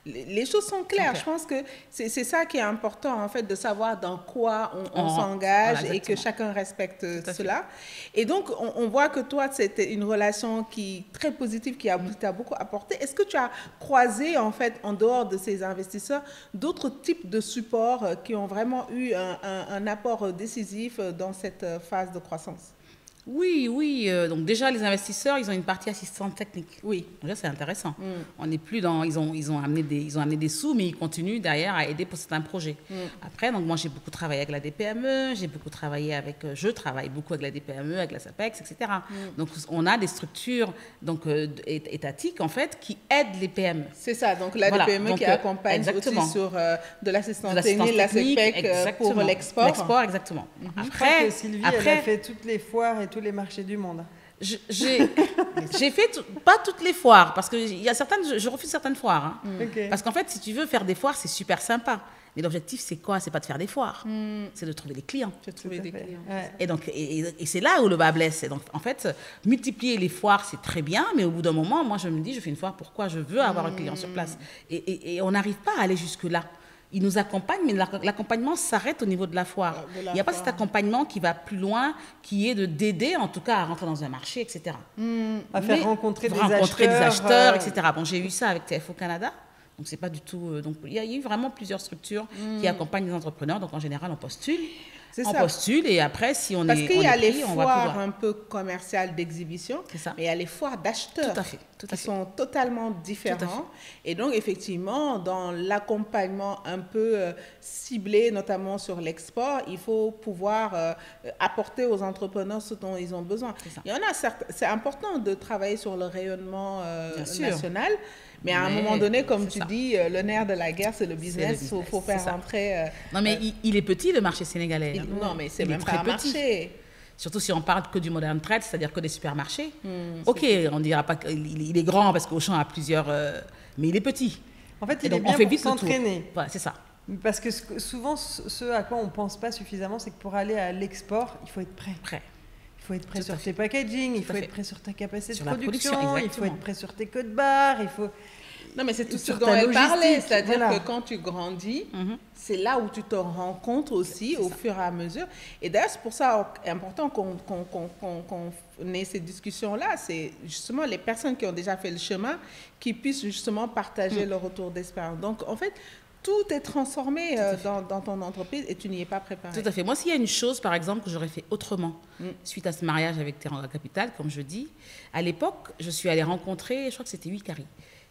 [SPEAKER 1] les choses sont claires.
[SPEAKER 2] Okay.
[SPEAKER 1] Je pense que c'est ça qui est important, en fait, de savoir dans quoi on s'engage et que chacun respecte cela. Et donc, on voit que toi, c'était une relation très positive qui t'a beaucoup apporté. Est-ce que tu as croisé, en fait, en dehors de ces investisseurs, d'autres types de supports qui ont vraiment eu un apport décisif dans cette phase de croissance?
[SPEAKER 2] Oui. Donc déjà, les investisseurs, ils ont une partie assistante technique.
[SPEAKER 1] Oui.
[SPEAKER 2] Déjà, c'est intéressant. On n'est plus dans... Ils ont amené des sous, mais ils continuent derrière à aider pour certains projets. Après, donc moi, j'ai beaucoup travaillé avec la DPME, je travaille beaucoup avec la DPME, avec la SAPEX, etc. Donc, on a des structures donc, étatiques, en fait, qui aident les PME.
[SPEAKER 1] C'est ça. Donc, la DPME donc, qui accompagne aussi sur de l'assistance technique, la SAPEC pour l'export.
[SPEAKER 2] L'export, exactement.
[SPEAKER 3] Après, Sylvie, elle a fait toutes les foires et tous les marchés du monde.
[SPEAKER 2] J'ai fait pas toutes les foires parce que il y a certaines, je refuse certaines foires. Okay. Parce qu'en fait, si tu veux faire des foires, c'est super sympa. Mais l'objectif, c'est quoi? C'est pas de faire des foires, c'est de trouver des clients.
[SPEAKER 1] Ouais.
[SPEAKER 2] Et donc, et c'est là où le bas blesse. Et donc, en fait, multiplier les foires, c'est très bien, mais au bout d'un moment, moi, je me dis, je fais une foire, pourquoi? Je veux avoir un client sur place. Et on n'arrive pas à aller jusque-là. Ils nous accompagnent, mais l'accompagnement s'arrête au niveau de la foire. Il n'y a pas cet accompagnement qui va plus loin, qui est d'aider, en tout cas, à rentrer dans un marché, etc.
[SPEAKER 3] À faire rencontrer des acheteurs,
[SPEAKER 2] etc. Bon, j'ai eu ça avec TFO Canada. Donc, c'est pas du tout... donc, il y a eu vraiment plusieurs structures qui accompagnent les entrepreneurs. Donc, en général, on postule. Postule et après, si on
[SPEAKER 1] Parce qu'il y a les
[SPEAKER 2] on
[SPEAKER 1] foires un peu commerciales d'exhibition, mais il y a les foires d'acheteurs qui sont totalement différents. Et donc, effectivement, dans l'accompagnement un peu ciblé, notamment sur l'export, il faut pouvoir apporter aux entrepreneurs ce dont ils ont besoin. Il y en a certains, c'est important de travailler sur le rayonnement national. Mais à un moment donné, comme tu dis, le nerf de la guerre, c'est le business. Il faut faire rentrer...
[SPEAKER 2] non, mais il est petit, le marché sénégalais.
[SPEAKER 1] Non, mais c'est même pas un marché.
[SPEAKER 2] Surtout si on parle que du modern trade, c'est-à-dire que des supermarchés. Ok, on ne dira pas qu'il est grand parce qu'Auchan a plusieurs... mais il est petit.
[SPEAKER 3] En fait, il est bien pour s'entraîner.
[SPEAKER 2] Voilà, c'est ça.
[SPEAKER 3] Parce que souvent, ce à quoi on ne pense pas suffisamment, c'est que pour aller à l'export, il faut être prêt. Il faut être prêt sur tes packaging, il faut être prêt sur ta capacité de production, il faut être prêt sur tes codes barres, il faut...
[SPEAKER 1] Non, mais c'est tout ce dont elle parlait, c'est-à-dire que quand tu grandis, c'est là où tu te rends compte aussi au fur et à mesure. Et d'ailleurs, c'est pour ça important qu'on ait ces discussions-là. C'est justement les personnes qui ont déjà fait le chemin qui puissent justement partager leur retour d'expérience. Donc, en fait, tout est transformé dans ton entreprise et tu n'y es pas préparé.
[SPEAKER 2] Tout à fait. Moi, s'il y a une chose, par exemple, que j'aurais fait autrement suite à ce mariage avec Teranga Capital, comme je dis, à l'époque, je suis allée rencontrer, je crois que c'était Wikari,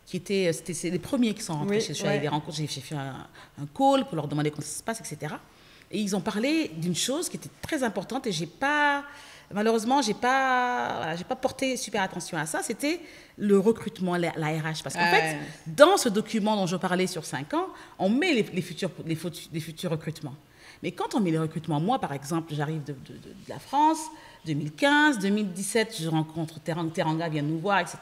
[SPEAKER 2] c'était les premiers qui sont rentrés. Je suis allée les rencontrer, j'ai fait un call pour leur demander comment ça se passe, etc. Et ils ont parlé d'une chose qui était très importante et malheureusement, j'ai pas porté super attention à ça. C'était le recrutement, la RH. Parce qu'en fait, dans ce document dont je parlais sur 5 ans, on met les futurs recrutements. Mais quand on met les recrutements, moi, par exemple, j'arrive de la France, 2015, 2017, je rencontre Teranga, vient nous voir, etc.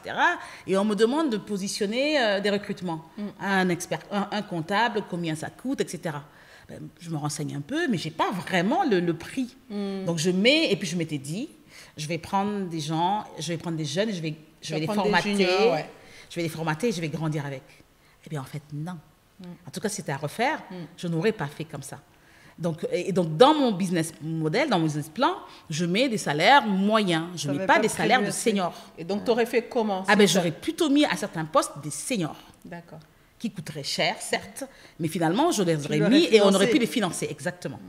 [SPEAKER 2] Et on me demande de positionner des recrutements. Un expert, un comptable, combien ça coûte, etc. Je me renseigne un peu, mais je n'ai pas vraiment le prix. Donc, je m'étais dit, je vais prendre des gens, je vais prendre des jeunes, je vais les formater. Je vais les formater et je vais grandir avec. Eh bien, en fait, non. En tout cas, si c'était à refaire, je n'aurais pas fait comme ça. Donc, dans mon business model, dans mon business plan, je mets des salaires moyens. Je ne mets pas des salaires de seniors.
[SPEAKER 1] Et donc, tu aurais fait comment?
[SPEAKER 2] J'aurais plutôt mis à certains postes des seniors.
[SPEAKER 1] D'accord.
[SPEAKER 2] Qui coûteraient cher, certes, mais finalement, je les aurais mis et on aurait pu les financer, exactement.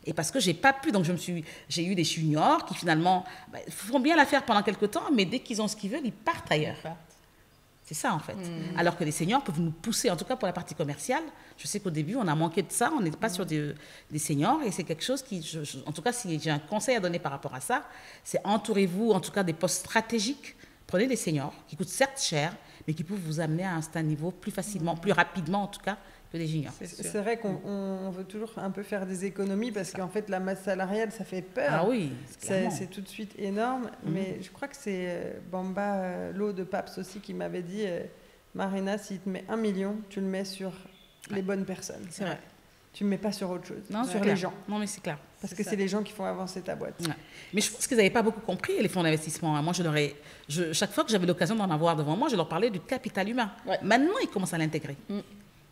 [SPEAKER 2] Et parce que j'ai pas pu, donc j'ai eu des juniors qui finalement font bien l'affaire pendant quelques temps, mais dès qu'ils ont ce qu'ils veulent, ils partent ailleurs. C'est ça, en fait. Alors que les seniors peuvent nous pousser, en tout cas pour la partie commerciale. Je sais qu'au début, on a manqué de ça. On n'est pas sur des seniors. Et c'est quelque chose qui, en tout cas, si j'ai un conseil à donner par rapport à ça, c'est entourez-vous, en tout cas, des postes stratégiques. Prenez des seniors qui coûtent certes cher, mais qui peuvent vous amener à un certain niveau plus facilement, plus rapidement, en tout cas, que des juniors.
[SPEAKER 3] C'est vrai qu'on veut toujours un peu faire des économies parce qu'en fait, la masse salariale, ça fait peur.
[SPEAKER 2] Ah oui,
[SPEAKER 3] c'est tout de suite énorme. Mais je crois que c'est Bamba, l'eau de Paps aussi, qui m'avait dit Marina, s'il te met 1 million, tu le mets sur les bonnes personnes.
[SPEAKER 1] C'est vrai.
[SPEAKER 3] tu ne mets pas sur autre chose,
[SPEAKER 2] Non,
[SPEAKER 3] sur
[SPEAKER 2] clair.
[SPEAKER 3] les gens.
[SPEAKER 2] Non, mais c'est clair.
[SPEAKER 3] Parce que c'est les gens qui font avancer ta boîte.
[SPEAKER 2] Ouais. Mais je pense qu'ils n'avaient pas beaucoup compris les fonds d'investissement. Moi, chaque fois que j'avais l'occasion d'en avoir devant moi, je leur parlais du capital humain.
[SPEAKER 1] Ouais.
[SPEAKER 2] Maintenant, ils commencent à l'intégrer.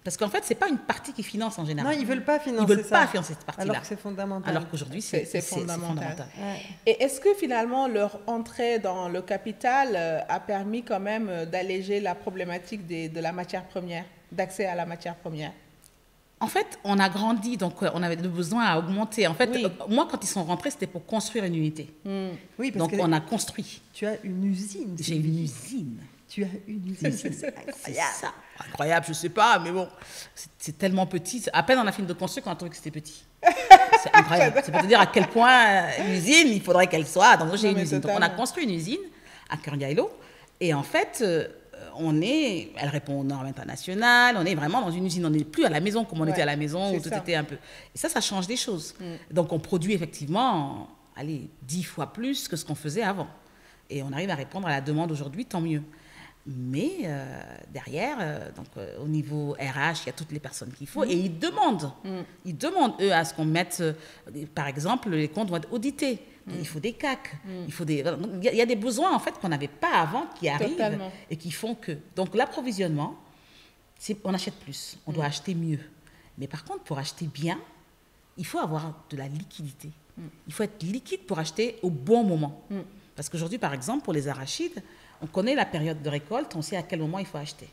[SPEAKER 2] Parce qu'en fait, ce n'est pas une partie qui finance en général.
[SPEAKER 3] Non, ils ne veulent pas financer
[SPEAKER 2] Ils ne veulent
[SPEAKER 3] ça.
[SPEAKER 2] pas financer cette partie-là.
[SPEAKER 3] Alors que c'est fondamental.
[SPEAKER 2] Alors qu'aujourd'hui, c'est fondamental.
[SPEAKER 3] Ouais.
[SPEAKER 1] Et est-ce que finalement leur entrée dans le capital a permis quand même d'alléger la problématique de la matière première, d'accès à la matière première?
[SPEAKER 2] En fait, on a grandi, donc on avait besoin à augmenter. En fait,
[SPEAKER 1] Oui.
[SPEAKER 2] moi, quand ils sont rentrés, c'était pour construire une unité.
[SPEAKER 3] Oui, parce
[SPEAKER 2] Donc,
[SPEAKER 3] que
[SPEAKER 2] on a construit.
[SPEAKER 3] tu as une usine.
[SPEAKER 2] J'ai une usine.
[SPEAKER 3] Tu as une usine.
[SPEAKER 2] C'est ça. Incroyable, je sais pas, mais bon, c'est tellement petit. À peine on a fini de construire qu'on a trouvé que c'était petit. C'est incroyable. C'est pour te dire à quel point une usine, il faudrait qu'elle soit. Donc, j'ai une usine. Donc, on a construit une usine à Cœur-Gaillot. Et en fait, elle répond aux normes internationales. On est vraiment dans une usine. On n'est plus à la maison comme on était à la maison, où tout était un peu. Et ça change des choses. Donc, on produit effectivement, 10 fois plus que ce qu'on faisait avant. Et on arrive à répondre à la demande aujourd'hui, tant mieux. Mais derrière, au niveau RH, il y a toutes les personnes qu'il faut. Et ils demandent, eux, à ce qu'on mette, par exemple, les comptes vont être audités. Il faut des CAC. Il y a des besoins, en fait, qu'on n'avait pas avant, qui arrivent. Totalement. Et qui font que... Donc, l'approvisionnement, on achète plus. On doit acheter mieux. Mais par contre, pour acheter bien, il faut avoir de la liquidité. Il faut être liquide pour acheter au bon moment. Parce qu'aujourd'hui, par exemple, pour les arachides, on connaît la période de récolte, on sait à quel moment il faut acheter.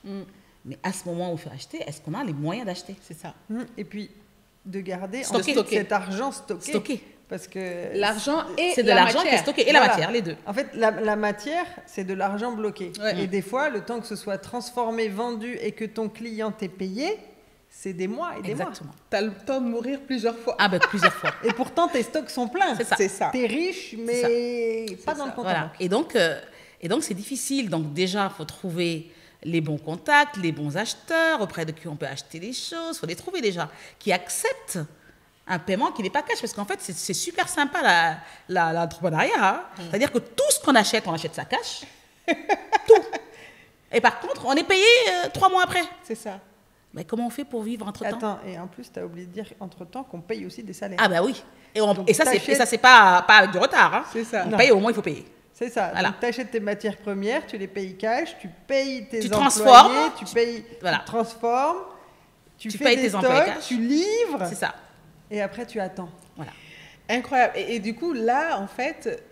[SPEAKER 2] Mais à ce moment où il faut acheter, est-ce qu'on a les moyens d'acheter?
[SPEAKER 1] C'est ça.
[SPEAKER 3] Et puis, de garder
[SPEAKER 2] stocker.
[SPEAKER 3] cet argent stocké. Parce que
[SPEAKER 1] l'argent et
[SPEAKER 2] c'est de l'argent qui est stocké et la matière, les deux.
[SPEAKER 3] En fait, la matière, c'est de l'argent bloqué.
[SPEAKER 1] Ouais.
[SPEAKER 3] Et des fois, le temps que ce soit transformé, vendu et que ton client t'ait payé, c'est des mois et des mois.
[SPEAKER 1] Tu as le temps de mourir plusieurs fois.
[SPEAKER 2] Ah ben, plusieurs fois.
[SPEAKER 3] Et pourtant, tes stocks sont pleins.
[SPEAKER 1] C'est ça.
[SPEAKER 3] Tu es riche, mais pas dans le compte.
[SPEAKER 2] Voilà. Et donc, c'est difficile. Donc, déjà, il faut trouver les bons contacts, les bons acheteurs, auprès de qui on peut acheter les choses. Il faut les trouver déjà, qui acceptent un paiement qui n'est pas cash. Parce qu'en fait, c'est super sympa l'entrepreneuriat. Hein. C'est-à-dire que tout ce qu'on achète ça cash. Tout. Et par contre, on est payé 3 mois après.
[SPEAKER 1] C'est ça.
[SPEAKER 2] Mais comment on fait pour vivre entre-temps?
[SPEAKER 3] Attends, et en plus, tu as oublié de dire entre-temps qu'on paye aussi des salaires.
[SPEAKER 2] Ah bah oui. Et ça, c'est pas avec du retard. Hein.
[SPEAKER 1] C'est ça.
[SPEAKER 2] On paye, au moins, il faut payer.
[SPEAKER 3] C'est ça.
[SPEAKER 2] Voilà.
[SPEAKER 3] Donc, tu achètes tes matières premières, tu les payes cash, tu payes tes employés,
[SPEAKER 2] transformes,
[SPEAKER 3] tu transformes, tu fais
[SPEAKER 2] payes
[SPEAKER 3] des
[SPEAKER 2] tes
[SPEAKER 3] stocks,
[SPEAKER 2] employés cash.
[SPEAKER 3] tu livres.
[SPEAKER 2] C'est ça.
[SPEAKER 3] Et après, tu attends.
[SPEAKER 2] Voilà.
[SPEAKER 1] Incroyable. Et du coup, là, en fait,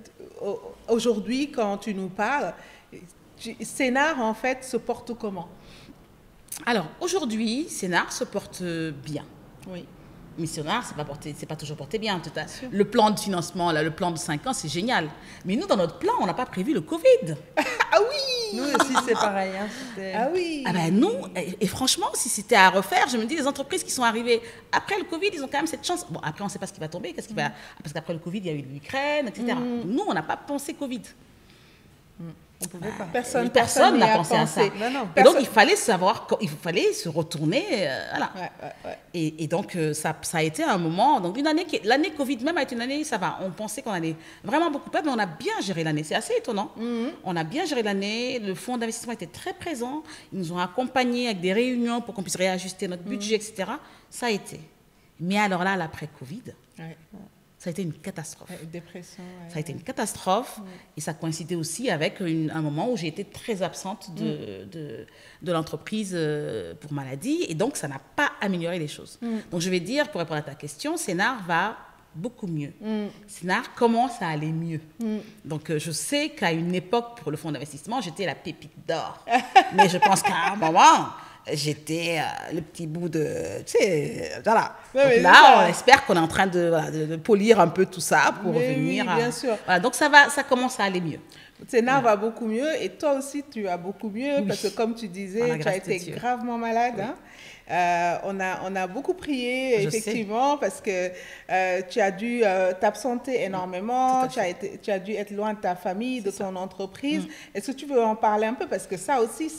[SPEAKER 1] aujourd'hui, quand tu nous parles, Sénar, en fait, se porte comment?
[SPEAKER 2] Alors, aujourd'hui, Sénar se porte bien.
[SPEAKER 1] Oui.
[SPEAKER 2] Mais Sénar, c'est pas toujours porté bien. Le plan de financement, là, le plan de 5 ans, c'est génial. Mais nous, dans notre plan, on n'a pas prévu le Covid.
[SPEAKER 1] Ah oui!
[SPEAKER 3] Nous aussi, c'est pareil. Hein,
[SPEAKER 1] ah oui!
[SPEAKER 2] Ah ben nous, et franchement, si c'était à refaire, je me dis, les entreprises qui sont arrivées après le Covid, ils ont quand même cette chance. Bon, après, on ne sait pas ce qui va tomber. Parce qu'après le Covid, il y a eu l'Ukraine, etc. Nous, on n'a pas pensé Covid.
[SPEAKER 3] On pouvait pas.
[SPEAKER 2] Personne n'a pensé à ça.
[SPEAKER 3] Non.
[SPEAKER 2] Et donc, il fallait se retourner. Voilà.
[SPEAKER 1] Ouais.
[SPEAKER 2] Et donc, ça a été un moment. Donc, l'année Covid même a été une année, ça va. On pensait qu'on allait vraiment beaucoup perdre, mais on a bien géré l'année. C'est assez étonnant. On a bien géré l'année. Le fonds d'investissement était très présent. Ils nous ont accompagnés avec des réunions pour qu'on puisse réajuster notre budget, etc. Ça a été. Mais alors là, l'après-Covid, ça a été une catastrophe.
[SPEAKER 1] Dépression.
[SPEAKER 2] Ça a été une catastrophe. Et ça coïncidait aussi avec un moment où j'ai été très absente de l'entreprise pour maladie. Et donc, ça n'a pas amélioré les choses. Donc, je vais dire, pour répondre à ta question, Sénar va beaucoup mieux. Sénar commence à aller mieux. Donc, je sais qu'à une époque, pour le fonds d'investissement, j'étais la pépite d'or. Mais je pense qu'à un moment... j'étais le petit bout de... Tu sais, voilà. Donc là, on espère qu'on est en train de polir un peu tout ça pour revenir
[SPEAKER 1] à... bien sûr.
[SPEAKER 2] Voilà, donc ça commence à aller mieux.
[SPEAKER 1] Sénar va beaucoup mieux et toi aussi, tu vas beaucoup mieux parce que comme tu disais, tu as été gravement malade. Hein. On a beaucoup prié, effectivement, parce que tu as dû t'absenter énormément, tu as dû être loin de ta famille, de ton entreprise. Est-ce que tu veux en parler un peu? Parce que ça aussi,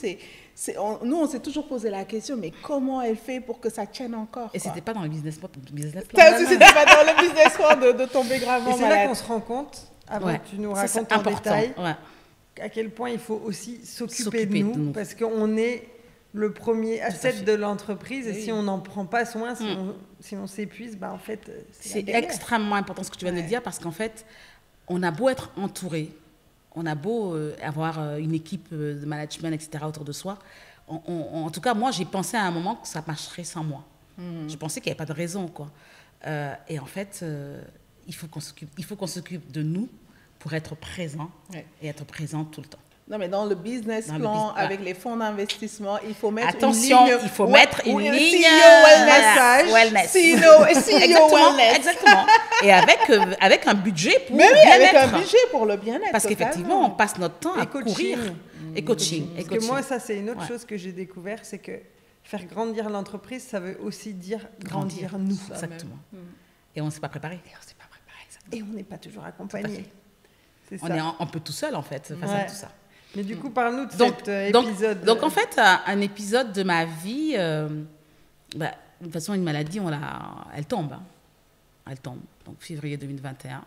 [SPEAKER 1] nous, on s'est toujours posé la question, mais comment elle fait pour que ça tienne encore?
[SPEAKER 2] Et c'était pas dans le business plan.
[SPEAKER 1] Ça aussi, c'était pas dans le business plan de tomber gravement malade.
[SPEAKER 3] Et c'est là qu'on se rend compte, avant que tu nous racontes en détail, à quel point il faut aussi s'occuper de nous, parce qu'on est le premier asset
[SPEAKER 2] fait.
[SPEAKER 3] de l'entreprise. Et
[SPEAKER 1] Oui.
[SPEAKER 3] si on n'en prend pas soin, si on s'épuise, en fait,
[SPEAKER 2] C'est
[SPEAKER 3] la galère.
[SPEAKER 2] extrêmement important ce que tu viens de dire parce qu'en fait, on a beau être entouré, on a beau avoir une équipe de management, etc. autour de soi. En tout cas, moi, j'ai pensé à un moment que ça marcherait sans moi. Je pensais qu'il n'y avait pas de raison, quoi. Et en fait, il faut qu'on s'occupe de nous pour être présent et être présent tout le temps.
[SPEAKER 1] Non, mais dans le business plan, avec les fonds d'investissement, il faut mettre
[SPEAKER 2] Attention,
[SPEAKER 1] une ligne.
[SPEAKER 2] il faut mettre une ligne
[SPEAKER 1] wellness. CEO wellness.
[SPEAKER 2] Exactement. Et avec un budget pour
[SPEAKER 1] Mais oui,
[SPEAKER 2] bien-être.
[SPEAKER 1] avec un budget pour le bien-être.
[SPEAKER 2] Parce qu'effectivement, on passe notre temps à
[SPEAKER 3] coaching.
[SPEAKER 2] courir. Et coaching.
[SPEAKER 3] Parce que moi, ça, c'est une autre chose que j'ai découvert, c'est que faire grandir l'entreprise, ça veut aussi dire grandir nous.
[SPEAKER 2] Exactement. Et on ne s'est pas préparé.
[SPEAKER 3] Et on n'est pas toujours accompagné. C'est ça.
[SPEAKER 2] On est un peu tout seul, en fait, face à tout ça.
[SPEAKER 3] Mais du coup, parle-nous de cet épisode.
[SPEAKER 2] Donc, en fait, un épisode de ma vie, de toute façon, une maladie, elle tombe. Elle tombe. Donc, février 2021,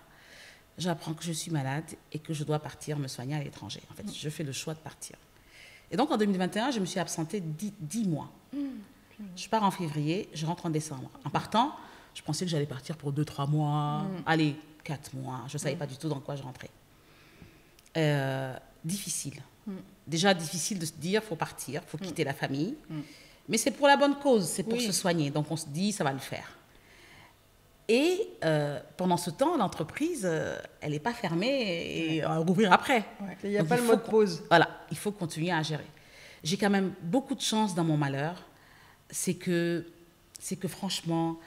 [SPEAKER 2] j'apprends que je suis malade et que je dois partir me soigner à l'étranger. En fait, je fais le choix de partir. Et donc, en 2021, je me suis absentée 10 mois. Je pars en février, je rentre en décembre. En partant, je pensais que j'allais partir pour 2-3 mois, allez, 4 mois. Je ne savais pas du tout dans quoi je rentrais. Difficile. Déjà difficile de se dire, il faut partir, il faut quitter la famille. Mais c'est pour la bonne cause, c'est pour se soigner. Donc, on se dit, ça va le faire. Et pendant ce temps, l'entreprise, elle n'est pas fermée et on va rouvrir après.
[SPEAKER 3] Il n'y a pas le mode pause.
[SPEAKER 2] Voilà, il faut continuer à gérer. J'ai quand même beaucoup de chance dans mon malheur. C'est que franchement,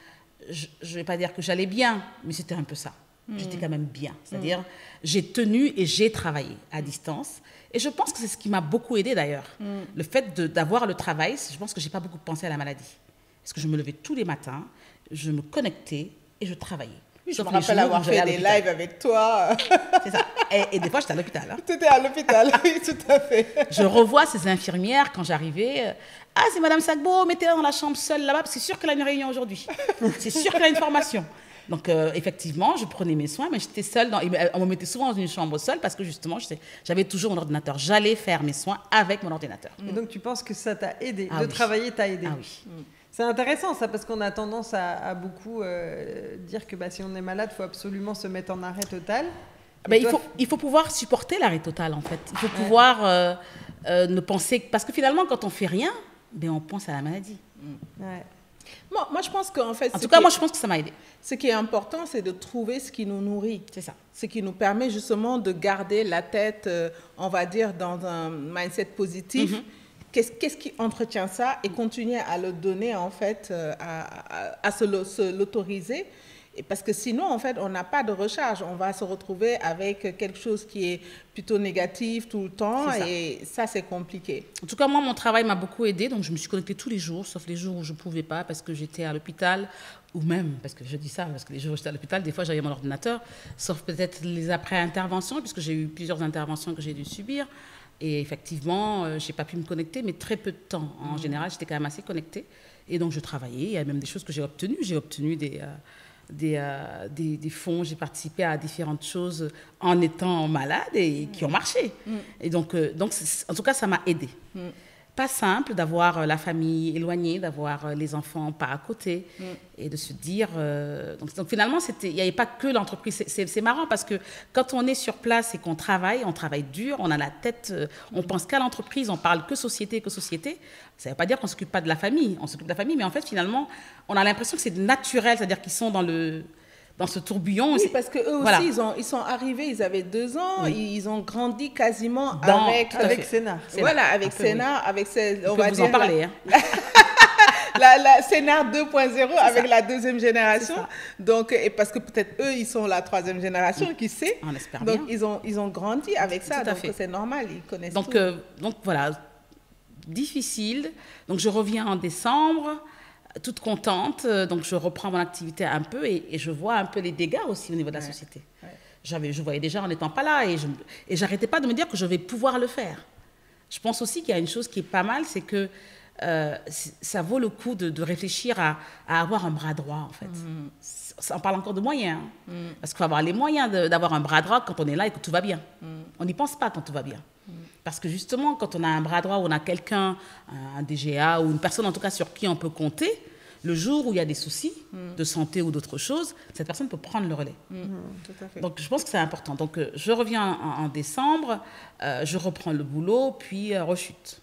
[SPEAKER 2] je ne vais pas dire que j'allais bien, mais c'était un peu ça. J'étais quand même bien. C'est-à-dire, j'ai tenu et j'ai travaillé à distance. Et je pense que c'est ce qui m'a beaucoup aidée d'ailleurs. Le fait d'avoir le travail, je pense que je n'ai pas beaucoup pensé à la maladie. Parce que je me levais tous les matins, je me connectais et je travaillais.
[SPEAKER 1] Oui, je me rappelle avoir fait des lives avec toi.
[SPEAKER 2] C'est ça. Et des fois, j'étais à l'hôpital. Hein.
[SPEAKER 1] Tu étais à l'hôpital, oui, tout à fait.
[SPEAKER 2] Je revois ces infirmières quand j'arrivais. Ah, c'est Madame Sagbo, mettez-la dans la chambre seule là-bas, parce que c'est sûr qu'elle a une réunion aujourd'hui. C'est sûr qu'elle a une formation. Donc, effectivement, je prenais mes soins, mais j'étais seule. On me mettait souvent dans une chambre seule parce que, justement, j'avais toujours mon ordinateur. J'allais faire mes soins avec mon ordinateur.
[SPEAKER 3] Et donc, tu penses que ça t'a aidé, travailler t'a aidé.
[SPEAKER 2] Ah oui.
[SPEAKER 3] C'est intéressant, ça, parce qu'on a tendance à beaucoup dire que si on est malade, il faut absolument se mettre en arrêt total.
[SPEAKER 2] Il faut pouvoir supporter l'arrêt total, en fait. Il faut pouvoir ne penser... Parce que, finalement, quand on ne fait rien, on pense à la maladie.
[SPEAKER 3] Ouais.
[SPEAKER 1] Moi, je pense qu'en fait...
[SPEAKER 2] En tout cas, moi, je pense que ça m'a aidé.
[SPEAKER 1] Ce qui est important, c'est de trouver ce qui nous nourrit.
[SPEAKER 2] C'est ça.
[SPEAKER 1] Ce qui nous permet justement de garder la tête, on va dire, dans un mindset positif. Qu'est-ce qui entretient ça et continuer à le donner, en fait, à se l'autoriser. Et parce que sinon, en fait, on n'a pas de recharge. On va se retrouver avec quelque chose qui est plutôt négatif tout le temps. Et ça, c'est compliqué.
[SPEAKER 2] En tout cas, moi, mon travail m'a beaucoup aidée. Donc, je me suis connectée tous les jours, sauf les jours où je ne pouvais pas parce que j'étais à l'hôpital. Ou même, parce que je dis ça, parce que les jours où j'étais à l'hôpital, des fois, j'avais mon ordinateur. Sauf peut-être les après-interventions, puisque j'ai eu plusieurs interventions que j'ai dû subir. Et effectivement, je n'ai pas pu me connecter, mais très peu de temps. En général, j'étais quand même assez connectée. Et donc, je travaillais. Il y a même des choses que j'ai obtenues. J'ai obtenu des fonds, j'ai participé à différentes choses en étant malade et qui ont marché. Et donc en tout cas, ça m'a aidée. Pas simple d'avoir la famille éloignée, d'avoir les enfants pas à côté et de se dire... donc finalement, il n'y avait pas que l'entreprise. C'est marrant parce que quand on est sur place et qu'on travaille, on travaille dur, on a la tête... on pense qu'à l'entreprise, on parle que société. Ça ne veut pas dire qu'on ne s'occupe pas de la famille. On s'occupe de la famille, mais en fait, finalement, on a l'impression que c'est naturel, c'est-à-dire qu'ils sont dans ce tourbillon.
[SPEAKER 1] Oui, parce qu'eux aussi, ils sont arrivés, ils avaient 2 ans, ils ont grandi quasiment avec
[SPEAKER 3] Sénart.
[SPEAKER 1] Voilà, avec Sénart, avec
[SPEAKER 2] on va vous en parler.
[SPEAKER 1] La Sénart 2.0 avec la 2e génération. Donc, et parce que peut-être eux, ils sont la 3e génération, qui sait.
[SPEAKER 2] On espère
[SPEAKER 1] donc,
[SPEAKER 2] bien.
[SPEAKER 1] ils ont grandi avec ça, donc c'est normal, ils connaissent tout.
[SPEAKER 2] Donc voilà, difficile. Donc je reviens en décembre, toute contente, donc je reprends mon activité un peu et je vois un peu les dégâts aussi au niveau de la société. Je voyais déjà en n'étant pas là et j'arrêtais pas de me dire que je vais pouvoir le faire. Je pense aussi qu'il y a une chose qui est pas mal, c'est que ça vaut le coup de réfléchir à avoir un bras droit, en fait. On parle encore de moyens, parce qu'il faut avoir les moyens d'avoir un bras droit quand on est là et que tout va bien. On n'y pense pas quand tout va bien. Parce que justement, quand on a un bras droit, on a quelqu'un, un DGA ou une personne en tout cas sur qui on peut compter, le jour où il y a des soucis de santé ou d'autres choses, cette personne peut prendre le relais.
[SPEAKER 1] Tout à fait.
[SPEAKER 2] Donc, je pense que c'est important. Donc, je reviens en décembre, je reprends le boulot, puis rechute.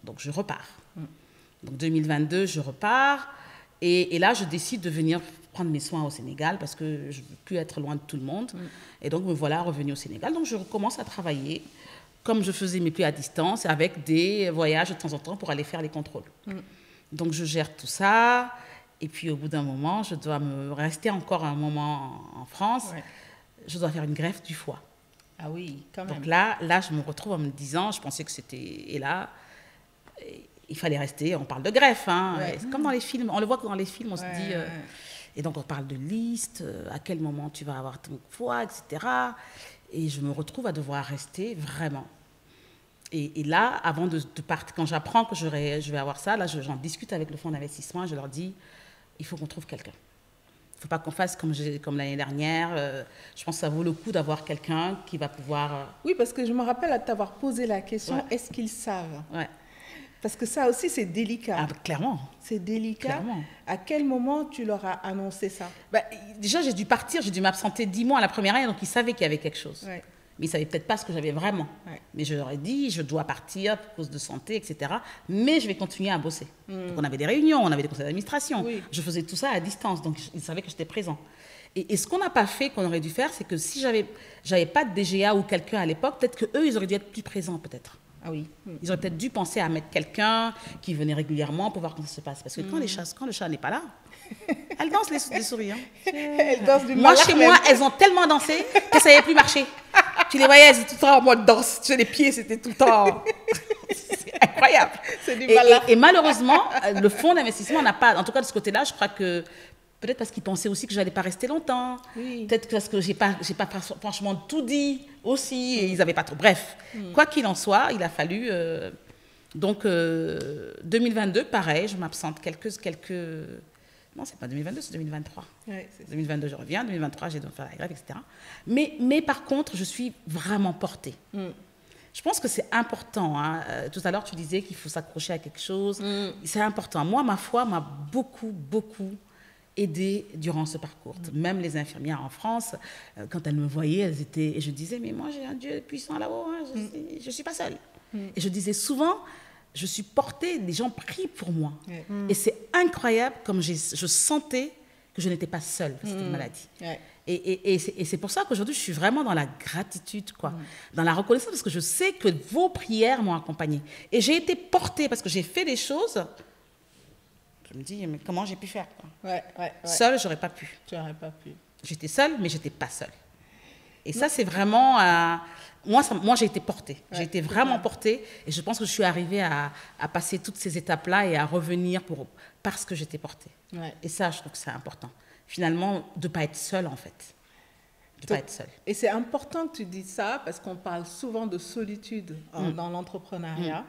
[SPEAKER 2] Donc, je repars. Donc, 2022, je repars. Et là, je décide de venir prendre mes soins au Sénégal parce que je ne veux plus être loin de tout le monde. Et donc, me voilà revenue au Sénégal. Donc, je recommence à travailler comme je faisais mes pluies à distance, avec des voyages de temps en temps pour aller faire les contrôles. Donc, je gère tout ça. Et puis, au bout d'un moment, je dois me rester encore un moment en France.
[SPEAKER 1] Ouais.
[SPEAKER 2] Je dois faire une greffe du foie.
[SPEAKER 1] Ah oui, quand même.
[SPEAKER 2] Donc là, je me retrouve en me disant, je pensais que c'était... Et là, il fallait rester, on parle de greffe. Hein.
[SPEAKER 1] Ouais.
[SPEAKER 2] C'est comme dans les films, on le voit que dans les films, on se dit...
[SPEAKER 1] Ouais.
[SPEAKER 2] Et donc, on parle de liste, à quel moment tu vas avoir ton foie, etc. Et je me retrouve à devoir rester vraiment. Et là, avant de partir, quand j'apprends que je vais avoir ça, là, j'en discute avec le fonds d'investissement et je leur dis, il faut qu'on trouve quelqu'un. Il ne faut pas qu'on fasse comme l'année dernière. Je pense que ça vaut le coup d'avoir quelqu'un qui va pouvoir...
[SPEAKER 1] Oui, parce que je me rappelle à t'avoir posé la question,
[SPEAKER 2] Ouais.
[SPEAKER 1] est-ce qu'ils savent?
[SPEAKER 2] Ouais.
[SPEAKER 1] Parce que ça aussi, c'est délicat.
[SPEAKER 2] Ah, clairement.
[SPEAKER 1] C'est délicat.
[SPEAKER 2] Clairement.
[SPEAKER 1] À quel moment tu leur as annoncé ça?
[SPEAKER 2] Bah, déjà, j'ai dû partir, j'ai dû m'absenter 10 mois à la première année, donc ils savaient qu'il y avait quelque chose.
[SPEAKER 1] Ouais.
[SPEAKER 2] Mais ils ne savaient peut-être pas ce que j'avais vraiment.
[SPEAKER 1] Ouais.
[SPEAKER 2] Mais je leur ai dit, je dois partir pour cause de santé, etc. Mais je vais continuer à bosser. Donc on avait des réunions, on avait des conseils d'administration.
[SPEAKER 1] Oui.
[SPEAKER 2] Je faisais tout ça à distance, donc ils savaient que j'étais présent. Et ce qu'on n'a pas fait, qu'on aurait dû faire, c'est que si j'avais pas de DGA ou quelqu'un à l'époque, peut-être qu'eux, ils auraient dû être plus présents, peut-être.
[SPEAKER 1] Ah oui.
[SPEAKER 2] Ils auraient peut-être dû penser à mettre quelqu'un qui venait régulièrement pour voir comment ça se passe. Parce que quand le chat n'est pas là, elles dansent les souris. Hein.
[SPEAKER 1] Elle danse du
[SPEAKER 2] Moi,
[SPEAKER 1] malheur
[SPEAKER 2] chez
[SPEAKER 1] même.
[SPEAKER 2] moi, elles ont tellement dansé que ça n'avait plus marché. Tu les voyais, elles étaient tout le temps en mode danse. Tu sais, les pieds, c'était tout le temps... C'est incroyable.
[SPEAKER 1] C'est du malheur.
[SPEAKER 2] Et malheureusement, le fonds d'investissement n'a pas... En tout cas, de ce côté-là, je crois que... Peut-être parce qu'ils pensaient aussi que je n'allais pas rester longtemps.
[SPEAKER 1] Oui.
[SPEAKER 2] Peut-être parce que je n'ai pas franchement tout dit aussi. Et ils n'avaient pas trop... Bref, quoi qu'il en soit, il a fallu... Donc, 2022, pareil, je m'absente quelques... Non, c'est pas 2022, c'est 2023.
[SPEAKER 1] Ouais, c'est ça.
[SPEAKER 2] 2022, je reviens. 2023, j'ai dû faire la grève, etc. Mais par contre, je suis vraiment portée. Je pense que c'est important. Hein. Tout à l'heure, tu disais qu'il faut s'accrocher à quelque chose. C'est important. Moi, ma foi m'a beaucoup, beaucoup aidée durant ce parcours. Même les infirmières en France, quand elles me voyaient, elles étaient... Et je disais, mais moi, j'ai un Dieu puissant là-haut. Hein. Je ne suis pas seule. Et je disais souvent... Je suis portée, les gens prient pour moi.
[SPEAKER 1] Ouais.
[SPEAKER 2] Et c'est incroyable comme je sentais que je n'étais pas seule dans cette maladie.
[SPEAKER 1] Ouais.
[SPEAKER 2] Et c'est pour ça qu'aujourd'hui, je suis vraiment dans la gratitude, quoi, dans la reconnaissance, parce que je sais que vos prières m'ont accompagnée. Et j'ai été portée parce que j'ai fait des choses. Je me dis, mais comment j'ai pu faire, quoi.
[SPEAKER 1] Ouais.
[SPEAKER 2] Seule, je n'aurais pas pu.
[SPEAKER 1] Tu n'aurais pas pu.
[SPEAKER 2] J'étais seule, mais je n'étais pas seule. Et ça, c'est vraiment... Moi, j'ai été portée. J'ai été vraiment portée. Et je pense que je suis arrivée à passer toutes ces étapes-là et à revenir parce que j'étais portée.
[SPEAKER 1] Ouais.
[SPEAKER 2] Et ça, je trouve que c'est important. Finalement, de ne pas être seule, en fait. De ne pas être seule.
[SPEAKER 1] Et c'est important que tu dises ça parce qu'on parle souvent de solitude dans l'entrepreneuriat.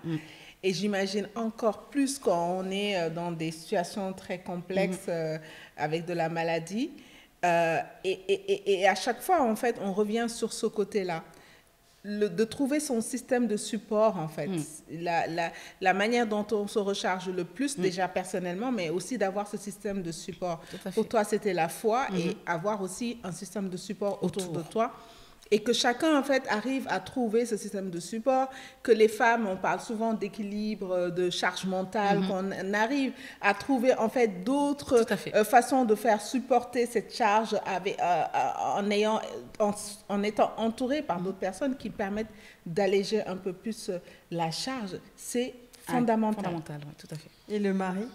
[SPEAKER 1] Et j'imagine encore plus quand on est dans des situations très complexes avec de la maladie. Et à chaque fois, en fait, on revient sur ce côté-là. De trouver son système de support, en fait. La manière dont on se recharge le plus, déjà personnellement, mais aussi d'avoir ce système de support. Pour toi, c'était la foi et avoir aussi un système de support autour de toi. Et que chacun, en fait, arrive à trouver ce système de support, que les femmes, on parle souvent d'équilibre, de charge mentale, qu'on arrive à trouver, en fait, d'autres façons de faire supporter cette charge en étant entouré par d'autres personnes qui permettent d'alléger un peu plus la charge. C'est fondamental.
[SPEAKER 2] Fondamental, oui, tout à fait.
[SPEAKER 3] Et le mari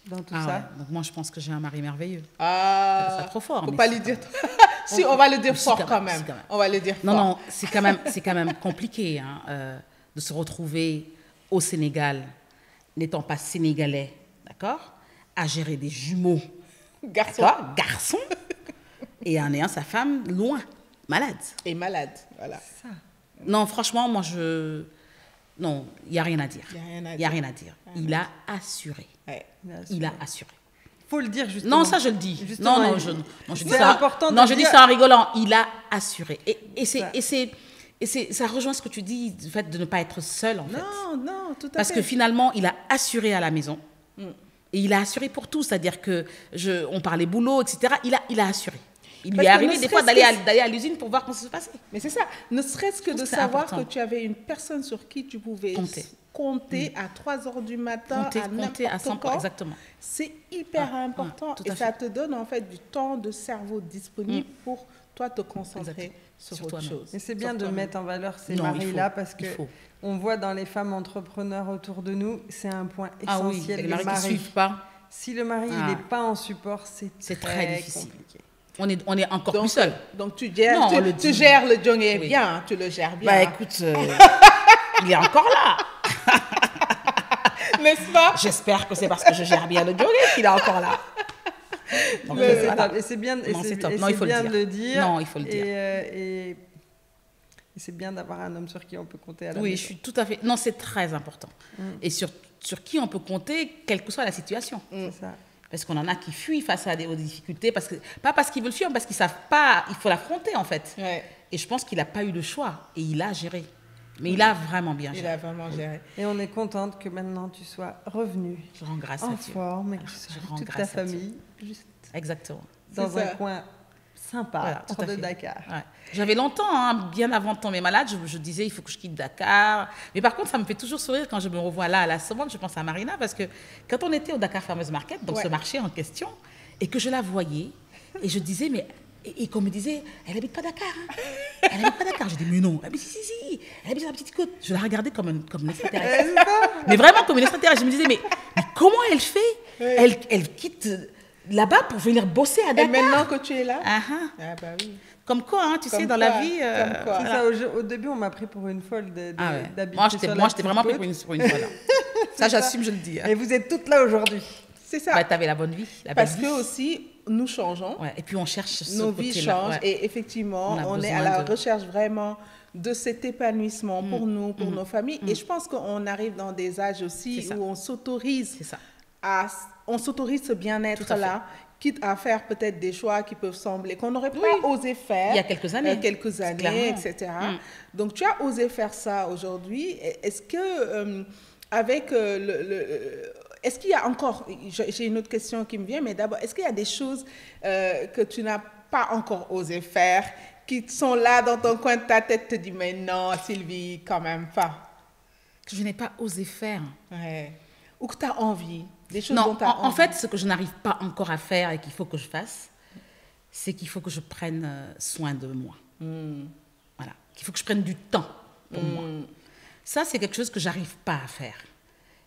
[SPEAKER 3] dans tout ça?
[SPEAKER 2] Ouais. Donc moi, je pense que j'ai un mari merveilleux.
[SPEAKER 1] Ah,
[SPEAKER 2] c'est trop fort.
[SPEAKER 1] Faut
[SPEAKER 2] mais
[SPEAKER 1] pas
[SPEAKER 2] c'est
[SPEAKER 1] lui
[SPEAKER 2] quand
[SPEAKER 1] dire.
[SPEAKER 2] même-
[SPEAKER 1] Si, on va le dire
[SPEAKER 2] Si,
[SPEAKER 1] fort
[SPEAKER 2] quand
[SPEAKER 1] quand
[SPEAKER 2] même,
[SPEAKER 1] même.
[SPEAKER 2] si, quand même.
[SPEAKER 1] On va le dire
[SPEAKER 2] Non,
[SPEAKER 1] fort.
[SPEAKER 2] non, c'est quand même compliqué hein, de se retrouver au Sénégal, n'étant pas sénégalais, d'accord, à gérer des jumeaux,
[SPEAKER 1] Garçon
[SPEAKER 2] garçons, et en ayant sa femme loin, malade.
[SPEAKER 1] est malade, voilà.
[SPEAKER 2] Non, franchement, moi, non, il n'y a rien à dire.
[SPEAKER 1] Il y a rien à
[SPEAKER 2] Il y a
[SPEAKER 1] dire.
[SPEAKER 2] rien à dire. Il a assuré.
[SPEAKER 1] Ouais.
[SPEAKER 2] Il a assuré.
[SPEAKER 3] Faut le dire justement.
[SPEAKER 2] Non, ça je le dis.
[SPEAKER 3] Justement,
[SPEAKER 2] Non, je dis
[SPEAKER 3] c'est
[SPEAKER 2] ça.
[SPEAKER 3] important de
[SPEAKER 2] Non,
[SPEAKER 3] le
[SPEAKER 2] je dis
[SPEAKER 3] dire.
[SPEAKER 2] ça en rigolant. Il a assuré. Et
[SPEAKER 3] Ça.
[SPEAKER 2] c'est Et ça rejoint ce que tu dis, le fait de ne pas être seul, en fait.
[SPEAKER 1] Non, tout à fait.
[SPEAKER 2] Parce que finalement, il a assuré à la maison. Et il a assuré pour tout. C'est-à-dire on parlait boulot, etc. Il a assuré. Il lui est arrivé des fois d'aller à l'usine pour voir comment ça se passait.
[SPEAKER 1] Mais c'est ça. Ne serait-ce que de savoir
[SPEAKER 2] important.
[SPEAKER 1] que tu avais une personne sur qui tu pouvais compter à 3 heures du matin,
[SPEAKER 2] compter à 100
[SPEAKER 1] quand.
[SPEAKER 2] Exactement.
[SPEAKER 1] C'est hyper important. Et ça te donne en fait du temps de cerveau disponible pour toi te concentrer sur autre chose.
[SPEAKER 3] Et c'est bien de mettre en valeur ces maris-là parce que on voit dans les femmes entrepreneurs autour de nous, c'est un point essentiel.
[SPEAKER 2] Les maris qui ne suivent pas.
[SPEAKER 3] Si le mari n'est pas en support, c'est très difficile. Compliqué.
[SPEAKER 2] On est encore plus seul.
[SPEAKER 1] Donc tu gères le jonge bien, tu le gères bien.
[SPEAKER 2] Bah écoute, il est encore là.
[SPEAKER 1] N'est-ce pas?
[SPEAKER 2] J'espère que c'est parce que je gère bien le jonge qu'il est encore là.
[SPEAKER 3] Donc, et c'est bien, de le dire.
[SPEAKER 2] Non, il faut le dire.
[SPEAKER 3] Et c'est bien d'avoir un homme sur qui on peut compter à la maison.
[SPEAKER 2] Je suis tout à fait... Non, c'est très important. Et sur qui on peut compter, quelle que soit la situation.
[SPEAKER 3] C'est ça.
[SPEAKER 2] Parce qu'on en a qui fuient face aux difficultés, pas parce qu'ils veulent fuir, mais parce qu'ils ne savent pas, il faut l'affronter en fait.
[SPEAKER 1] Ouais.
[SPEAKER 2] Et je pense qu'il n'a pas eu le choix, et il a géré. Mais il a vraiment bien géré.
[SPEAKER 1] Il a vraiment géré.
[SPEAKER 3] Et on est contente que maintenant tu sois revenue.
[SPEAKER 2] Je rends grâce
[SPEAKER 3] à
[SPEAKER 2] Dieu.
[SPEAKER 3] En forme, et que toute ta famille, juste
[SPEAKER 2] exactement.
[SPEAKER 3] Dans un coin sympa, hors de Dakar.
[SPEAKER 2] Ouais. J'avais longtemps, bien avant de tomber malade, je disais il faut que je quitte Dakar. Mais par contre, ça me fait toujours sourire quand je me revois là à la Sorbonne. Je pense à Marina parce que quand on était au Dakar Farmers Market, donc ce marché en question, et que je la voyais, et je disais mais et qu'on me disait elle habite pas Dakar, elle habite pas Dakar. Je dis mais non, elle dit si, elle habite sur la petite côte. Je la regardais comme une extraterrestre, mais vraiment comme une extraterrestre. Je me disais mais comment elle fait? Elle quitte là-bas pour venir bosser à Dakar.
[SPEAKER 1] Et maintenant que tu es là?
[SPEAKER 2] Ah
[SPEAKER 1] bah oui.
[SPEAKER 2] Comme quoi, tu sais, dans la vie...
[SPEAKER 3] C'est ça, au début, on m'a pris pour une folle d'habiter
[SPEAKER 2] Moi, j'étais vraiment pris pour une folle. Ça, j'assume, je le dis.
[SPEAKER 3] Et vous êtes toutes là aujourd'hui.
[SPEAKER 1] C'est ça.
[SPEAKER 2] Bah, tu avais la bonne vie.
[SPEAKER 1] Parce que aussi, nous changeons.
[SPEAKER 2] Et puis, on cherche
[SPEAKER 1] nos vies changent. Et effectivement, on est à la recherche vraiment de cet épanouissement pour nous, pour nos familles. Et je pense qu'on arrive dans des âges aussi où on s'autorise ce bien-être-là, quitte à faire peut-être des choix qui peuvent sembler qu'on n'aurait pas osé faire
[SPEAKER 2] il y a quelques années,
[SPEAKER 1] etc. Donc, tu as osé faire ça aujourd'hui. Est-ce que, est-ce qu'il y a encore, j'ai une autre question qui me vient, mais d'abord, est-ce qu'il y a des choses que tu n'as pas encore osé faire, qui sont là dans ton coin de ta tête, te dis, mais non, Sylvie, quand même pas.
[SPEAKER 2] Que je n'ai pas osé faire.
[SPEAKER 1] Ou que tu as envie. Des choses
[SPEAKER 2] non,
[SPEAKER 1] dont tu as envie.
[SPEAKER 2] En fait, ce que je n'arrive pas encore à faire et qu'il faut que je fasse, c'est qu'il faut que je prenne soin de moi. Voilà. Qu'il faut que je prenne du temps pour moi. Ça, c'est quelque chose que je n'arrive pas à faire.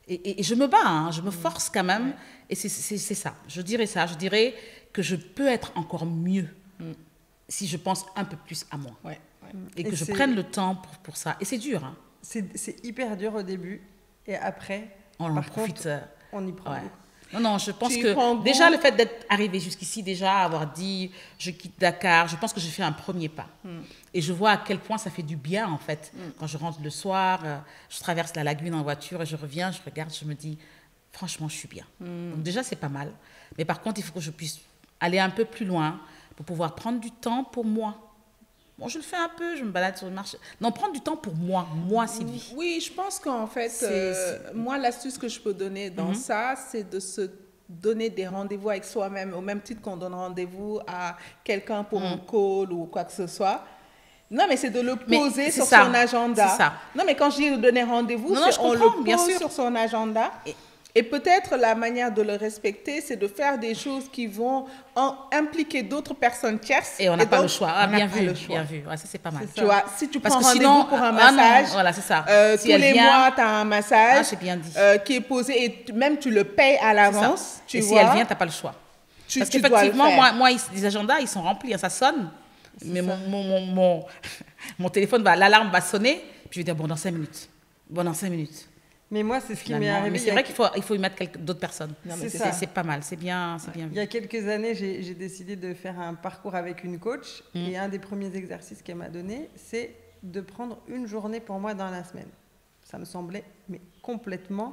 [SPEAKER 2] Et je me bats, je me force quand même. Et c'est ça. Je dirais que je peux être encore mieux si je pense un peu plus à moi. Et que je prenne le temps pour ça. Et c'est dur.
[SPEAKER 3] C'est hyper dur au début. Et après,
[SPEAKER 2] on en profite.
[SPEAKER 3] On y prend.
[SPEAKER 2] Non, je pense que déjà le fait d'être arrivé jusqu'ici, déjà avoir dit je quitte Dakar, je pense que j'ai fait un premier pas. Et je vois à quel point ça fait du bien en fait. Quand je rentre le soir, je traverse la lagune en voiture et je reviens, je regarde, je me dis franchement je suis bien. Donc déjà c'est pas mal. Mais par contre il faut que je puisse aller un peu plus loin pour pouvoir prendre du temps pour moi. Bon, je le fais un peu, je me balade sur le marché. Non, prendre du temps pour moi, Sylvie.
[SPEAKER 1] Oui, je pense qu'en fait, moi, l'astuce que je peux donner dans ça, c'est de se donner des rendez-vous avec soi-même, au même titre qu'on donne rendez-vous à quelqu'un pour un call ou quoi que ce soit. Non, mais c'est de le poser sur son agenda.
[SPEAKER 2] C'est ça.
[SPEAKER 1] Non, mais quand je dis de donner rendez-vous, c'est on le pose sur son agenda. Et peut-être la manière de le respecter, c'est de faire des choses qui vont impliquer d'autres personnes tierces.
[SPEAKER 2] Et on n'a pas le choix. Bien vu. Ouais, ça, c'est pas mal.
[SPEAKER 1] Tu vois, si tu prends rendez-vous pour un massage,
[SPEAKER 2] voilà, c'est ça.
[SPEAKER 1] Si tous les mois, tu as un massage
[SPEAKER 2] bien dit.
[SPEAKER 1] Qui est posé et même tu le payes à l'avance.
[SPEAKER 2] Et si elle vient, tu n'as pas le choix. Parce qu'effectivement, moi, les agendas, ils sont remplis. Ça sonne. Mais mon téléphone, l'alarme va sonner. Puis je vais dire, bon, dans 5 minutes.
[SPEAKER 3] Mais moi, c'est ce qui m'est arrivé.
[SPEAKER 2] Mais c'est vrai qu'il faut y mettre d'autres personnes. C'est pas mal, c'est bien vu.
[SPEAKER 3] Il y a quelques années, j'ai décidé de faire un parcours avec une coach. Et un des premiers exercices qu'elle m'a donné, c'est de prendre une journée pour moi dans la semaine. Ça me semblait complètement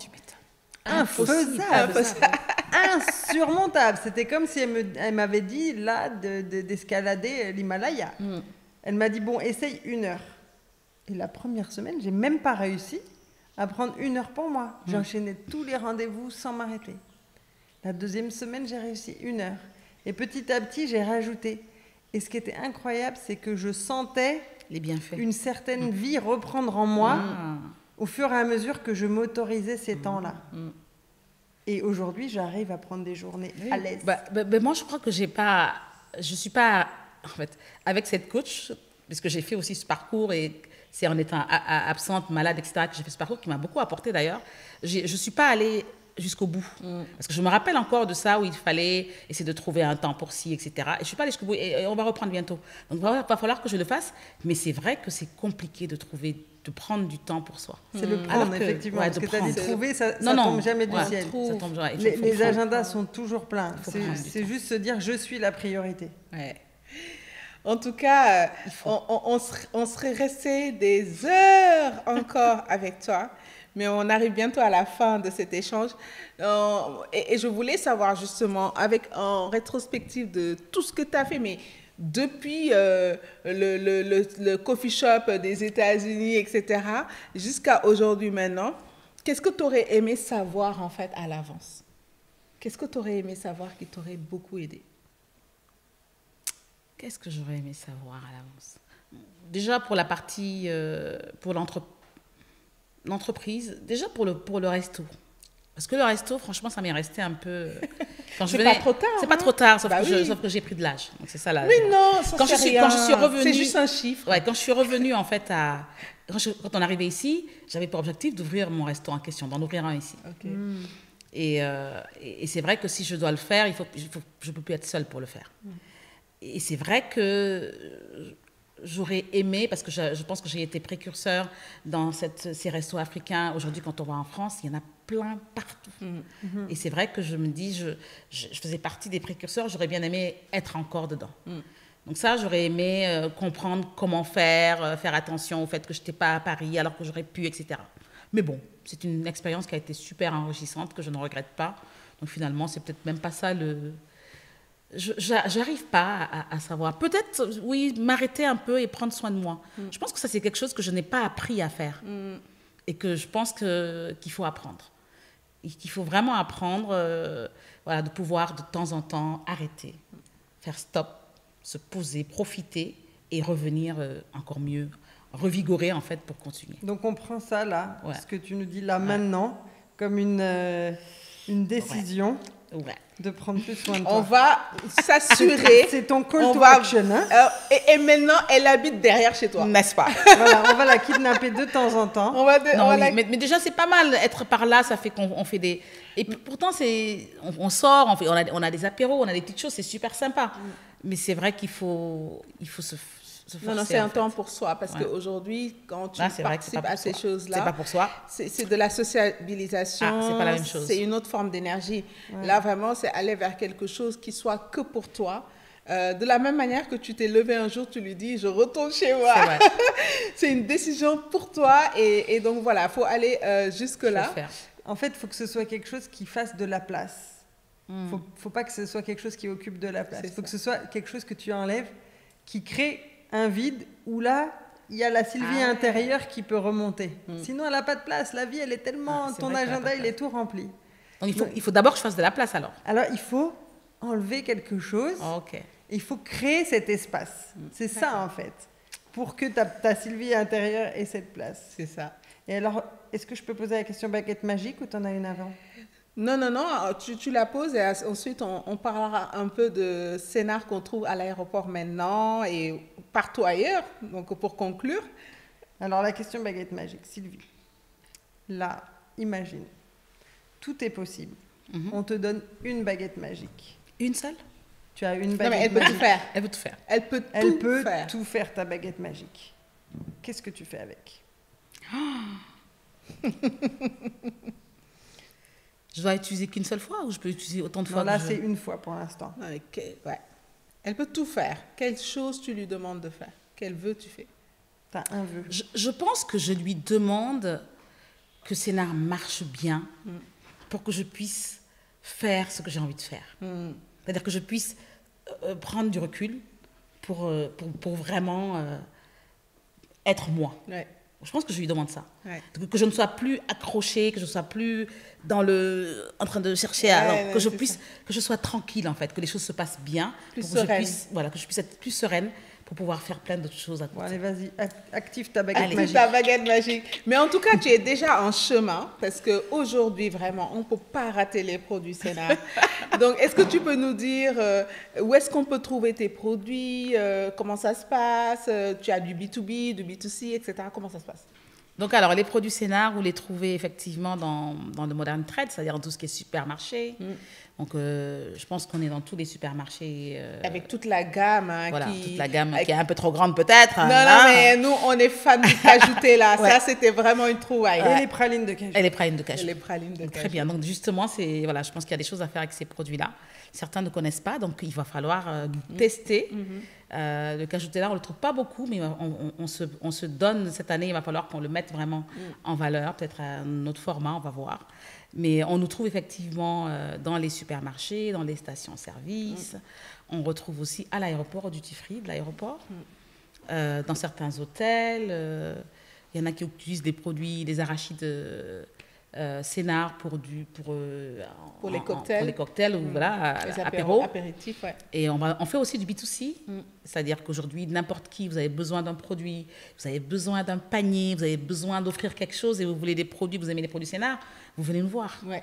[SPEAKER 3] infaisable. Insurmontable. C'était comme si elle m'avait dit, là, d'escalader l'Himalaya. Elle m'a dit, bon, essaye 1 heure. Et la première semaine, j'ai même pas réussi à prendre 1 heure pour moi. J'enchaînais tous les rendez-vous sans m'arrêter. La deuxième semaine, j'ai réussi 1 heure. Et petit à petit, j'ai rajouté. Et ce qui était incroyable, c'est que je sentais
[SPEAKER 2] Les bienfaits.
[SPEAKER 3] une certaine vie reprendre en moi au fur et à mesure que je m'autorisais ces temps-là. Et aujourd'hui, j'arrive à prendre des journées à l'aise.
[SPEAKER 2] Moi, je crois que je suis pas, en fait, avec cette coach, parce que j'ai fait aussi ce parcours et c'est en étant absente, malade, etc., que j'ai fait ce parcours qui m'a beaucoup apporté d'ailleurs. Je ne suis pas allée jusqu'au bout. Parce que je me rappelle encore de ça où il fallait essayer de trouver un temps pour ci, etc. Et je ne suis pas allée jusqu'au bout et on va reprendre bientôt. Donc, il va falloir que je le fasse. Mais c'est vrai que c'est compliqué de prendre du temps pour soi.
[SPEAKER 3] C'est le prendre, effectivement. Parce que tu as dit trouver, ça ne tombe jamais du ciel.
[SPEAKER 2] Ça tombe jamais.
[SPEAKER 3] Les agendas sont toujours pleins. C'est juste se dire, je suis la priorité.
[SPEAKER 1] Ouais. En tout cas, on serait resté des heures encore avec toi, mais on arrive bientôt à la fin de cet échange. Et je voulais savoir justement, en rétrospective de tout ce que tu as fait, mais depuis le coffee shop des États-Unis, etc., jusqu'à aujourd'hui maintenant, qu'est-ce que tu aurais aimé savoir en fait à l'avance? Qu'est-ce que tu aurais aimé savoir qui t'aurait beaucoup aidé?
[SPEAKER 2] Qu'est-ce que j'aurais aimé savoir à l'avance? Déjà pour la partie, pour l'entreprise, déjà pour le resto. Parce que le resto, franchement, ça m'est resté un peu...
[SPEAKER 1] C'est pas trop tard.
[SPEAKER 2] C'est pas trop tard, sauf que j'ai pris de l'âge. Donc c'est ça là.
[SPEAKER 1] Oui, non, ça
[SPEAKER 2] quand je suis revenue,
[SPEAKER 1] c'est juste un chiffre.
[SPEAKER 2] Ouais, quand je suis revenue en fait quand on est arrivé ici, j'avais pour objectif d'ouvrir mon restaurant en question, d'en ouvrir un ici.
[SPEAKER 1] Okay.
[SPEAKER 2] Et c'est vrai que si je dois le faire, je peux plus être seule pour le faire. Et c'est vrai que j'aurais aimé, parce que je pense que j'ai été précurseur dans ces restos africains. Aujourd'hui, quand on va en France, il y en a plein partout. Et c'est vrai que je me dis, je faisais partie des précurseurs, j'aurais bien aimé être encore dedans. Donc ça, j'aurais aimé comprendre comment faire attention au fait que je n'étais pas à Paris alors que j'aurais pu, etc. Mais bon, c'est une expérience qui a été super enrichissante, que je ne regrette pas. Donc finalement, c'est peut-être même pas ça le... J'arrive pas à savoir. Peut-être, oui, m'arrêter un peu et prendre soin de moi. Je pense que ça, c'est quelque chose que je n'ai pas appris à faire. Et que je pense qu'il faut apprendre. Et qu'il faut vraiment apprendre de pouvoir de temps en temps arrêter, faire stop, se poser, profiter et revenir encore mieux, revigorer en fait pour continuer.
[SPEAKER 3] Donc on prend ça là, ce que tu nous dis là maintenant, comme une décision.
[SPEAKER 2] Ouais.
[SPEAKER 3] De prendre plus soin de toi.
[SPEAKER 1] On va s'assurer.
[SPEAKER 3] C'est ton call to action. Hein?
[SPEAKER 1] Et maintenant, elle habite derrière chez toi.
[SPEAKER 2] N'est-ce pas?
[SPEAKER 3] Voilà, on va la kidnapper de temps en temps.
[SPEAKER 2] Mais déjà, c'est pas mal. Être par là, ça fait qu'on fait des... Et pourtant, on sort, on a des apéros, on a des petites choses, c'est super sympa. Mais c'est vrai qu'il faut se forcer.
[SPEAKER 1] Non, c'est un temps pour soi. Parce qu'aujourd'hui, quand tu participes à ces choses-là...
[SPEAKER 2] C'est pas pour soi.
[SPEAKER 1] C'est de la sociabilisation.
[SPEAKER 2] C'est pas la même chose.
[SPEAKER 1] C'est une autre forme d'énergie. Là, vraiment, c'est aller vers quelque chose qui soit que pour toi. De la même manière que tu t'es levé un jour, tu lui dis, je retourne chez moi. C'est une décision pour toi. Et donc, voilà, il faut aller jusque-là.
[SPEAKER 3] En fait, il faut que ce soit quelque chose qui fasse de la place. Faut pas que ce soit quelque chose qui occupe de la place. Il faut que ce soit quelque chose que tu enlèves, qui crée un vide où là, il y a la Sylvie intérieure qui peut remonter. Sinon, elle n'a pas de place. La vie, elle est tellement... ton agenda, il est tout rempli.
[SPEAKER 2] Donc, il faut d'abord que je fasse de la place, alors.
[SPEAKER 3] Alors, il faut enlever quelque chose. Il faut créer cet espace. C'est ça, en fait. Pour que ta Sylvie intérieure ait cette place.
[SPEAKER 1] C'est ça.
[SPEAKER 3] Et alors, est-ce que je peux poser la question baguette magique ou tu en as une avant?
[SPEAKER 1] Non, tu la poses et ensuite on parlera un peu de scénar qu'on trouve à l'aéroport maintenant et partout ailleurs, donc pour conclure.
[SPEAKER 3] Alors la question baguette magique, Sylvie. Là, imagine, tout est possible. On te donne une baguette magique.
[SPEAKER 2] Une seule?
[SPEAKER 3] Tu as une baguette
[SPEAKER 1] elle peut
[SPEAKER 3] magique.
[SPEAKER 1] tout faire.
[SPEAKER 2] Elle peut tout faire.
[SPEAKER 1] Elle peut
[SPEAKER 3] tout faire, ta baguette magique. Qu'est-ce que tu fais avec?
[SPEAKER 2] Je dois utiliser qu'une seule fois ou je peux utiliser autant de fois?
[SPEAKER 3] Non, là, c'est une fois pour l'instant.
[SPEAKER 1] Elle peut tout faire. Quelle chose tu lui demandes de faire? Quel vœu tu fais?
[SPEAKER 3] Tu as un vœu.
[SPEAKER 2] Je pense que je lui demande que Scénar marche bien pour que je puisse faire ce que j'ai envie de faire. C'est-à-dire que je puisse prendre du recul pour vraiment être moi.
[SPEAKER 1] Ouais.
[SPEAKER 2] Je pense que je lui demande ça.
[SPEAKER 1] Ouais.
[SPEAKER 2] Que je ne sois plus accrochée, que je ne sois plus en train de chercher que je sois tranquille, en fait, que les choses se passent bien.
[SPEAKER 1] Plus
[SPEAKER 2] pour que
[SPEAKER 1] sereine.
[SPEAKER 2] que je puisse être plus sereine pour pouvoir faire plein d'autres choses à côté.
[SPEAKER 3] Bon, allez, vas-y, active ta baguette
[SPEAKER 1] Active
[SPEAKER 3] magique.
[SPEAKER 1] ta baguette magique. Mais en tout cas, tu es déjà en chemin parce qu'aujourd'hui, vraiment, on ne peut pas rater les produits Sénart. Donc, est-ce que tu peux nous dire où est-ce qu'on peut trouver tes produits, comment ça se passe, tu as du B2B, du B2C, etc. Comment ça se passe?
[SPEAKER 2] Donc, alors, les produits Sénart, vous les trouvez effectivement dans le Modern Trade, c'est-à-dire dans tout ce qui est supermarché. Donc, je pense qu'on est dans tous les supermarchés.
[SPEAKER 1] Avec toute la gamme.
[SPEAKER 2] Voilà, toute la gamme qui est un peu trop grande peut-être.
[SPEAKER 1] Non, mais nous, on est fans du cajouté là. Ouais. Ça, c'était vraiment une trouvaille.
[SPEAKER 3] Et les pralines de cajou.
[SPEAKER 2] Et les pralines de cajou.
[SPEAKER 1] Et les pralines de cajou.
[SPEAKER 2] Très bien. Donc, justement, voilà, je pense qu'il y a des choses à faire avec ces produits-là. Certains ne connaissent pas, donc il va falloir tester. Le cajouté là, on ne le trouve pas beaucoup, mais on se donne cette année, il va falloir qu'on le mette vraiment en valeur, peut-être à un autre format, on va voir. Mais on nous trouve effectivement dans les supermarchés, dans les stations-service. On retrouve aussi à l'aéroport, au duty-free de l'aéroport, dans certains hôtels. Il y en a qui utilisent des produits, des arachides Sénart pour les cocktails ou voilà,
[SPEAKER 1] apéritifs, ouais.
[SPEAKER 2] Et on fait aussi du B2C, c'est-à-dire qu'aujourd'hui, n'importe qui, vous avez besoin d'un produit, vous avez besoin d'un panier, vous avez besoin d'offrir quelque chose et vous voulez des produits, vous aimez les produits Sénart, vous venez nous voir.
[SPEAKER 1] Ouais,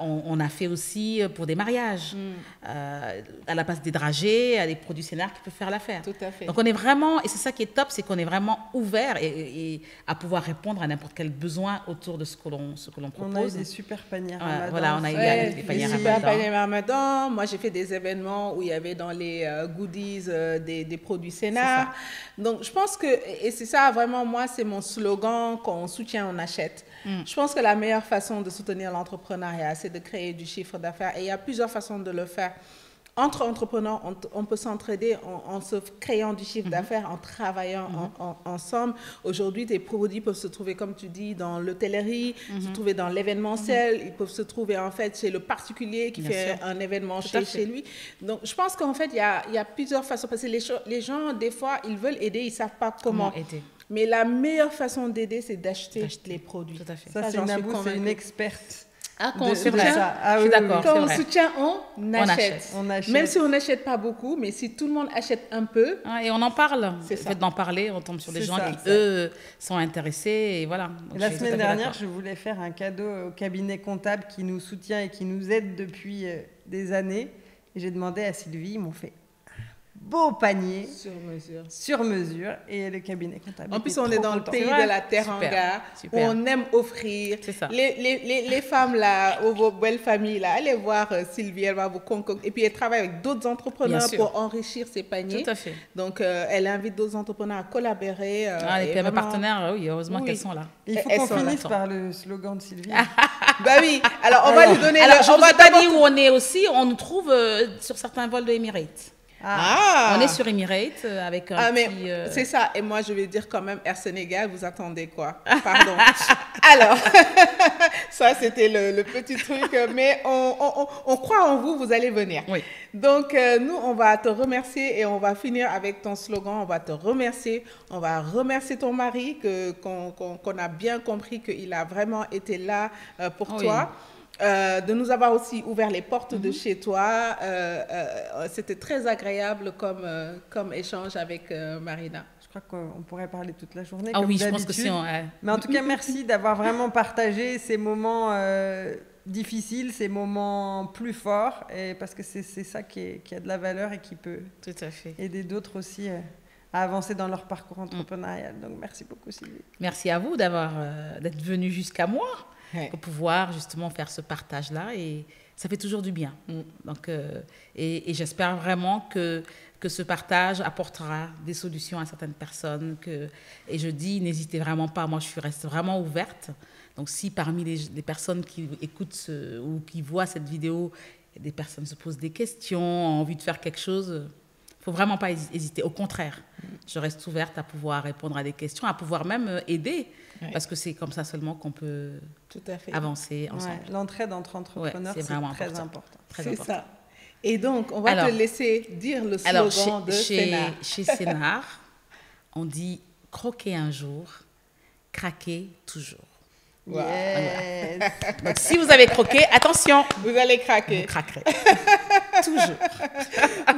[SPEAKER 2] on a fait aussi pour des mariages, à la place des dragées, à des produits Sénart qui peuvent faire l'affaire.
[SPEAKER 1] Tout à fait.
[SPEAKER 2] Donc on est vraiment, et c'est ça qui est top, c'est qu'on est vraiment ouvert et à pouvoir répondre à n'importe quel besoin autour de ce que l'on propose.
[SPEAKER 3] On a eu des super paniers Ramadan.
[SPEAKER 2] Voilà, on a eu des paniers Ramadan.
[SPEAKER 1] Super paniers Ramadan. Moi, j'ai fait des événements où il y avait dans les goodies des produits Sénart. Donc, je pense que, et c'est ça vraiment, moi, c'est mon slogan, quand on soutient, on achète. Je pense que la meilleure façon de soutenir l'entrepreneuriat, c'est de créer du chiffre d'affaires. Et il y a plusieurs façons de le faire. Entre entrepreneurs, on peut s'entraider en se créant du chiffre d'affaires, en travaillant ensemble. Aujourd'hui, tes produits peuvent se trouver, comme tu dis, dans l'hôtellerie, se trouver dans l'événementiel. Ils peuvent se trouver, en fait, chez le particulier qui fait un événement chez lui. Donc, je pense qu'en fait, il y a plusieurs façons. Parce que les gens, des fois, ils veulent aider, ils ne savent pas comment
[SPEAKER 2] aider.
[SPEAKER 1] Mais la meilleure façon d'aider, c'est d'acheter les produits.
[SPEAKER 2] Tout à fait.
[SPEAKER 3] Ça, c'est Nabou, c'est une experte.
[SPEAKER 1] Quand on soutient,
[SPEAKER 2] je suis d'accord.
[SPEAKER 1] Quand on soutient, on achète. Même si on n'achète pas beaucoup, mais si tout le monde achète un peu.
[SPEAKER 2] Et on en parle. Le fait d'en parler, on tombe sur des gens qui, eux, sont intéressés. Et voilà. Donc,
[SPEAKER 3] la semaine dernière, je voulais faire un cadeau au cabinet comptable qui nous soutient et qui nous aide depuis des années. Et j'ai demandé à Sylvie, ils m'ont fait beau panier sur mesure et le cabinet comptable.
[SPEAKER 1] En plus, on est dans le pays de la teranga où on aime offrir.
[SPEAKER 2] C'est ça.
[SPEAKER 1] Les femmes là, ou vos belles familles là, allez voir Sylvie, elle va vous concocter. Et puis elle travaille avec d'autres entrepreneurs pour enrichir ses paniers.
[SPEAKER 2] Tout à fait.
[SPEAKER 1] Donc elle invite d'autres entrepreneurs à collaborer.
[SPEAKER 2] Les PME partenaires, oui, heureusement qu'elles sont là.
[SPEAKER 3] Il faut qu'on finisse par le slogan de Sylvie.
[SPEAKER 1] Bah oui. Alors on va lui donner.
[SPEAKER 2] Alors je vous ai pas dit où on est aussi. On nous trouve sur certains vols de Emirates. On est sur Emirates avec un petit...
[SPEAKER 1] C'est ça. Et moi, je vais dire quand même Air Sénégal, vous attendez quoi? Pardon. Alors, ça, c'était le petit truc. Mais on croit en vous, vous allez venir.
[SPEAKER 2] Oui.
[SPEAKER 1] Donc, nous, on va te remercier et on va finir avec ton slogan. On va te remercier. On va remercier ton mari, qu'on a bien compris qu'il a vraiment été là pour toi. De nous avoir aussi ouvert les portes de chez toi. C'était très agréable comme échange avec Marina.
[SPEAKER 3] Je crois qu'on pourrait parler toute la journée.
[SPEAKER 2] Oui, je pense que c'est...
[SPEAKER 3] Mais en tout cas, merci d'avoir vraiment partagé ces moments difficiles, ces moments plus forts, parce que c'est ça qui a de la valeur et qui peut
[SPEAKER 2] tout à fait
[SPEAKER 3] aider d'autres aussi à avancer dans leur parcours entrepreneurial. Donc, merci beaucoup, Sylvie.
[SPEAKER 2] Merci à vous d'être venu jusqu'à moi. Pour pouvoir justement faire ce partage-là, et ça fait toujours du bien. Donc, et j'espère vraiment que ce partage apportera des solutions à certaines personnes. Et je dis, n'hésitez vraiment pas, moi je reste vraiment ouverte. Donc si parmi les personnes qui écoutent ou qui voient cette vidéo, des personnes se posent des questions, ont envie de faire quelque chose, il ne faut vraiment pas hésiter. Au contraire, je reste ouverte à pouvoir répondre à des questions, à pouvoir même aider. Parce que c'est comme ça seulement qu'on peut avancer ensemble.
[SPEAKER 3] L'entraide entre entrepreneurs, c'est très important.
[SPEAKER 1] C'est ça. Et donc, on va te laisser dire le slogan de Sénart.
[SPEAKER 2] Chez Sénart, on dit croquer un jour, craquer toujours.
[SPEAKER 1] Wow.
[SPEAKER 3] Yes.
[SPEAKER 2] Donc, si vous avez croqué, attention,
[SPEAKER 1] Vous allez craquer.
[SPEAKER 2] vous craquerez. Toujours.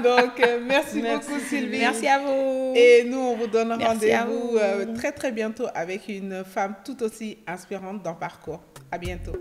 [SPEAKER 1] Donc, merci beaucoup, Sylvie.
[SPEAKER 2] Merci à vous.
[SPEAKER 1] Et nous, on vous donne
[SPEAKER 2] Merci à
[SPEAKER 1] rendez-vous
[SPEAKER 2] vous.
[SPEAKER 1] très, très bientôt avec une femme tout aussi inspirante dans Parcours. À bientôt.